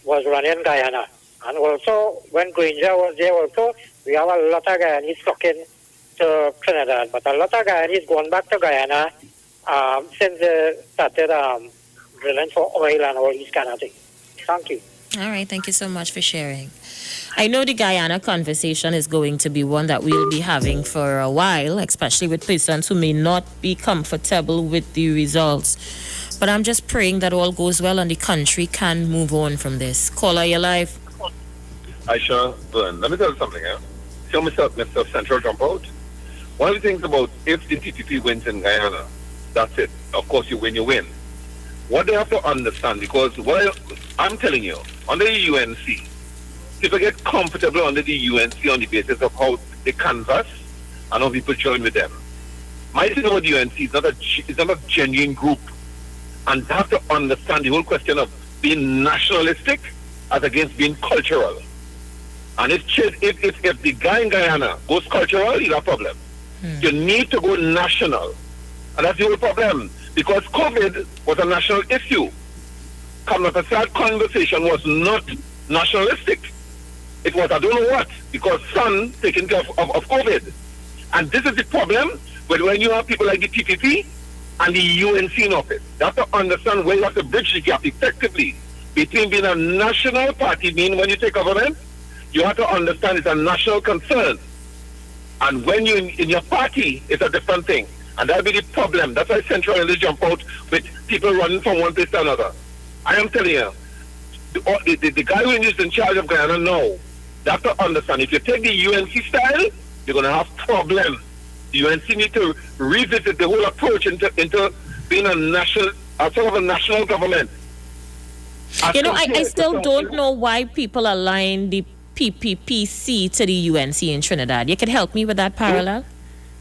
was running Guyana. And also, when Granger was there also, we have a lot of Guyanese flocking to Trinidad. But a lot of Guyanese going back to Guyana since they started drilling for oil and all these kind of things. Thank you. All right, thank you so much for sharing. I know the Guyana conversation is going to be one that we'll be having for a while, especially with persons who may not be comfortable with the results. But I'm just praying that all goes well and the country can move on from this. Caller, you're live. Aisha, let me tell you something. Tell Mr. Central jump out. One of the things about if the TPP wins in Guyana, that's it. Of course, you win. What they have to understand, because I'm telling you, under the UNC, people get comfortable under the UNC on the basis of how they canvass and how people join with them. My thing about the UNC is not a genuine group. And they have to understand the whole question of being nationalistic as against being cultural. And if the guy in Guyana goes cultural, he's a problem. You need to go national. And that's the whole problem. Because COVID was a national issue. Kamla conversation was not nationalistic. It was I don't know what, because Sun taking care of COVID. And this is the problem when you have people like the PPP and the UNC in office. You have to understand where you have to bridge the gap effectively between being a national party, meaning when you take government, you have to understand it's a national concern. And when you in your party, it's a different thing. And that'll be the problem. That's why Central English jump out with people running from one place to another. I am telling you, the guy who is in charge of Guyana now, you have to understand, if you take the UNC style, you're going to have problems. The UNC need to revisit the whole approach into being a national, sort of a national government. I still don't know why people align the PPPC to the UNC in Trinidad. You can help me with that parallel?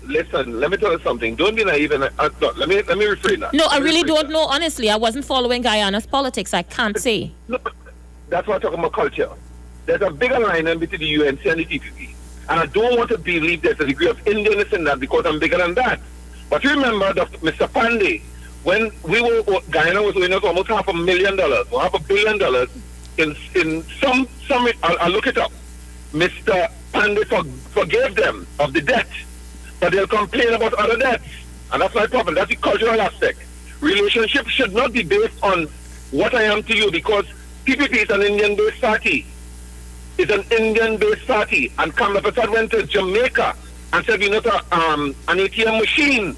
Listen, let me tell you something. Don't be naive. No, let me rephrase that. No, I really don't know. Honestly, I wasn't following Guyana's politics. I can't say. No, that's what I'm talking about culture. There's a big alignment between the UNC and the TPP. And I don't want to believe there's a degree of Indianness in that because I'm bigger than that. But remember, Mr. Pandey, when Guyana was winning us almost $500 million or $500 million in some I'll look it up. Mr. Pandey forgave them of the debt, but they'll complain about other debts. And that's my problem. That's the cultural aspect. Relationships should not be based on what I am to you, because PPP is an Indian-based party. It's an Indian-based party. And Kamla Prasad went to Jamaica and said, we're not an ATM machine.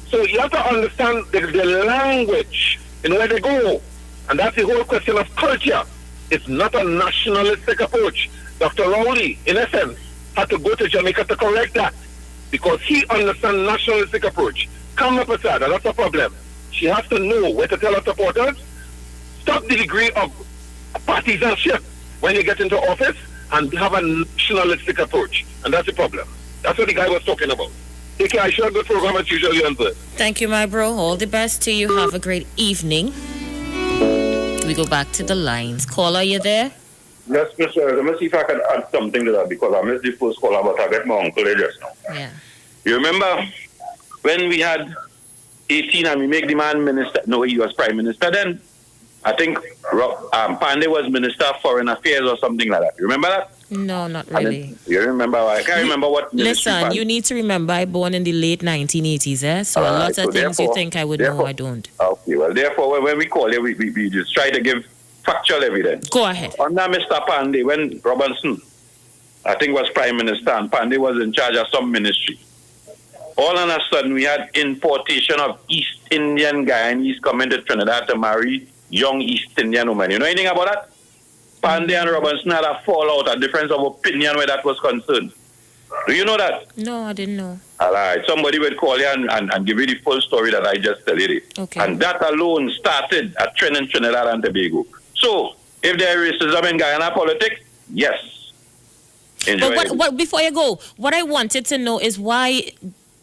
So you have to understand the language in where they go. And that's the whole question of culture. It's not a nationalistic approach. Dr. Rowley, in essence, had to go to Jamaica to correct that, because he understands nationalistic approach. Kamla Prasad, and that's a problem. She has to know where to tell her supporters, stop the degree of partisanship when you get into office, and have a nationalistic approach. And that's the problem. That's what the guy was talking about. Take care. I sure good program as usual, you and Bert. Thank you, my bro. All the best to you. Have a great evening. We go back to the lines. Caller, you there? Yes, Mr. Let me see if I can add something to that, because I missed the first caller, but I get my uncle there just now. Yeah. You remember when we had 18 and we make the man minister? No, he was prime minister then. I think Pandey was minister of foreign affairs or something like that. You remember that? No, not really. You remember? I can't remember what ministry. Listen, you need to remember I born in the late 1980s, so a lot of things you think I would know, I don't. Okay, well, therefore, when we call you, we just try to give factual evidence. Go ahead. Under Mr. Pandey, when Robinson, I think, was prime minister, and Pandey was in charge of some ministry, all of a sudden we had importation of East Indian Guyanese coming to Trinidad to marry young East Indian women. You know anything about that? Pandey and Robinson had a fallout, a difference of opinion where that was concerned. Do you know that? No, I didn't know. All right. Somebody will call you and give you the full story that I just tell you. Okay. And that alone started a trend in Trinidad and Tobago. So, If there is racism in Guyana politics, yes. Enjoy But what, before you go, what I wanted to know is why,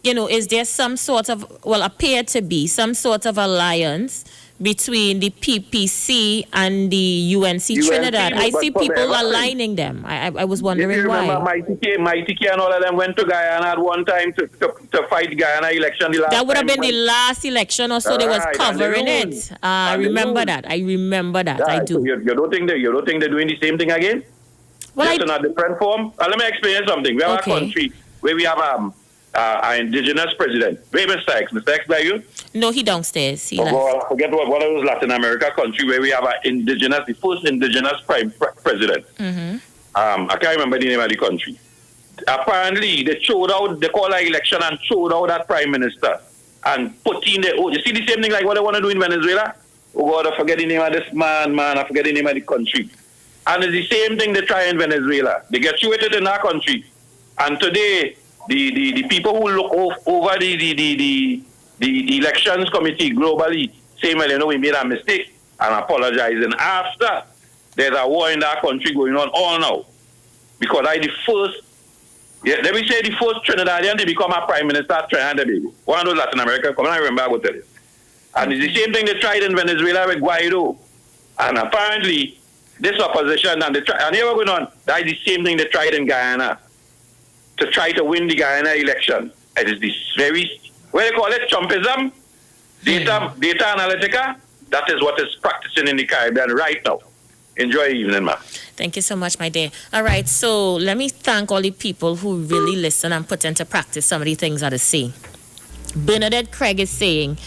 is there some sort of, appear to be some sort of alliance between the PPC and the UNC Trinidad? I see people aligning them. I was wondering if you remember, why. Mighty K and all of them went to Guyana at one time to fight Guyana election. That would have been the last election or so. They was covering it. I remember that. I do. So you don't think they're doing the same thing again? Well, just in a different form. Let me explain something. We have a country where we have an indigenous president. Wait, Mr. X. Mr. X, by you? No, he downstairs. He left. I forget what it was Latin America country where we have the first indigenous president. Mm-hmm. I can't remember the name of the country. Apparently, they called an election and showed out that prime minister and put in you see the same thing like what they want to do in Venezuela? Oh God, I forget the name of this man, I forget the name of the country. And it's the same thing they try in Venezuela. They get situated in our country. And today, the people who look over the elections committee globally say, well, we made a mistake and apologizing after there's a war in our country going on all now. Because let me say the first Trinidadian to become a prime minister at Trinidad and Tobago. One of those Latin American, come on, I remember I will tell you. And it's the same thing they tried in Venezuela with Guaido. And apparently, this opposition, and here we're going on, that's the same thing they tried in Guyana to try to win the Guyana election. It is this very, what do you call it, Trumpism, data analytica. That is what is practicing in the Caribbean right now. Enjoy your evening, ma. Thank you so much, my dear. All right, so let me thank all the people who really listen and put into practice some of the things that I say. Bernadette Craig is saying,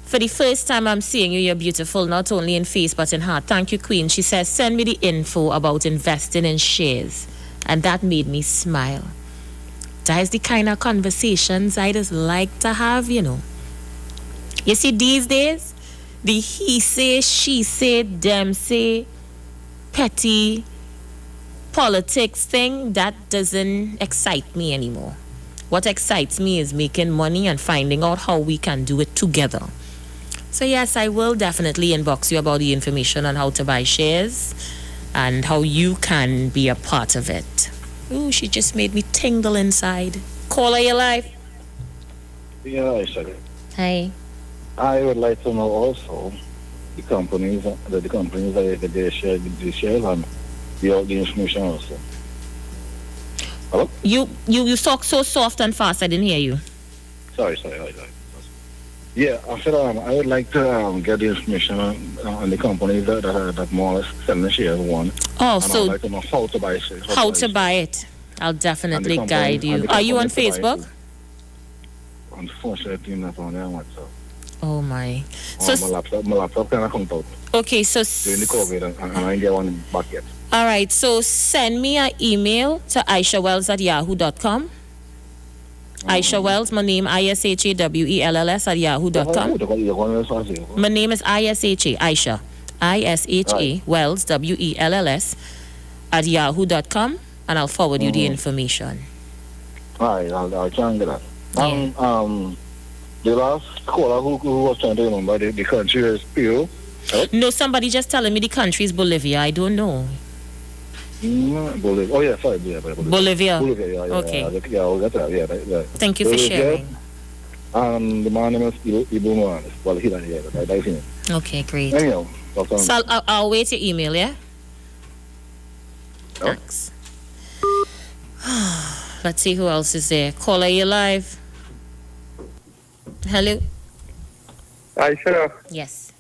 for the first time I'm seeing you, you're beautiful, not only in face but in heart. Thank you, Queen. She says, send me the info about investing in shares. And that made me smile. That is the kind of conversations I just like to have, You see, these days, the he say, she say, them say, petty politics thing, that doesn't excite me anymore. What excites me is making money and finding out how we can do it together. So yes, I will definitely inbox you about the information on how to buy shares and how you can be a part of it. Ooh, she just made me tingle inside. Caller, you live? Yeah, Isha. Hi. I would like to know also the companies that they share the shares and the information also. Hello? You talk so soft and fast, I didn't hear you. Sorry. Yeah, I said I would like to get the information on the companies that more or less selling shares one. Oh, and so I'd like to know how to buy shares. How to buy it. I'll definitely guide you. Are you on Facebook? Unfortunately, not on there WhatsApp. Oh my. My laptop kind of come out. Okay, so during the COVID and I didn't get one back yet. All right, so send me an email to ishawells@yahoo.com. Aisha Wells, my name ISHAWELLS @yahoo.com. My name is ISHA, Aisha. ISHA Wells, WELLS @yahoo.com, and I'll forward you the information. All right, I'll try and get that. The last caller who was trying to remember the country is Peru. No, somebody just telling me the country is Bolivia. I don't know. Bolivia. Oh, yeah, sorry. Bolivia. Yeah. Okay. Yeah, I'll get that. Yeah. Thank you for sharing. The man name is Iwer. Well, he doesn't hear it. I think. Okay, great. Anyhow, so I'll wait your email, yeah? Thanks. Let's see who else is there. Caller, you live? Hello? Aisha. Yes.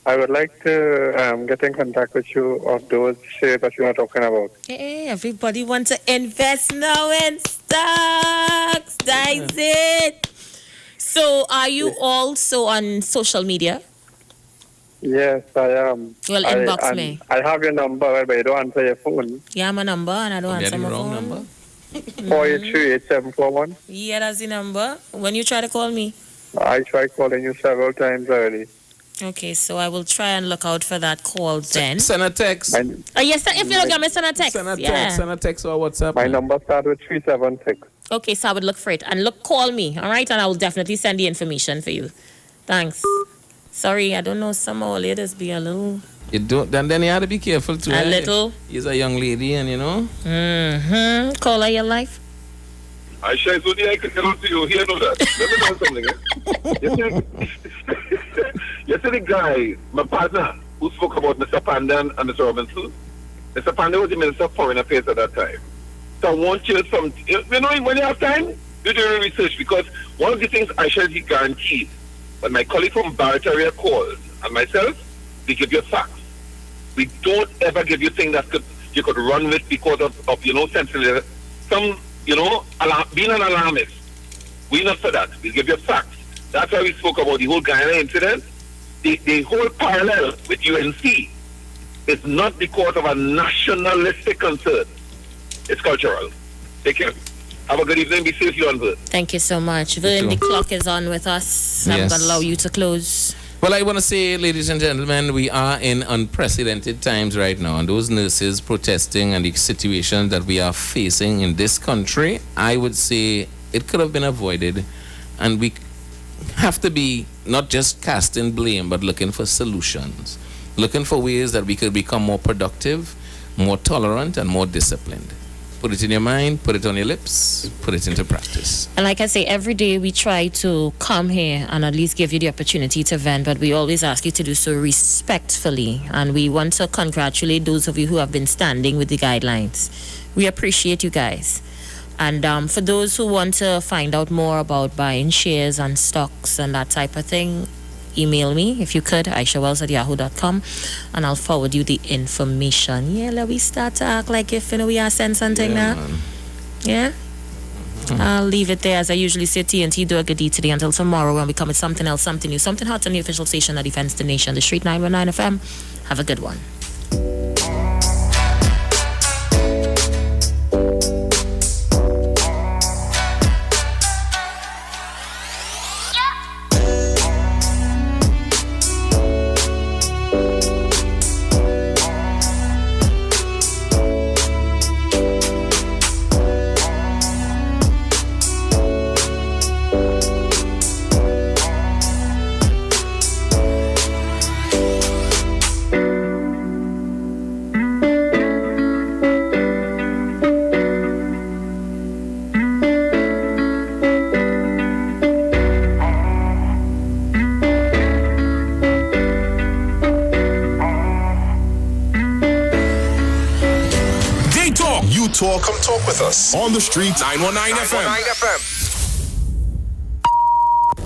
I would like to get in contact with you of those shares that you are talking about. Hey, everybody wants to invest now in stocks. That's it. So, are you also on social media? Yes, I am. Well, inbox me. I have your number, but you don't answer your phone. Yeah, my number, and I don't answer my phone. Number? 483-8741. Yeah, that's the number. When you try to call me? I tried calling you several times already. Okay, so I will try and look out for that call then. Send a text. Yes, if you don't get me, send a text. Send a text or WhatsApp. My number starts with 376. Okay, so I would look for it. And call me, all right? And I will definitely send the information for you. Thanks. Sorry, I don't know, some of our ladies be a little You don't, and then you have to be careful too. A little. He's a young lady, and you know. Call her your life. Aisha, it's only I can tell to you. Here, know that. Let me know something. You see the guy, my partner, who spoke about Mr. Pandan and Mr. Robinson. Mr. Pandan was the Minister of Foreign Affairs at that time. So I want you some, you know, when you have time, do your research, because one of the things Aisha he guaranteed, when my colleague from Barrett area called, and myself, we give you facts. We don't ever give you things that you could run with because of you know, sensitive, some, you know, being an alarmist. We're not for that. We give you facts. That's why we spoke about the whole Guyana incident. The whole parallel with UNC is not because of a nationalistic concern. It's cultural. Take care. Have a good evening. Be safe, you on Vern. Thank you so much. Vern, the clock is on with us. I'm Yes. going to allow you to close. Well, I want to say, ladies and gentlemen, we are in unprecedented times right now. And those nurses protesting and the situation that we are facing in this country, I would say it could have been avoided. And we have to be not just casting blame, but looking for solutions. Looking for ways that we could become more productive, more tolerant, and more disciplined. Put it in your mind, put it on your lips, put it into practice. And like I say, every day we try to come here and at least give you the opportunity to vent, but we always ask you to do so respectfully. And we want to congratulate those of you who have been standing with the guidelines. We appreciate you guys. And for those who want to find out more about buying shares and stocks and that type of thing, email me, if you could, aishawells@yahoo.com, and I'll forward you the information. Yeah, let we start to act like if you know we are saying something now. Man. Yeah? I'll leave it there. As I usually say, TNT, do a good deed today until tomorrow when we come with something else, something new, something hot on the official station that defends the nation, the Street 919 FM. Have a good one. Talk, come talk with us on the street. 919 FM.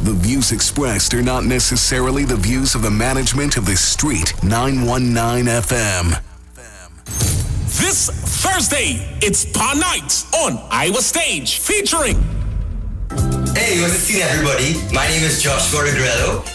The views expressed are not necessarily the views of the management of the Street 919 FM. This Thursday, it's Pa Night on Iwer Stage, featuring. Hey, what's the scene, everybody? My name is Joshua Regrello.